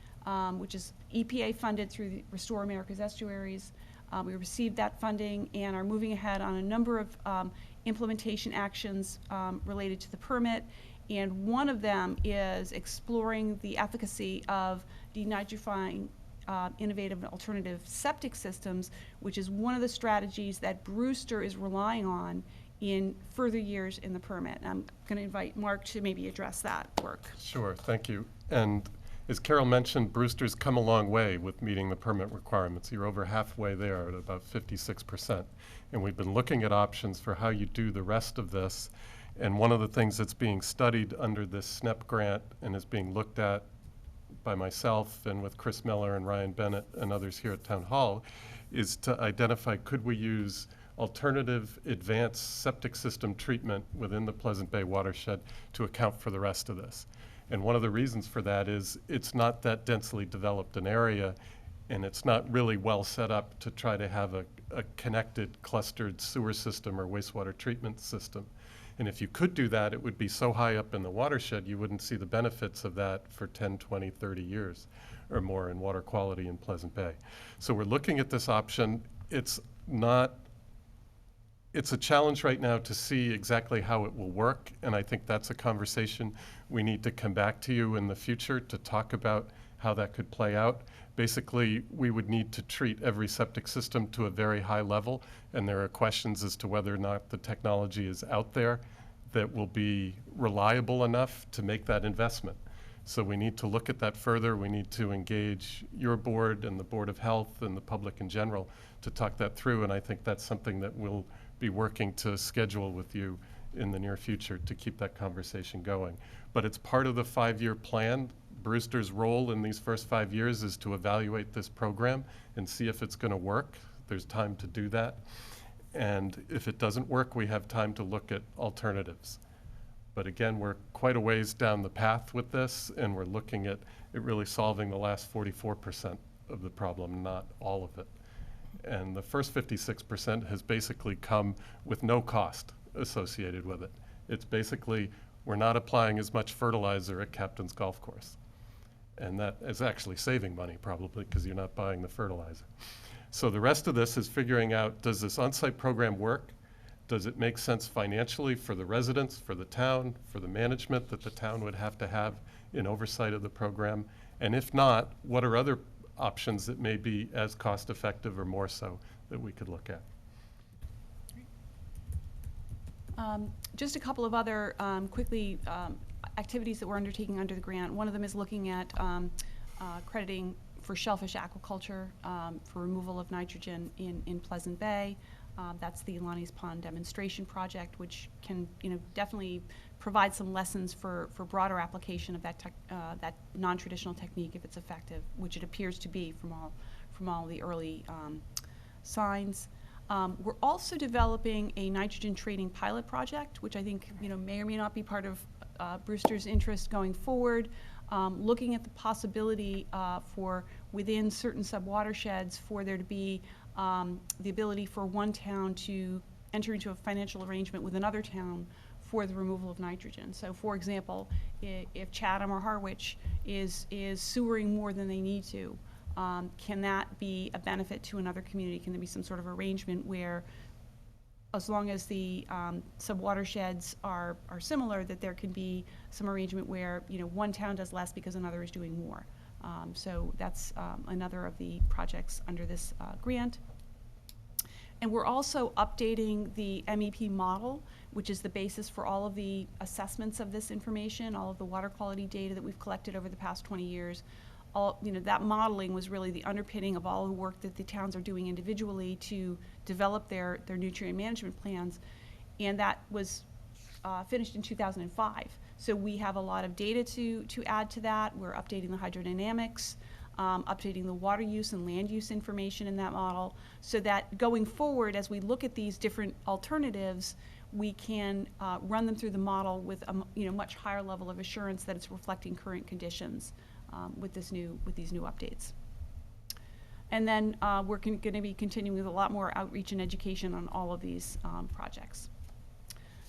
which is EPA funded through the Restore America's Estuaries. We received that funding and are moving ahead on a number of implementation actions related to the permit. And one of them is exploring the efficacy of denitrifying innovative and alternative septic systems, which is one of the strategies that Brewster is relying on in further years in the permit. And I'm going to invite Mark to maybe address that work. Sure, thank you. And as Carol mentioned, Brewster's come a long way with meeting the permit requirements. You're over halfway there at about 56%. And we've been looking at options for how you do the rest of this. And one of the things that's being studied under this SNEP grant and is being looked at by myself and with Chris Miller and Ryan Bennett and others here at Town Hall is to identify, could we use alternative advanced septic system treatment within the Pleasant Bay watershed to account for the rest of this? And one of the reasons for that is it's not that densely developed an area, and it's not really well set up to try to have a connected clustered sewer system or wastewater treatment system. And if you could do that, it would be so high up in the watershed, you wouldn't see the benefits of that for 10, 20, 30 years or more in water quality in Pleasant Bay. So we're looking at this option. It's a challenge right now to see exactly how it will work, and I think that's a conversation we need to come back to you in the future to talk about how that could play out. Basically, we would need to treat every septic system to a very high level, and there are questions as to whether or not the technology is out there that will be reliable enough to make that investment. So we need to look at that further. We need to engage your board and the Board of Health and the public in general to talk that through, and I think that's something that we'll be working to schedule with you in the near future to keep that conversation going. But it's part of the 5-year plan. Brewster's role in these first 5 years is to evaluate this program and see if it's going to work. There's time to do that. And if it doesn't work, we have time to look at alternatives. But again, we're quite a ways down the path with this, and we're looking at it really solving the last 44% of the problem, not all of it. And the first 56% has basically come with no cost associated with it. It's basically, we're not applying as much fertilizer at Captain's Golf Course. And that is actually saving money probably because you're not buying the fertilizer. So the rest of this is figuring out, does this on-site program work? Does it make sense financially for the residents, for the town, for the management that the town would have to have in oversight of the program? And if not, what are other options that may be as cost-effective or more so that we could look at? Just a couple of other quickly activities that we're undertaking under the grant. One of them is looking at crediting for shellfish aquaculture for removal of nitrogen in Pleasant Bay. That's the Lonnie's Pond demonstration project, which can definitely provide some lessons for broader application of that non-traditional technique if it's effective, which it appears to be from all the early signs. We're also developing a nitrogen trading pilot project, which I think may or may not be part of Brewster's interest going forward, looking at the possibility for within certain subwatersheds for there to be the ability for one town to enter into a financial arrangement with another town for the removal of nitrogen. So for example, if Chatham or Harwich is sewering more than they need to, can that be a benefit to another community? Can there be some sort of arrangement where, as long as the subwatersheds are similar, that there can be some arrangement where one town does less because another is doing more? So that's another of the projects under this grant. And we're also updating the MEP model, which is the basis for all of the assessments of this information, all of the water quality data that we've collected over the past 20 years. That modeling was really the underpinning of all the work that the towns are doing individually to develop their nutrient management plans, and that was finished in 2005. So we have a lot of data to add to that. We're updating the hydrodynamics, updating the water use and land use information in that model, so that going forward, as we look at these different alternatives, we can run them through the model with a much higher level of assurance that it's reflecting current conditions with these new updates. And then we're going to be continuing with a lot more outreach and education on all of these projects.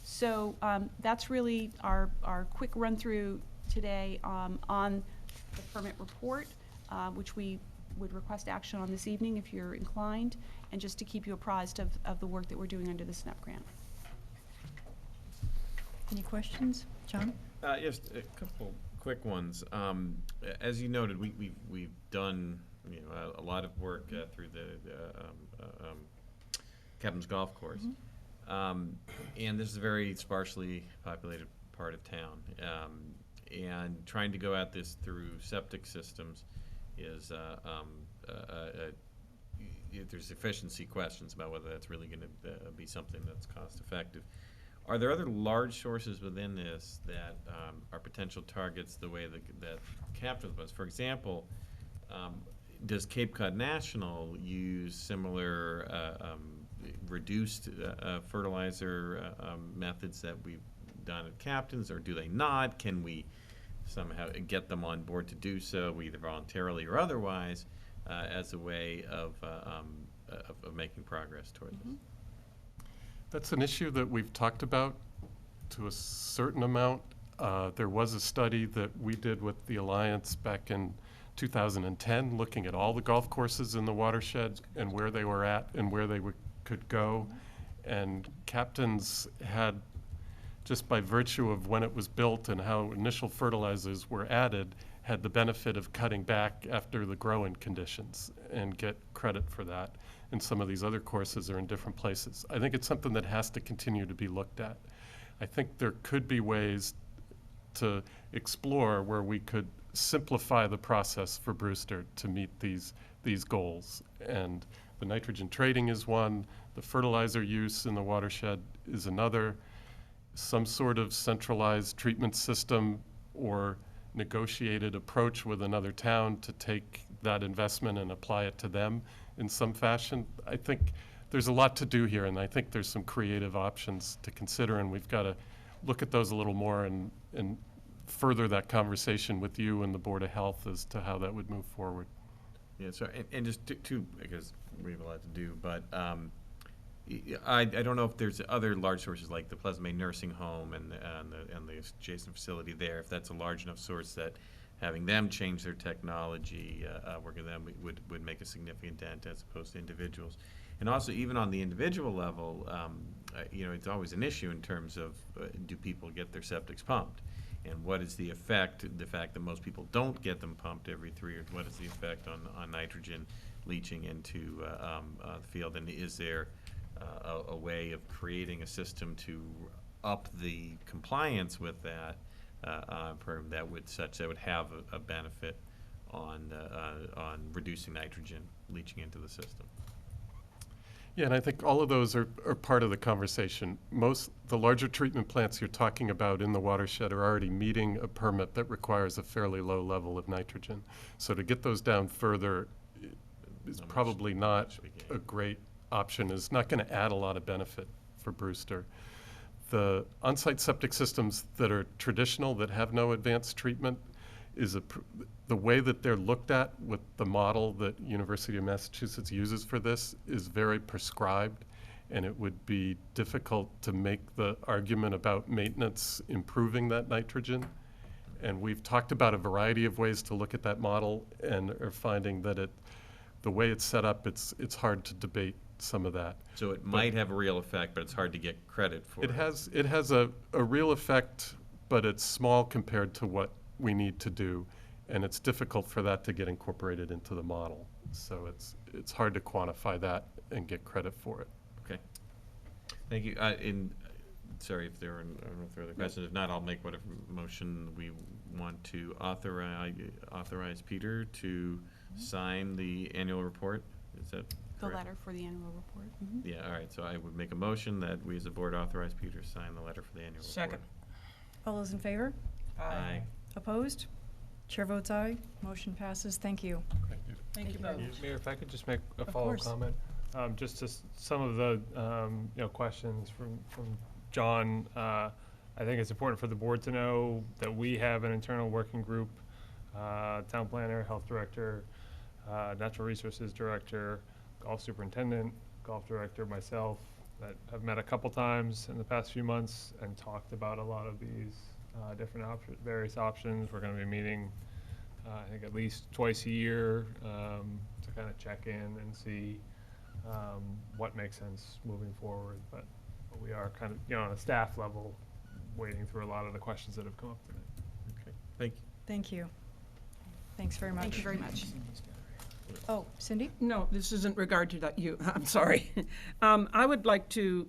So that's really our quick run through today on the permit report, which we would request action on this evening if you're inclined, and just to keep you apprised of the work that we're doing under the SNEP grant. Any questions? John? Yes, a couple quick ones. As you noted, we've done a lot of work through the Captain's Golf Course, and this is a very sparsely populated part of town. And trying to go at this through septic systems is there's efficiency questions about whether that's really going to be something that's cost effective. Are there other large sources within this that are potential targets the way that Captain's was? For example, does Cape Cod National use similar reduced fertilizer methods that we've done at Captain's, or do they not? Can we somehow get them on board to do so, either voluntarily or otherwise, as a way of making progress toward this? That's an issue that we've talked about to a certain amount. There was a study that we did with the Alliance back in 2010, looking at all the golf courses in the watershed and where they were at and where they could go. And Captain's had, just by virtue of when it was built and how initial fertilizers were added, had the benefit of cutting back after the growing conditions and get credit for that. And some of these other courses are in different places. I think it's something that has to continue to be looked at. I think there could be ways to explore where we could simplify the process for Brewster to meet these goals. And the nitrogen trading is one, the fertilizer use in the watershed is another, some sort of centralized treatment system or negotiated approach with another town to take that investment and apply it to them in some fashion. I think there's a lot to do here, and I think there's some creative options to consider, and we've got to look at those a little more and further that conversation with you and the Board of Health as to how that would move forward. Yeah, so, and just two, because we have a lot to do, but I don't know if there's other large sources like the Pleasant Bay Nursing Home and the adjacent facility there, if that's a large enough source that having them change their technology, working with them would make a significant dent as opposed to individuals. And also, even on the individual level, you know, it's always an issue in terms of do people get their septics pumped? And what is the effect, the fact that most people don't get them pumped every 3 years, what is the effect on nitrogen leaching into the field? And is there a way of creating a system to up the compliance with that program that would have a benefit on reducing nitrogen leaching into the system? Yeah, and I think all of those are part of the conversation. The larger treatment plants you're talking about in the watershed are already meeting a permit that requires a fairly low level of nitrogen. So to get those down further is probably not a great option. It's not going to add a lot of benefit for Brewster. The on-site septic systems that are traditional, that have no advanced treatment, the way that they're looked at with the model that University of Massachusetts uses for this is very prescribed, and it would be difficult to make the argument about maintenance improving that nitrogen. And we've talked about a variety of ways to look at that model and are finding that the way it's set up, it's hard to debate some of that. So it might have a real effect, but it's hard to get credit for it. It has a real effect, but it's small compared to what we need to do, and it's difficult for that to get incorporated into the model. So it's hard to quantify that and get credit for it. Okay. Thank you. Sorry if there are, I don't know if there are other questions. If not, I'll make whatever motion we want to authorize Peter to sign the annual report. Is that The correct? letter for the annual report. Yeah, all right. So I would make a motion that we as a board authorize Peter to sign the letter for the annual report. Second. All those in favor? Aye. Opposed? Chair votes aye. Motion passes. Thank you. Thank you both. Mayor, if I could just make a Of follow-up course. comment, just to some of the questions from John. I think it's important for the board to know that we have an internal working group, town planner, health director, natural resources director, golf superintendent, golf director, myself, that have met a couple times in the past few months and talked about a lot of these different various options. We're going to be meeting, I think, at least twice a year to kind of check in and see what makes sense moving forward. But we are kind of, on a staff level, wading through a lot of the questions that have come up tonight. Okay, thank you. Thank you. Thanks very much. Thank you very much. Oh, Cindy? No, this isn't regard to you. I'm sorry. I would like to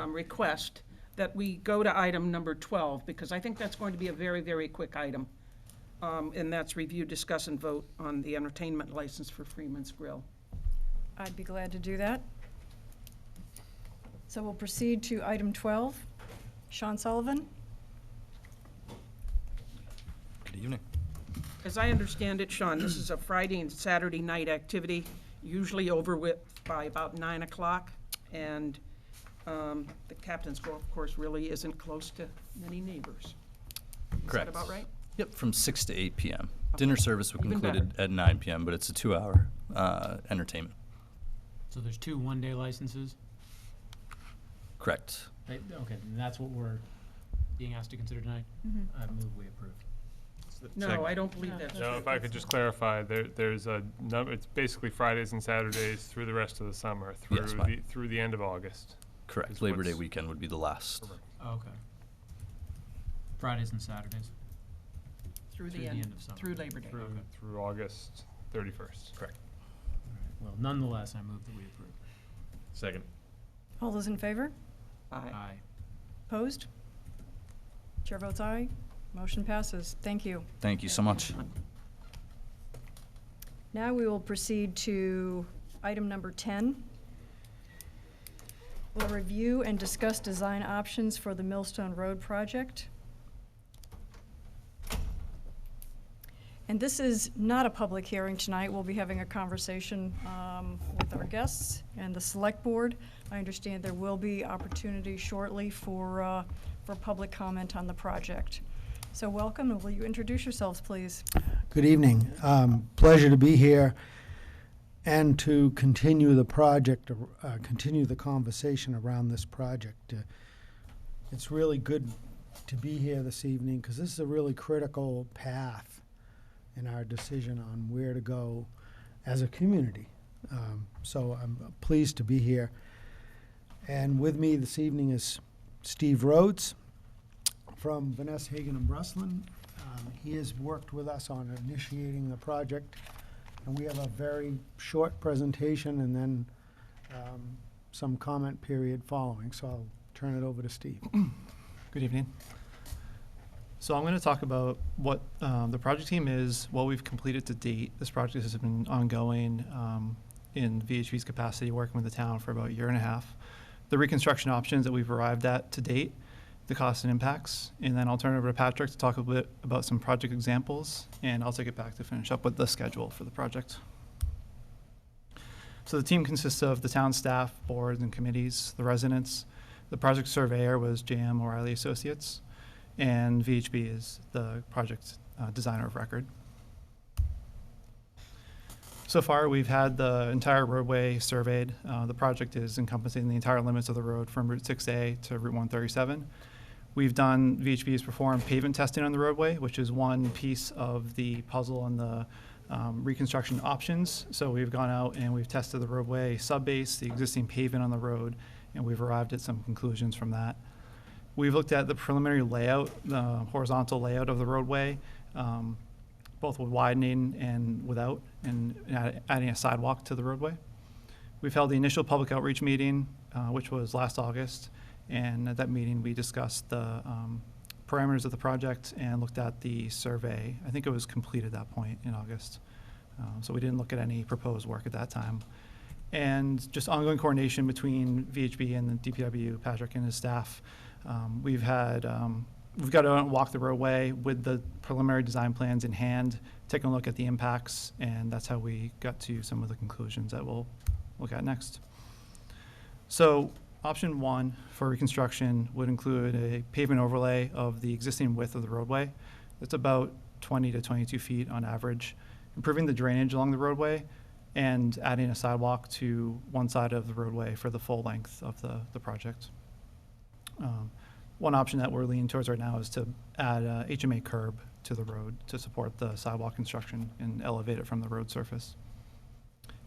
request that we go to item number 12, because I think that's going to be a very, very quick item. And that's review, discuss, and vote on the entertainment license for Freeman's Grill. I'd be glad to do that. So we'll proceed to item 12. Sean Sullivan? Good evening. As I understand it, Sean, this is a Friday and Saturday night activity, usually over with by about 9 o'clock. And the Captain's Golf Course really isn't close to many neighbors. Correct. Is that about right? Yep, from 6 to 8 p.m. Dinner service will Even conclude at 9 p.m., but it's a 2-hour entertainment. So there's 2 one-day licenses? Correct. Right, okay, and that's what we're being asked to consider tonight? I move we approve. No, I don't believe that's No, true. if I could just clarify, there's a number, it's basically Fridays and Saturdays through the rest of the summer, Yes, fine. through the end of August. Correct. is Labor Day what's- weekend would be the last. Oh, okay. Fridays and Saturdays? Through Through the the end, end of summer. through Labor Day. Through August 31st. Correct. Well, nonetheless, I move that we approve. Second. All those in favor? Aye. Opposed? Chair votes aye. Motion passes. Thank you. Thank you so much. Now we will proceed to item number 10. We'll review and discuss design options for the Millstone Road project. And this is not a public hearing tonight. We'll be having a conversation with our guests and the select board. I understand there will be opportunity shortly for public comment on the project. So welcome, and will you introduce yourselves, please? Good evening. Pleasure to be here. and to continue the project, continue the conversation around this project. It's really good to be here this evening because this is a really critical path in our decision on where to go as a community. So I'm pleased to be here. And with me this evening is Steve Rhodes from Vanessa Hagen and Breslin. He has worked with us on initiating the project, and we have a very short presentation and then some comment period following. So I'll turn it over to Steve. Good evening. So I'm going to talk about what the project team is, what we've completed to date. This project has been ongoing in VHB's capacity, working with the town for about a year and a half. The reconstruction options that we've arrived at to date, the costs and impacts, and then I'll turn it over to Patrick to talk a bit about some project examples, and I'll take it back to finish up with the schedule for the project. So the team consists of the town staff, boards and committees, the residents. The project surveyor was JM O'Reilly Associates, and VHB is the project designer of record. So far, we've had the entire roadway surveyed. The project is encompassing the entire limits of the road from Route 6A to Route 137. We've done, VHB has performed pavement testing on the roadway, which is one piece of the puzzle on the reconstruction options. So we've gone out and we've tested the roadway subbase, the existing pavement on the road, and we've arrived at some conclusions from that. We've looked at the preliminary layout, the horizontal layout of the roadway, both with widening and without, and adding a sidewalk to the roadway. We've held the initial public outreach meeting, which was last August, and at that meeting we discussed the parameters of the project and looked at the survey. I think it was complete at that point in August, so we didn't look at any proposed work at that time. And just ongoing coordination between VHB and the DPW, Patrick and his staff. We've got to walk the roadway with the preliminary design plans in hand, taking a look at the impacts, and that's how we got to some of the conclusions that we'll look at next. So option one for reconstruction would include a pavement overlay of the existing width of the roadway. It's about 20 to 22 feet on average, improving the drainage along the roadway and adding a sidewalk to one side of the roadway for the full length of the project. One option that we're leaning towards right now is to add a HMA curb to the road to support the sidewalk construction and elevate it from the road surface.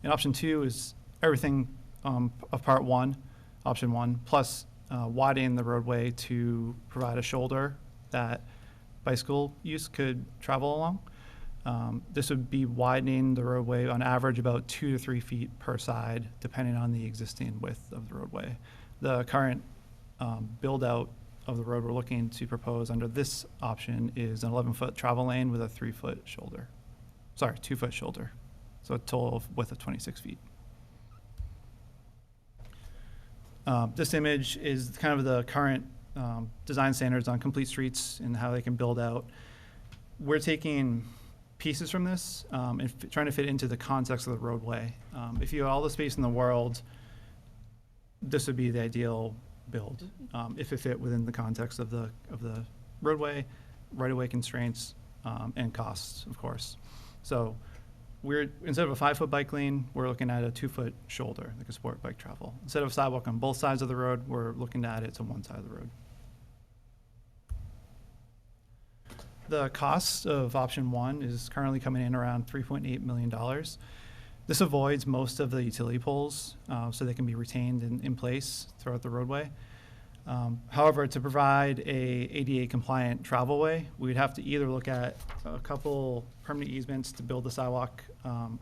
And option two is everything of part one, option one, plus widening the roadway to provide a shoulder that bicycle use could travel along. This would be widening the roadway on average about 2 to 3 feet per side, depending on the existing width of the roadway. The current build out of the road we're looking to propose under this option is an 11-foot travel lane with a 3-foot shoulder. Sorry, 2-foot shoulder. So a total width of 26 feet. This image is kind of the current design standards on complete streets and how they can build out. We're taking pieces from this and trying to fit into the context of the roadway. If you had all the space in the world, this would be the ideal build if it fit within the context of the roadway, right-of-way constraints, and costs, of course. So we're, instead of a 5-foot bike lane, we're looking at a 2-foot shoulder that can support bike travel. Instead of a sidewalk on both sides of the road, we're looking to add it to one side of the road. The cost of option one is currently coming in around $3.8 million. This avoids most of the utility poles, so they can be retained in place throughout the roadway. However, to provide a ADA compliant travelway, we'd have to either look at a couple permanent easements to build the sidewalk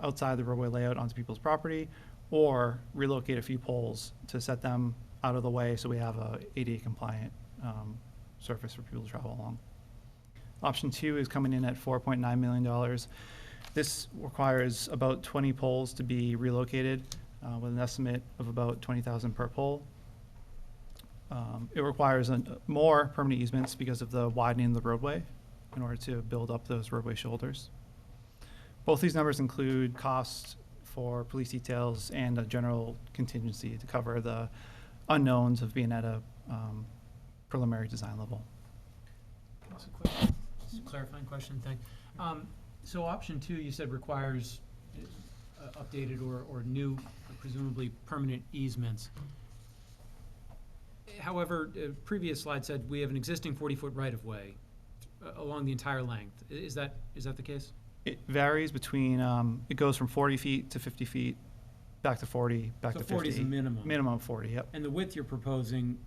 outside the roadway layout onto people's property, or relocate a few poles to set them out of the way so we have a ADA compliant surface for people to travel along. Option two is coming in at $4.9 million. This requires about 20 poles to be relocated with an estimate of about $20,000 per pole. It requires more permanent easements because of the widening of the roadway in order to build up those roadway shoulders. Both these numbers include costs for police details and a general contingency to cover the unknowns of being at a preliminary design level. Just a clarifying question thing. So option two, you said requires updated or new, presumably permanent easements. However, previous slide said we have an existing 40-foot right-of-way along the entire length. Is that the case? It varies between, it goes from 40 feet to 50 feet, back to 40, back So to 50. 40 is the minimum. Minimum of 40, yep. And the width you're proposing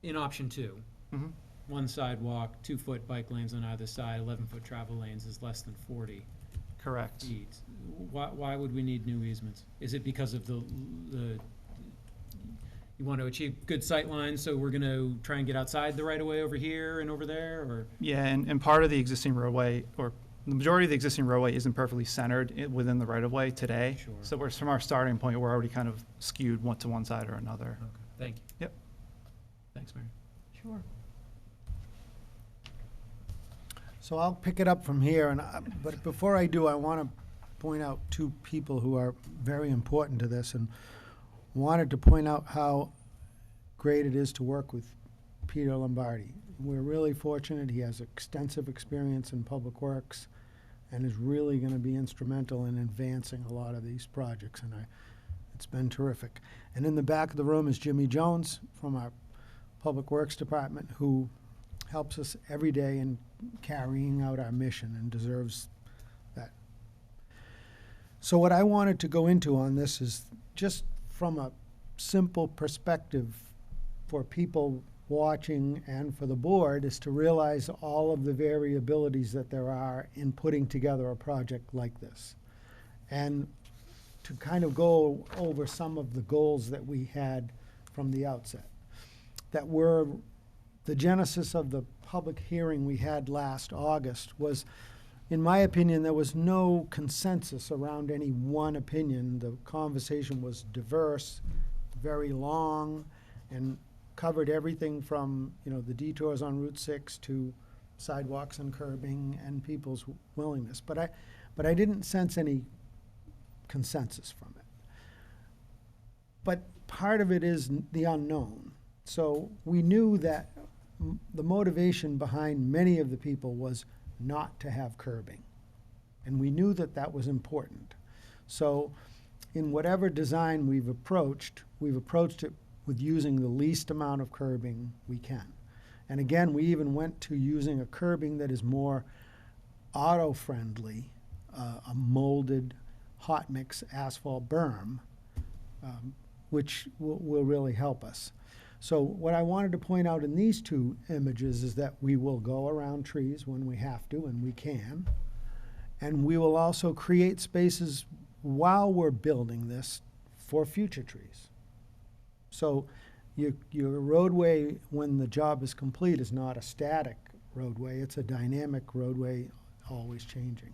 in option 2, Mhm. one sidewalk, 2-foot bike lanes on either side, 11-foot travel lanes is less than 40 Correct. feet. Why would we need new easements? Is it because of the you want to achieve good sight lines, so we're going to try and get outside the right-of-way over here and over there, or? Yeah, and part of the existing roadway, or the majority of the existing roadway isn't perfectly centered within the right-of-way today. Sure. So we're, from our starting point, we're already kind of skewed to one side or another. Okay, thank you. Yep. Thanks, Mary. Sure. So I'll pick it up from here, but before I do, I want to point out two people who are very important to this, and wanted to point out how great it is to work with Peter Lombardi. We're really fortunate. He has extensive experience in public works and is really going to be instrumental in advancing a lot of these projects, and it's been terrific. And in the back of the room is Jimmy Jones from our Public Works Department, who helps us every day in carrying out our mission and deserves that. So what I wanted to go into on this is just from a simple perspective for people watching and for the board, is to realize all of the variabilities that there are in putting together a project like this. And to kind of go over some of the goals that we had from the outset, that were the genesis of the public hearing we had last August. Was, in my opinion, there was no consensus around any one opinion. The conversation was diverse, very long, and covered everything from, the detours on Route 6 to sidewalks and curbing and people's willingness. But I didn't sense any consensus from it. But part of it is the unknown. So we knew that the motivation behind many of the people was not to have curbing. And we knew that that was important. So in whatever design we've approached it with using the least amount of curbing we can. And again, we even went to using a curbing that is more auto-friendly, a molded hot mix asphalt berm, which will really help us. So what I wanted to point out in these two images is that we will go around trees when we have to, and we can. And we will also create spaces while we're building this for future trees. So your roadway, when the job is complete, is not a static roadway. It's a dynamic roadway, always changing.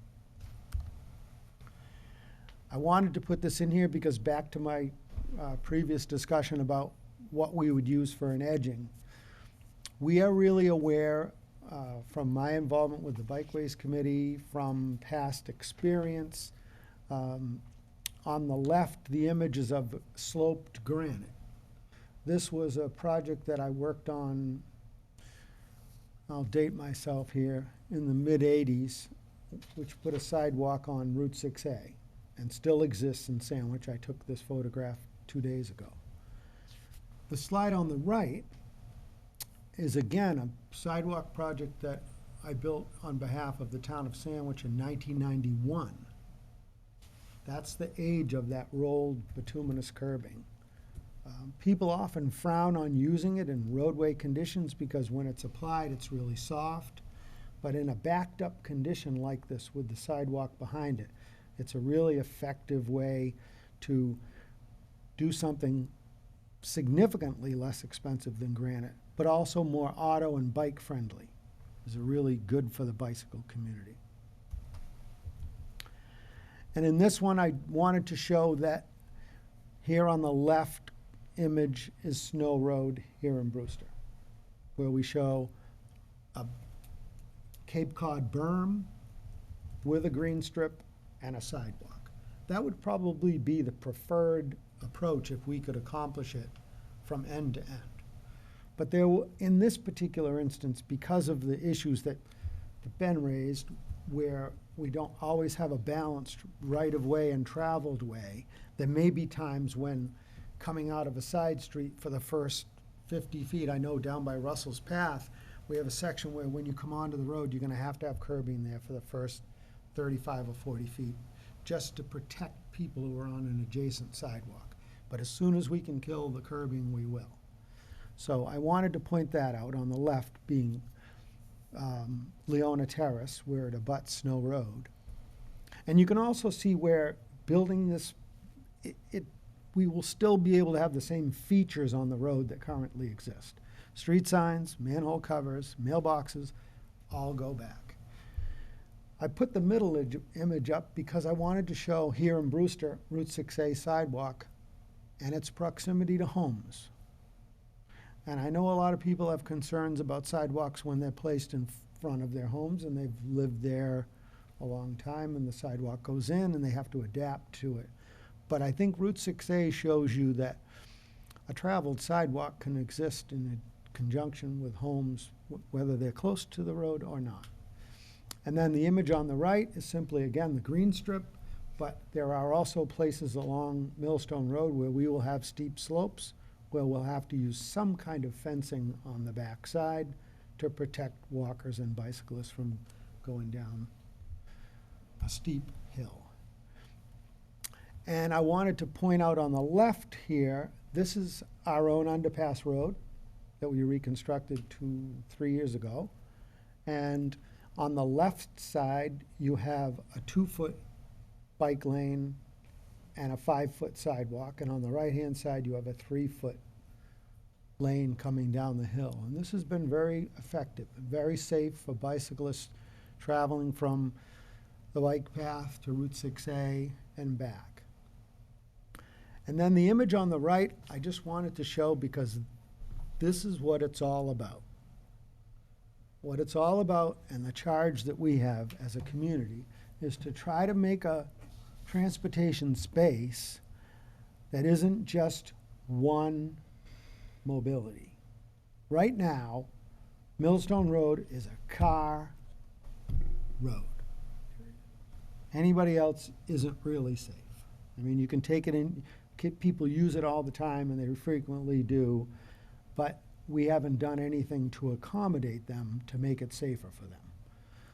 I wanted to put this in here because back to my previous discussion about what we would use for an edging. We are really aware from my involvement with the Bikeways Committee, from past experience. On the left, the images of sloped granite. This was a project that I worked on, I'll date myself here, in the mid-'80s, which put a sidewalk on Route 6A and still exists in Sandwich. I took this photograph 2 days ago. The slide on the right is again a sidewalk project that I built on behalf of the town of Sandwich in 1991. That's the age of that rolled bituminous curbing. People often frown on using it in roadway conditions because when it's applied, it's really soft. But in a backed up condition like this with the sidewalk behind it, it's a really effective way to do something significantly less expensive than granite, but also more auto and bike friendly. Is really good for the bicycle community. And in this one, I wanted to show that here on the left image is Snow Road here in Brewster, where we show a Cape Cod berm with a green strip and a sidewalk. That would probably be the preferred approach if we could accomplish it from end to end. But in this particular instance, because of the issues that Ben raised, where we don't always have a balanced right-of-way and traveled way. There may be times when coming out of a side street for the first 50 feet, I know down by Russell's Path, we have a section where when you come onto the road, you're gonna have to have curbing there for the first 35 or 40 feet, just to protect people who are on an adjacent sidewalk. But as soon as we can kill the curbing, we will. So I wanted to point that out on the left being Leona Terrace, where it abuts Snow Road. And you can also see where building this, we will still be able to have the same features on the road that currently exist. Street signs, manhole covers, mailboxes, all go back. I put the middle image up because I wanted to show here in Brewster, Route 6A sidewalk and its proximity to homes. And I know a lot of people have concerns about sidewalks when they're placed in front of their homes and they've lived there a long time and the sidewalk goes in and they have to adapt to it. But I think Route 6A shows you that a traveled sidewalk can exist in conjunction with homes, whether they're close to the road or not. And then the image on the right is simply, again, the green strip, but there are also places along Millstone Road where we will have steep slopes, where we'll have to use some kind of fencing on the back side to protect walkers and bicyclists from going down a steep hill. And I wanted to point out on the left here, this is our own underpass road that we reconstructed 3 years ago. And on the left side, you have a 2-foot bike lane and a 5-foot sidewalk. And on the right-hand side, you have a 3-foot lane coming down the hill. And this has been very effective, very safe for bicyclists traveling from the bike path to Route 6A and back. And then the image on the right, I just wanted to show because this is what it's all about. What it's all about and the charge that we have as a community is to try to make a transportation space that isn't just one mobility. Right now, Millstone Road is a car road. Anybody else isn't really safe. I mean, you can take it in, people use it all the time and they frequently do, but we haven't done anything to accommodate them to make it safer for them.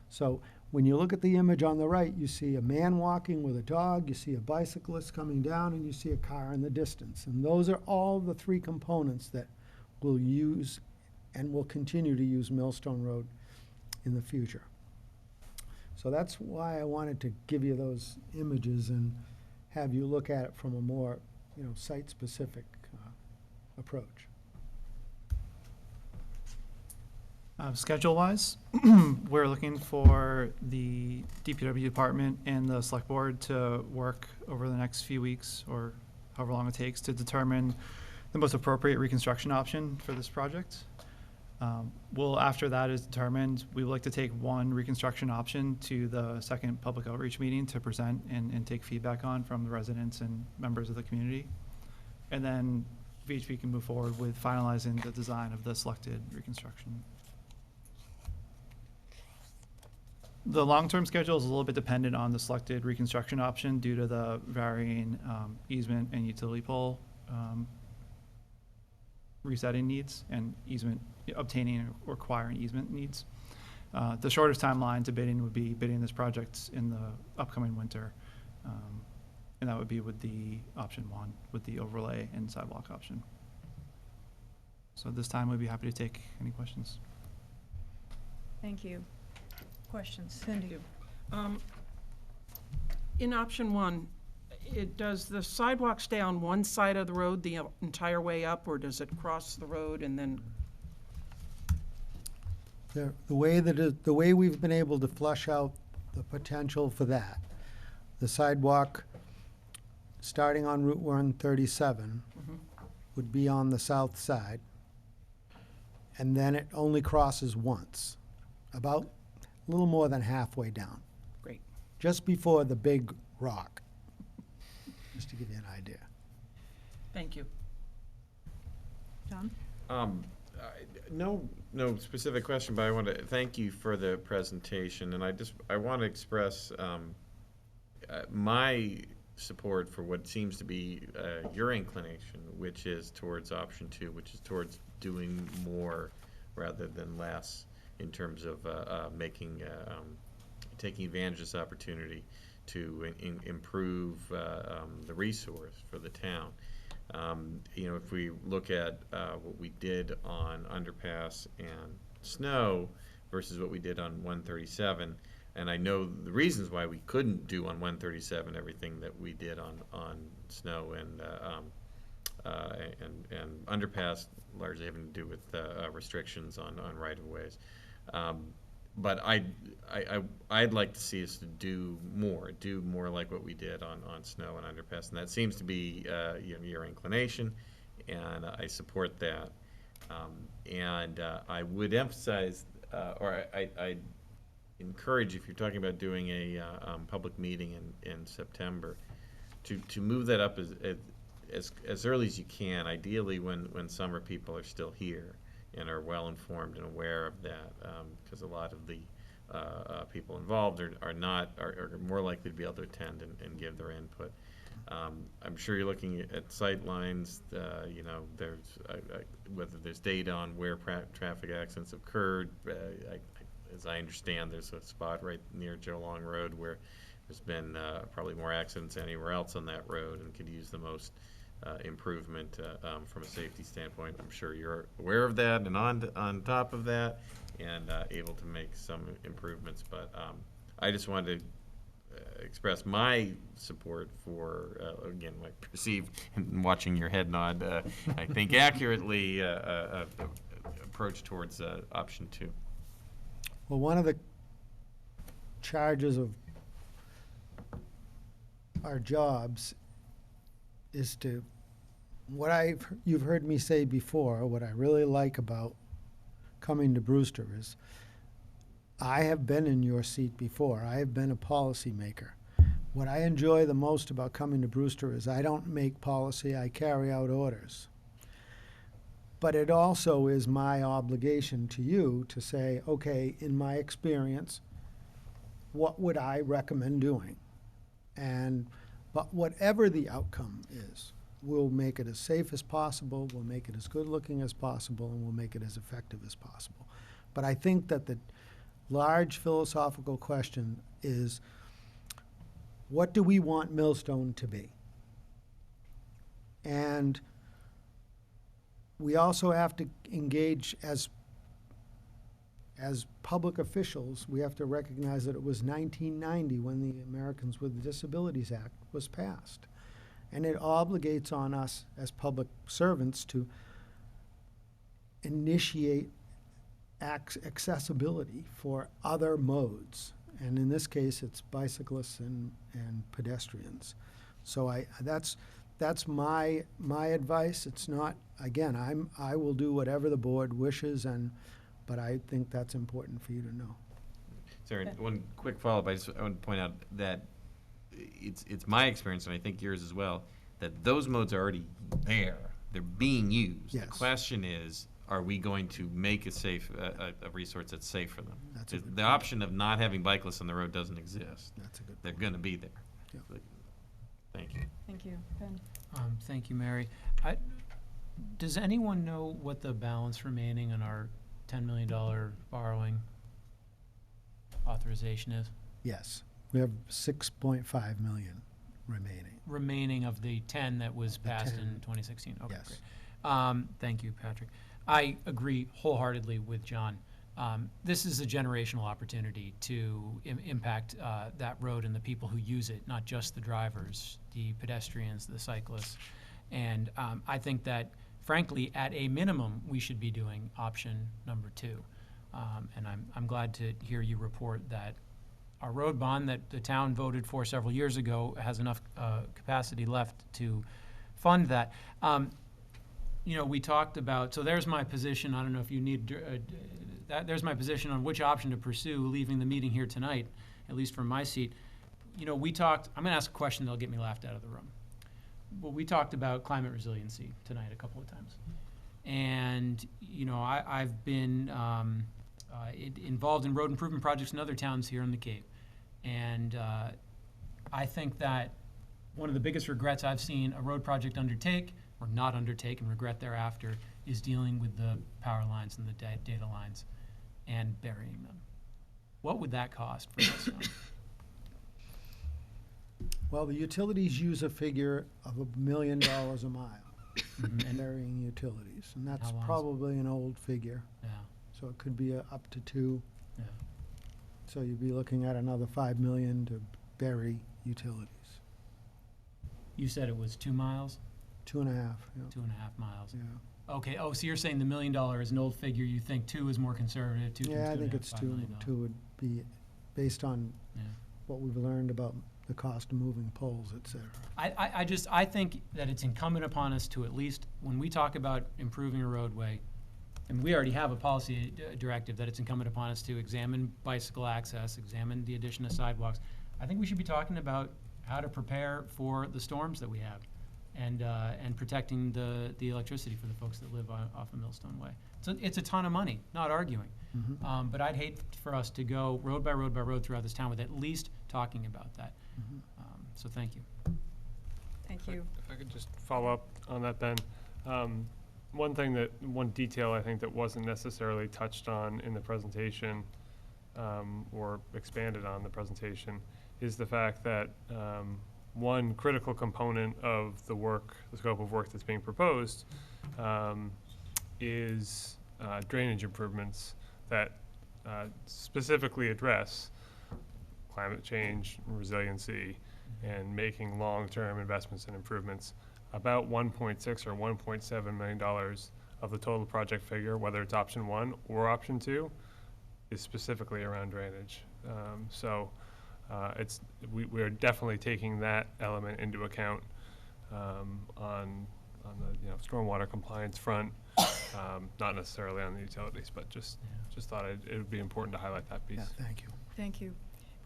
So when you look at the image on the right, you see a man walking with a dog, you see a bicyclist coming down, and you see a car in the distance. And those are all the three components that we'll use and will continue to use Millstone Road in the future. So that's why I wanted to give you those images and have you look at it from a more, site-specific approach. Schedule-wise, we're looking for the DPW department and the select board to work over the next few weeks or however long it takes to determine the most appropriate reconstruction option for this project. After that is determined, we would like to take one reconstruction option to the second public outreach meeting to present and take feedback on from the residents and members of the community. And then VHB can move forward with finalizing the design of the selected reconstruction. The long-term schedule is a little bit dependent on the selected reconstruction option due to the varying easement and utility pole resetting needs and obtaining and requiring easement needs. The shortest timeline to bidding would be bidding this project in the upcoming winter. And that would be with the option 1, with the overlay and sidewalk option. So at this time, we'd be happy to take any questions. Thank you. Questions? Cindy? In option 1, does the sidewalk stay on one side of the road the entire way up, or does it cross the road and then? The way we've been able to flush out the potential for that, the sidewalk starting on Route 137 would be on the south side, and then it only crosses once, about a little more than halfway down. Great. Just before the big rock, just to give you an idea. Thank you. John? No specific question, but I want to thank you for the presentation, and I want to express my support for what seems to be your inclination, which is towards option 2, which is towards doing more rather than less in terms of taking advantage of this opportunity to improve the resource for the town. If we look at what we did on underpass and snow versus what we did on 137, and I know the reasons why we couldn't do on 137 everything that we did on snow and underpass, largely having to do with restrictions on right-of-ways. But I'd like to see us to do more like what we did on snow and underpass, and that seems to be your inclination, and I support that. I would emphasize, or I encourage, if you're talking about doing a public meeting in September, to move that up as early as you can. Ideally, when summer people are still here and are well informed and aware of that, because a lot of the people involved are more likely to be able to attend and give their input. I'm sure you're looking at sight lines. There's whether there's data on where traffic accidents occurred. As I understand, there's a spot right near Joe Long Road where there's been probably more accidents than anywhere else on that road, and could use the most improvement from a safety standpoint. I'm sure you're aware of that and on top of that, and able to make some improvements. But I just wanted to express my support for, again, my perceived, and watching your head nod, I think accurately, approach towards option 2. Well, one of the charges of our jobs is to, you've heard me say before, what I really like about coming to Brewster is I have been in your seat before. I have been a policymaker. What I enjoy the most about coming to Brewster is I don't make policy, I carry out orders. But it also is my obligation to you to say, okay, in my experience, what would I recommend doing? But whatever the outcome is, we'll make it as safe as possible, we'll make it as good looking as possible, and we'll make it as effective as possible. But I think that the large philosophical question is, what do we want Millstone to be? And we also have to engage as public officials. We have to recognize that it was 1990 when the Americans with Disabilities Act was passed. And it obligates on us as public servants to initiate accessibility for other modes. And in this case, it's bicyclists and pedestrians. So that's my advice. It's not, again, I will do whatever the board wishes, but I think that's important for you to know. Sorry, one quick follow-up. I want to point out that it's my experience, and I think yours as well, that those modes are already there. They're being used. Yes. The question is, are we going to make a safe a resource that's safe for them? The option of not having bicyclists on the road doesn't exist. That's a good point. They're going to be there. Yep. Thank you. Thank you. Ben? Thank you, Mary. Does anyone know what the balance remaining on our $10 million borrowing authorization is? Yes, we have 6.5 million remaining. Remaining of the 10 that was passed in 2016? Okay, Yes. great. Thank you, Patrick. I agree wholeheartedly with John. This is a generational opportunity to impact that road and the people who use it, not just the drivers, the pedestrians, the cyclists. And I think that, frankly, at a minimum, we should be doing option number 2. And I'm glad to hear you report that our road bond that the town voted for several years ago has enough capacity left to fund that. We talked about, so there's my position. I don't know if you need, there's my position on which option to pursue leaving the meeting here tonight, at least from my seat. We talked, I'm going to ask a question that'll get me laughed out of the room. But we talked about climate resiliency tonight a couple of times. And, you know, I've been involved in road improvement projects in other towns here in the Cape. And I think that one of the biggest regrets I've seen a road project undertake, or not undertake and regret thereafter, is dealing with the power lines and the data lines and burying them. What would that cost for us? Well, the utilities use a figure of $1 million a mile in burying utilities, and that's How long is it? probably an old figure. Yeah. So it could be up to 2. Yeah. So you'd be looking at another $5 million to bury utilities. You said it was 2 miles? 2.5, yeah. 2.5 miles. Yeah. Okay. Oh, so you're saying the $1 million is an old figure. You think 2 is more conservative. 2 Yeah, I think 2.5, it's $5 two. million. 2 would be based on Yeah. what we've learned about the cost of moving poles, et cetera. I think that it's incumbent upon us to, at least when we talk about improving a roadway, and we already have a policy directive that it's incumbent upon us to examine bicycle access, examine the addition of sidewalks. I think we should be talking about how to prepare for the storms that we have, and protecting the electricity for the folks that live off of Millstone Way. So it's a ton of money, not arguing. But I'd hate for us to go road by road by road throughout this town with at least talking about that. So thank you. Thank you. If I could just follow up on that, Ben. One detail I think that wasn't necessarily touched on in the presentation, or expanded on the presentation, is the fact that one critical component of the scope of work that's being proposed, is drainage improvements that specifically address climate change, resiliency, and making long-term investments and improvements. About $1.6 or $1.7 million of the total project figure, whether it's option 1 or option 2, is specifically around drainage. We're definitely taking that element into account on the stormwater compliance front, not necessarily on the utilities, but just thought it would be important to highlight that piece. Yeah, thank you. Thank you.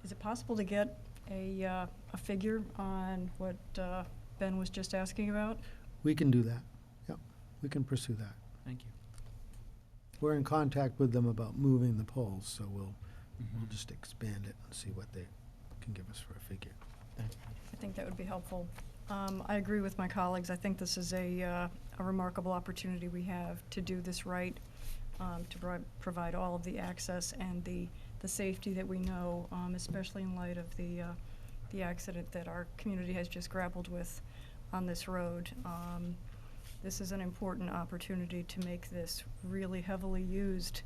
Is it possible to get a figure on what Ben was just asking about? We can do that. Yep, we can pursue that. Thank you. We're in contact with them about moving the poles, so we'll just expand it and see what they can give us for a figure. I think that would be helpful. I agree with my colleagues. I think this is a remarkable opportunity we have to do this right, to provide all of the access and the safety that we know, especially in light of the accident that our community has just grappled with on this road. This is an important opportunity to make this really heavily used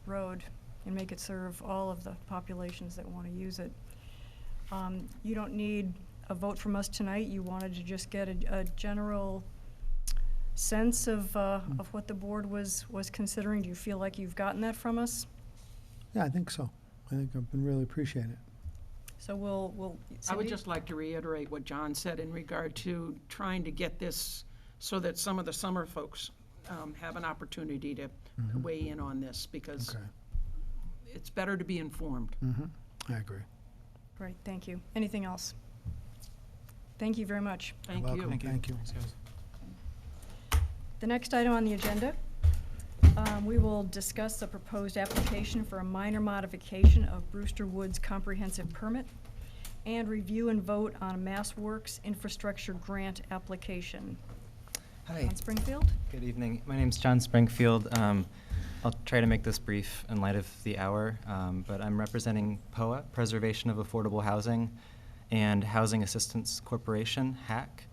road and make it serve all of the populations that want to use it. You don't need a vote from us tonight. You wanted to just get a general sense of what the board was considering. Do you feel like you've gotten that from us? Yeah, I think so. I think I've been really appreciating it. So we'll I would Cindy? just like to reiterate what John said in regard to trying to get this so that some of the summer folks have an opportunity to weigh in on this, because it's better to be informed. I agree. Great, thank you. Anything else? Thank you very much. Thank You're you. welcome. Thank you. Thanks, guys. The next item on the agenda, we will discuss the proposed application for a minor modification of Brewster Woods comprehensive permit and review and vote on a MassWorks infrastructure grant application. Hi. John Springfield? Good evening. My name's John Springfield. I'll try to make this brief in light of the hour, but I'm representing POA, Preservation of Affordable Housing, and Housing Assistance Corporation, HAC.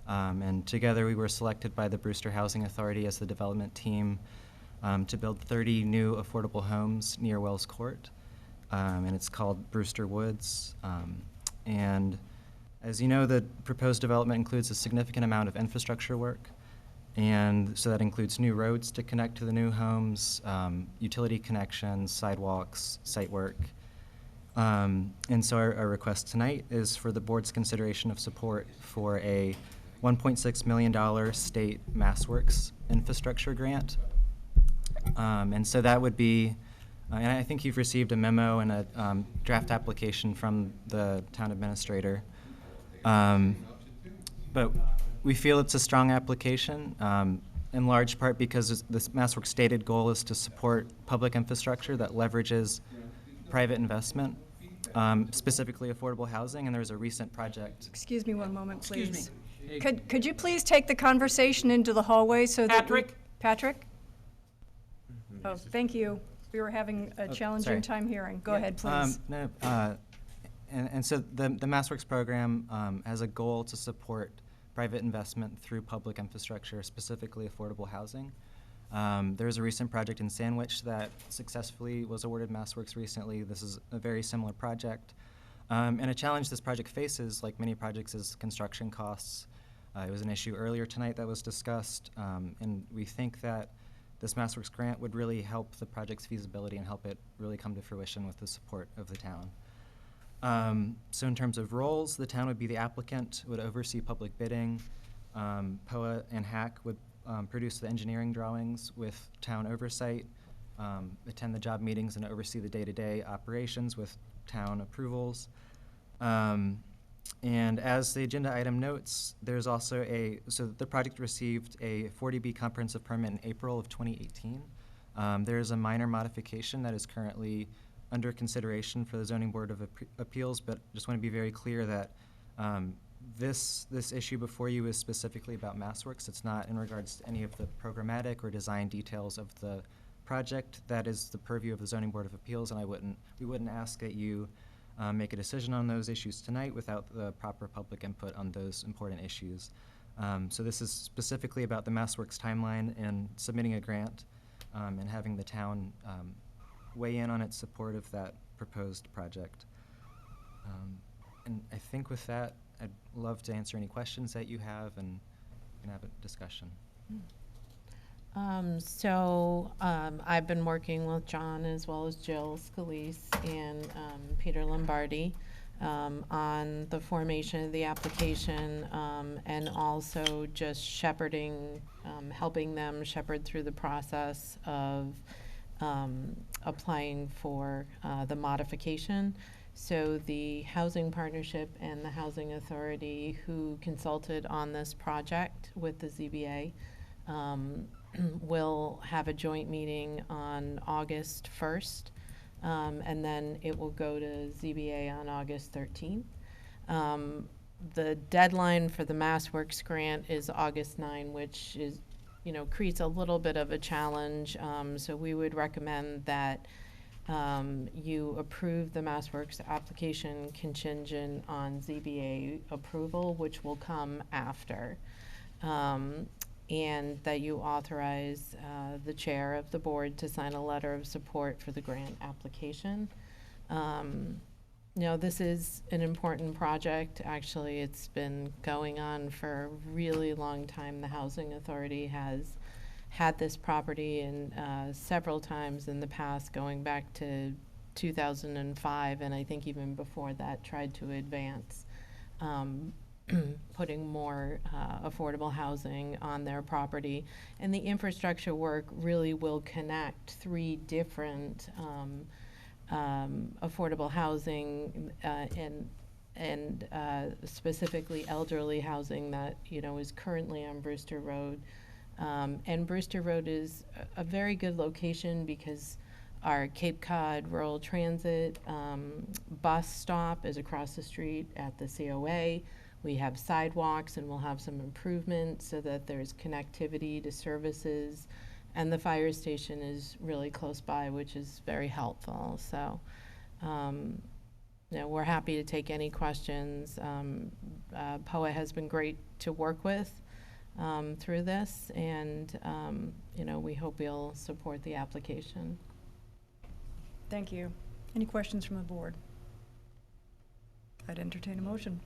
And together we were selected by the Brewster Housing Authority as the development team to build 30 new affordable homes near Wells Court. And it's called Brewster Woods. And as you know, the proposed development includes a significant amount of infrastructure work. And so that includes new roads to connect to the new homes, utility connections, sidewalks, site work. And so our request tonight is for the board's consideration of support for a $1.6 million state MassWorks infrastructure grant. And so that would be, and I think you've received a memo and a draft application from the town administrator. But we feel it's a strong application, and in large part because this MassWorks stated goal is to support public infrastructure that leverages private investment, specifically affordable housing, and there was a recent project. Excuse me one moment, please. Excuse me. Could you please take the conversation into the hallway so that Patrick? Patrick? Oh, thank you. We were having a challenging sorry. time hearing. Go ahead, please. And so the MassWorks program has a goal to support private investment through public infrastructure, specifically affordable housing. There was a recent project in Sandwich that successfully was awarded MassWorks recently. This is a very similar project. And a challenge this project faces, like many projects, is construction costs. It was an issue earlier tonight that was discussed, and we think that this MassWorks grant would really help the project's feasibility and help it really come to fruition with the support of the town. So in terms of roles, the town would be the applicant, would oversee public bidding. POA and HAC would produce the engineering drawings with town oversight, attend the job meetings and oversee the day-to-day operations with town approvals. And as the agenda item notes, there's also so the project received a 40B comprehensive permit in April of 2018. There's a minor modification that is currently under consideration for the Zoning Board of Appeals, but just want to be very clear that this issue before you is specifically about MassWorks. It's not in regards to any of the programmatic or design details of the project. That is the purview of the Zoning Board of Appeals, and we wouldn't ask that you make a decision on those issues tonight without the proper public input on those important issues. So this is specifically about the MassWorks timeline and submitting a grant and having the town weigh in on its support of that proposed project. And I think with that, I'd love to answer any questions that you have, and we can have a discussion. I've been working with John as well as Jill Scalise and Peter Lombardi on the formation of the application and also just shepherding, helping them shepherd through the process of applying for the modification. So the Housing Partnership and the Housing Authority who consulted on this project with the ZBA will have a joint meeting on August 1st, and then it will go to ZBA on August 13th. The deadline for the MassWorks grant is August 9, which is, creates a little bit of a challenge. So we would recommend that you approve the MassWorks application contingent on ZBA approval, which will come after. And that you authorize the chair of the board to sign a letter of support for the grant application. This is an important project. Actually, it's been going on for a really long time. The Housing Authority has had this property in several times in the past, going back to 2005, and I think even before that tried to advance putting more affordable housing on their property. And the infrastructure work really will connect 3 different affordable housing and specifically elderly housing that is currently on Brewster Road. And Brewster Road is a very good location because our Cape Cod Rural Transit bus stop is across the street at the COA. We have sidewalks, and we'll have some improvements so that there's connectivity to services. And the fire station is really close by, which is very helpful. So, we're happy to take any questions. POA has been great to work with through this, and, we hope you'll support the application. Thank you. Any questions from the board? I'd entertain a motion.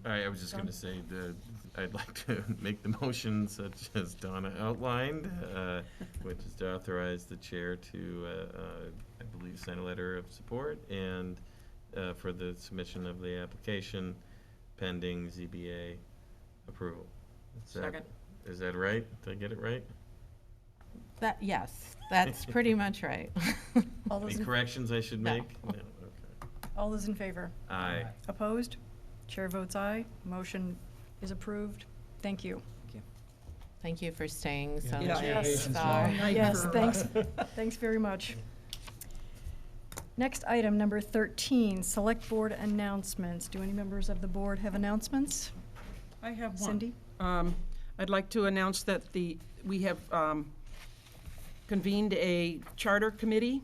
I was just going to say that I'd like to make the motion such as Donna outlined, which is to authorize the chair to, I believe, sign a letter of support and for the submission of the application pending ZBA approval. Second. Is that right? Did I get it right? Yes, that's pretty much right. All those Any in- corrections I should No. make? No, okay. All those in favor? Aye. Opposed? Chair votes aye. Motion is approved. Thank you. Thank you. Thank you for staying so Yeah. late. Yes. Night Yes, for, thanks, thanks very much. Next item, number 13, select board announcements. Do any members of the board have announcements? I have one. Cindy? I'd like to announce that we have convened a charter committee.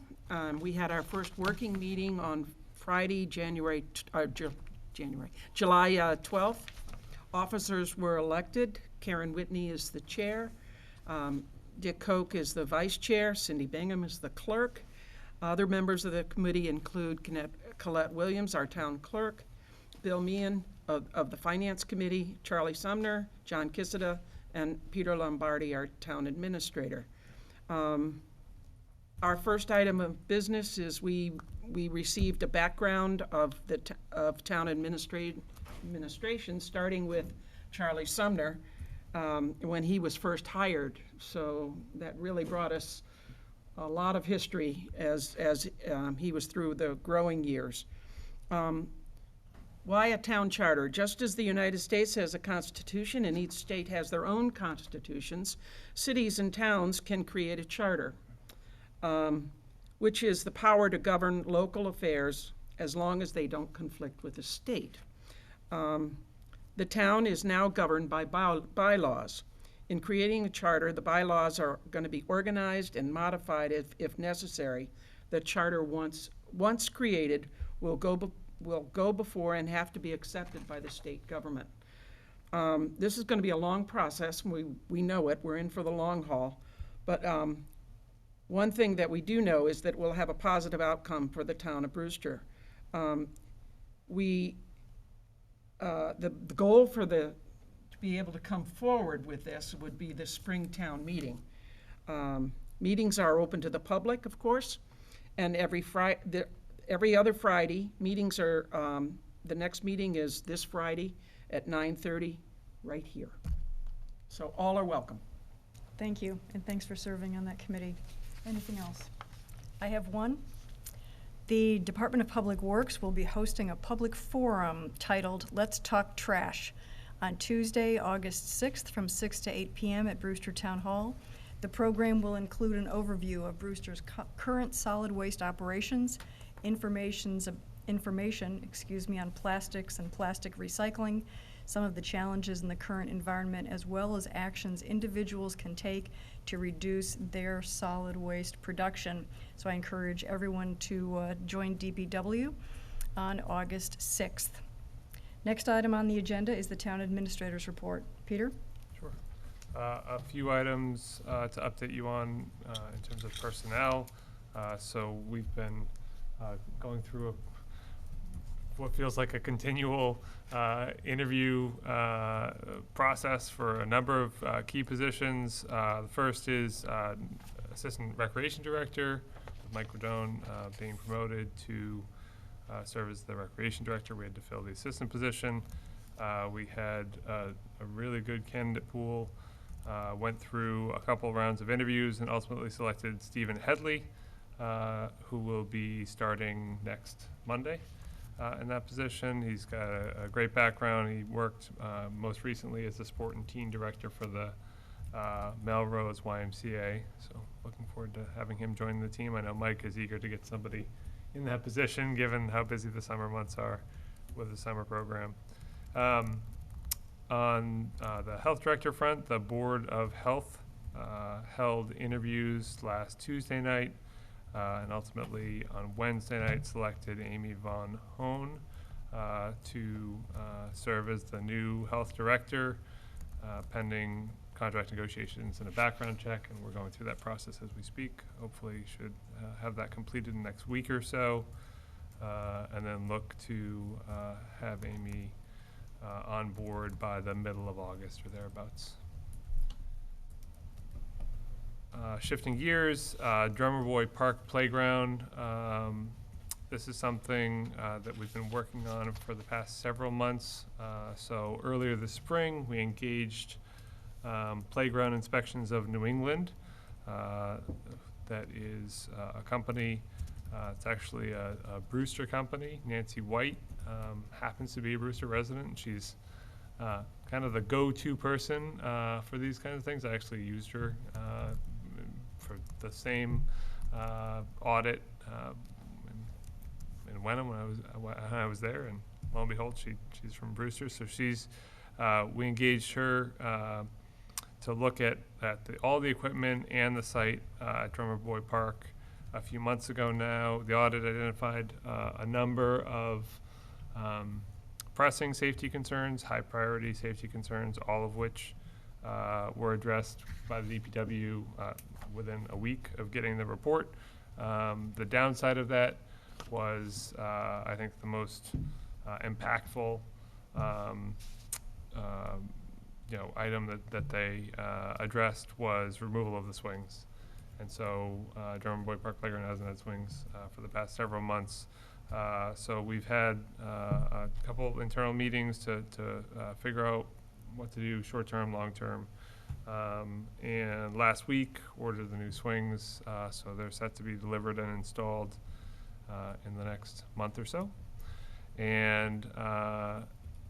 We had our first working meeting on Friday, July 12th. Officers were elected. Karen Whitney is the chair. Dick Koch is the vice chair. Cindy Bingham is the clerk. Other members of the committee include Colette Williams, our town clerk, Bill Meehan of the finance committee, Charlie Sumner, John Kissida, and Peter Lombardi, our town administrator. Our first item of business is we received a background of town administration, starting with Charlie Sumner when he was first hired. So that really brought us a lot of history as he was through the growing years. Why a town charter? Just as the United States has a constitution and each state has their own constitutions, cities and towns can create a charter, which is the power to govern local affairs as long as they don't conflict with the state. The town is now governed by bylaws. In creating a charter, the bylaws are going to be organized and modified if necessary. The charter, once created, will go before and have to be accepted by the state government. This is going to be a long process. We know it. We're in for the long haul. But one thing that we do know is that we'll have a positive outcome for the town of Brewster. The goal to be able to come forward with this would be the spring town meeting. Meetings are open to the public, of course, and every other Friday, meetings are, the next meeting is this Friday at 9:30, right here. So all are welcome. Thank you, and thanks for serving on that committee. Anything else? I have one. The Department of Public Works will be hosting a public forum titled Let's Talk Trash on Tuesday, August 6th from 6 to 8 p.m. at Brewster Town Hall. The program will include an overview of Brewster's current solid waste operations, information on plastics and plastic recycling, some of the challenges in the current environment, as well as actions individuals can take to reduce their solid waste production. So I encourage everyone to join DPW on August 6th. Next item on the agenda is the town administrator's report. Peter? Sure. A few items to update you on in terms of personnel. So we've been going through what feels like a continual interview process for a number of key positions. The first is Assistant Recreation Director, with Mike Rodone being promoted to serve as the Recreation Director. We had to fill the assistant position. We had a really good candidate pool, went through a couple rounds of interviews and ultimately selected Stephen Headley, who will be starting next Monday in that position. He's got a great background. He worked most recently as the Sport and Teen Director for the Melrose YMCA, so looking forward to having him join the team. I know Mike is eager to get somebody in that position, given how busy the summer months are with the summer program. On the health director front, the Board of Health held interviews last Tuesday night, and ultimately on Wednesday night selected Amy Von Hohn to serve as the new health director, pending contract negotiations and a background check, and we're going through that process as we speak. Hopefully should have that completed in the next week or so, and then look to have Amy on board by the middle of August or thereabouts. Shifting gears, Drummer Boy Park Playground. This is something that we've been working on for the past several months. So earlier this spring, we engaged Playground Inspections of New England. That is a company, it's actually a Brewster company. Nancy White happens to be a Brewster resident, and she's kind of the go-to person for these kinds of things. I actually used her for the same audit in Wenham when I was there, and lo and behold, she's from Brewster. So we engaged her to look at all the equipment and the site at Drummer Boy Park a few months ago now. The audit identified a number of pressing safety concerns, high priority safety concerns, all of which were addressed by the DPW within a week of getting the report. The downside of that was, I think, the most impactful item that they addressed was removal of the swings. And so Drummer Boy Park Playground hasn't had swings for the past several months. So we've had a couple of internal meetings to figure out what to do short-term, long-term. And last week, ordered the new swings, so they're set to be delivered and installed in the next month or so. And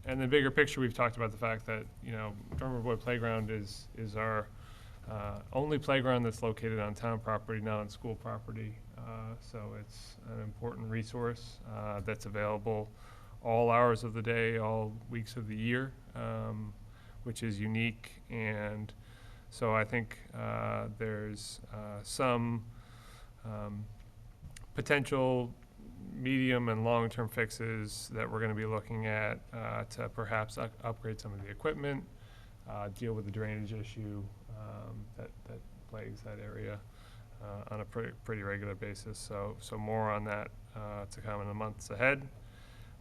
the bigger picture, we've talked about the fact that, Drummer Boy Playground is our only playground that's located on town property, not on school property. So it's an important resource that's available all hours of the day, all weeks of the year, which is unique. And so I think there's some potential medium and long-term fixes that we're going to be looking at to perhaps upgrade some of the equipment, deal with the drainage issue that plagues that area on a pretty regular basis. So more on that to come in the months ahead.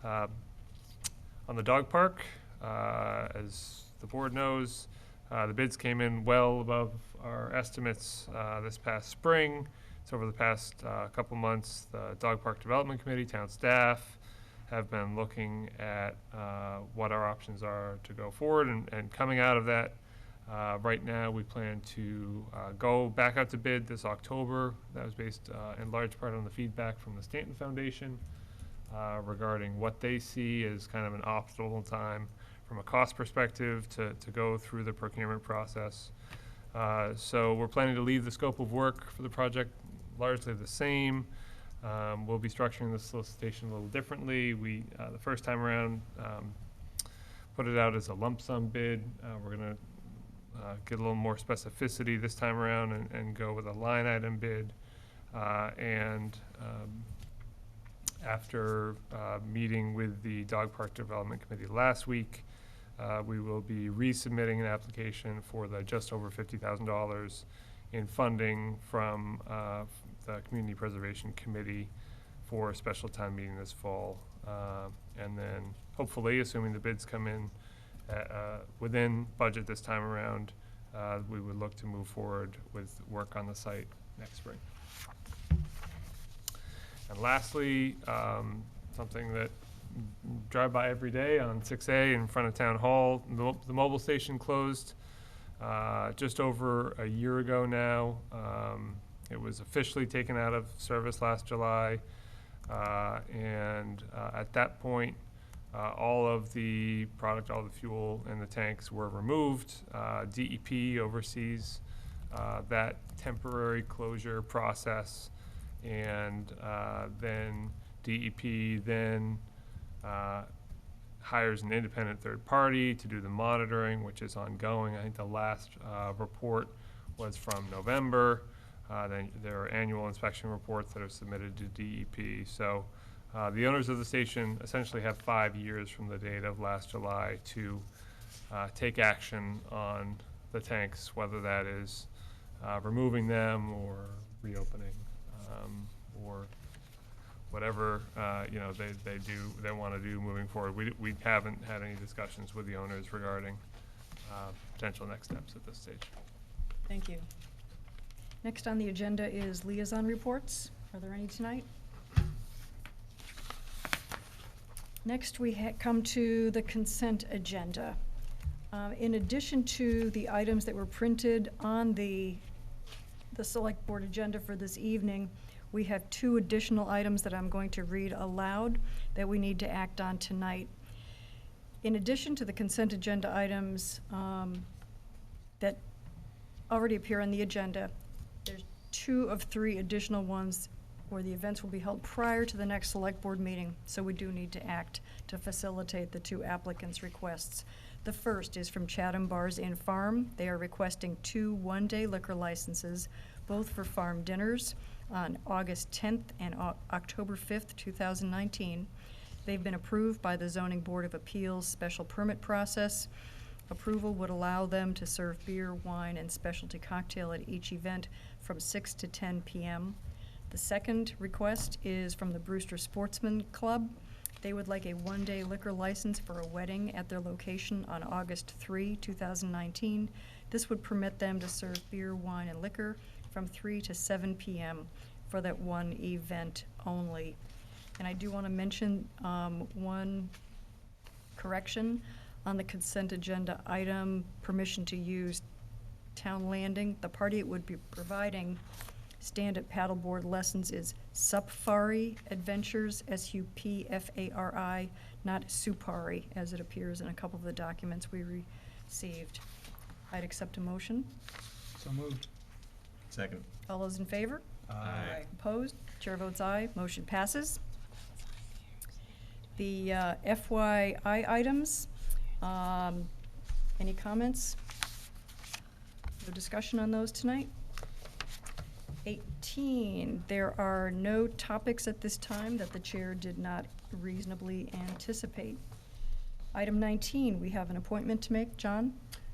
On the dog park, as the board knows, the bids came in well above our estimates this past spring. So over the past couple months, the Dog Park Development Committee, town staff have been looking at what our options are to go forward. And coming out of that, right now we plan to go back out to bid this October. That was based in large part on the feedback from the Stanton Foundation regarding what they see as kind of an optimal time from a cost perspective to go through the procurement process. So we're planning to leave the scope of work for the project largely the same. We'll be structuring the solicitation a little differently. We, the first time around, put it out as a lump sum bid. We're going to get a little more specificity this time around and go with a line item bid. After meeting with the Dog Park Development Committee last week, we will be resubmitting an application for the just over $50,000 in funding from the Community Preservation Committee for a special town meeting this fall. And then hopefully, assuming the bids come in within budget this time around, we would look to move forward with work on the site next spring. And lastly, something that drive by every day on 6A in front of Town Hall, the mobile station closed just over a year ago now. It was officially taken out of service last July. And at that point, all of the product, all the fuel and the tanks were removed. DEP oversees that temporary closure process. And then DEP then hires an independent third party to do the monitoring, which is ongoing. I think the last report was from November. Then there are annual inspection reports that are submitted to DEP. So the owners of the station essentially have 5 years from the date of last July to take action on the tanks, whether that is removing them or reopening or whatever they want to do moving forward. We haven't had any discussions with the owners regarding potential next steps at this stage. Thank you. Next on the agenda is liaison reports. Are there any tonight? Next, we come to the consent agenda. In addition to the items that were printed on the select board agenda for this evening, we have 2 additional items that I'm going to read aloud that we need to act on tonight. In addition to the consent agenda items that already appear on the agenda, there's 2 of 3 additional ones where the events will be held prior to the next select board meeting, so we do need to act to facilitate the 2 applicants' requests. The first is from Chatham Bars Inn Farm. They are requesting 2 one-day liquor licenses, both for farm dinners on August 10th and October 5th, 2019. They've been approved by the Zoning Board of Appeals special permit process. Approval would allow them to serve beer, wine, and specialty cocktail at each event from 6 to 10 p.m. The second request is from the Brewster Sportsman Club. They would like a one-day liquor license for a wedding at their location on August 3, 2019. This would permit them to serve beer, wine, and liquor from 3 to 7 p.m. for that one event only. And I do want to mention one correction on the consent agenda item, permission to use Town Landing. The party it would be providing stand-up paddleboard lessons is Supfari Adventures, S-U-P-F-A-R-I, not Supari, as it appears in a couple of the documents we received. I'd accept a motion. So moved. Second. All those in favor? Aye. Opposed? Chair votes aye. Motion passes. The FYI items, any comments? No discussion on those tonight? 18, there are no topics at this time that the chair did not reasonably anticipate. Item 19, we have an appointment to make. John?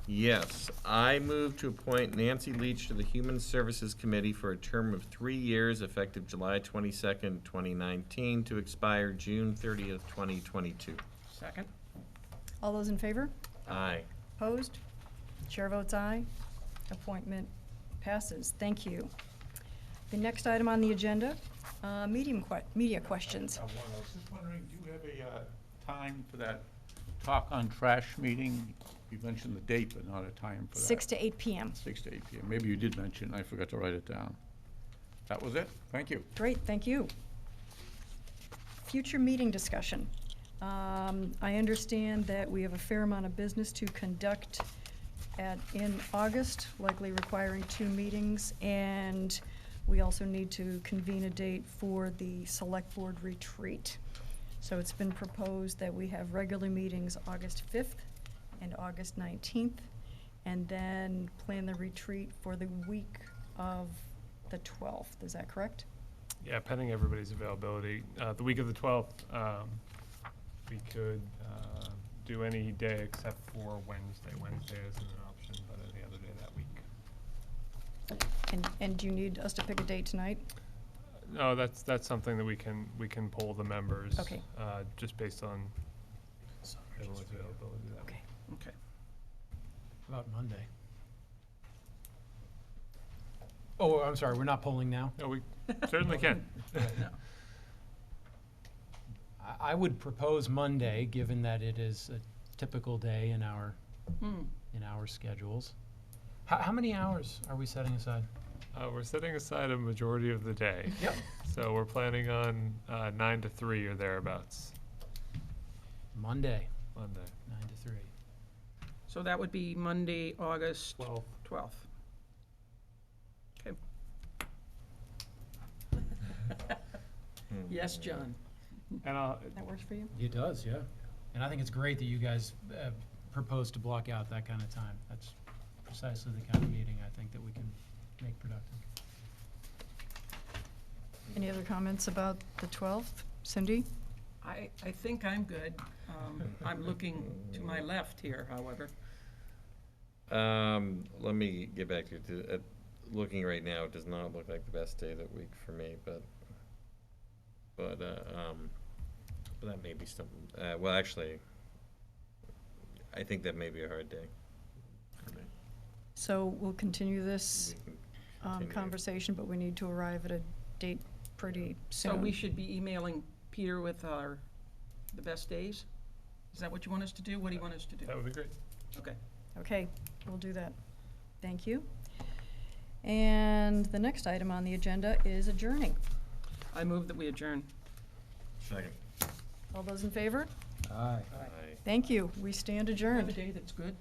Yes, I move to appoint Nancy Leach to the Human Services Committee for a term of 3 years, effective July 22nd, 2019, to expire June 30th, 2022. Second. All those in favor? Aye. Opposed? Chair votes aye. Appointment passes. Thank you. The next item on the agenda, media questions. I was just wondering, do you have a time for that talk on trash meeting? You mentioned the date, but not a time for that. 6 to 8 p.m. 6 to 8 p.m. Maybe you did mention, I forgot to write it down. That was it? Thank you. Great, thank you. Future meeting discussion. I understand that we have a fair amount of business to conduct in August, likely requiring 2 meetings, and we also need to convene a date for the select board retreat. So it's been proposed that we have regular meetings August 5th and August 19th, and then plan the retreat for the week of the 12th. Is that correct? Yeah, pending everybody's availability. The week of the 12th, we could do any day except for Wednesday. Wednesday isn't an option, but any other day that week. And do you need us to pick a date tonight? No, that's something that we can poll the members. Okay. Just based on everyone's availability that week. Okay. How about Monday? Oh, I'm sorry, we're not polling now? No, we certainly can. I would propose Monday, given that it is a typical day in our schedules. How many hours are we setting aside? We're setting aside a majority of the day. Yep. So we're planning on 9 to 3 or thereabouts. Monday. 9 to 3. So that would be Monday, August 12th. Okay. Yes, John. And that works for you? It does, yeah. And I think it's great that you guys propose to block out that kind of time. That's precisely the kind of meeting I think that we can make productive. Any other comments about the 12th? Cindy? I think I'm good. I'm looking to my left here, however. Let me get back to you. Looking right now, it does not look like the best day of the week for me, but that may be something. Well, actually, I think that may be a hard day for me. So we'll continue this continue. conversation, but we need to arrive at a date pretty soon. So we should be emailing Peter with the best days? Is that what you want us to do? What do you want us to do? That would be great. Okay. Okay, we'll do that. Thank you. And the next item on the agenda is adjourning. I move that we adjourn. Second. All those in favor? Thank you. We stand adjourned. Have a day that's good.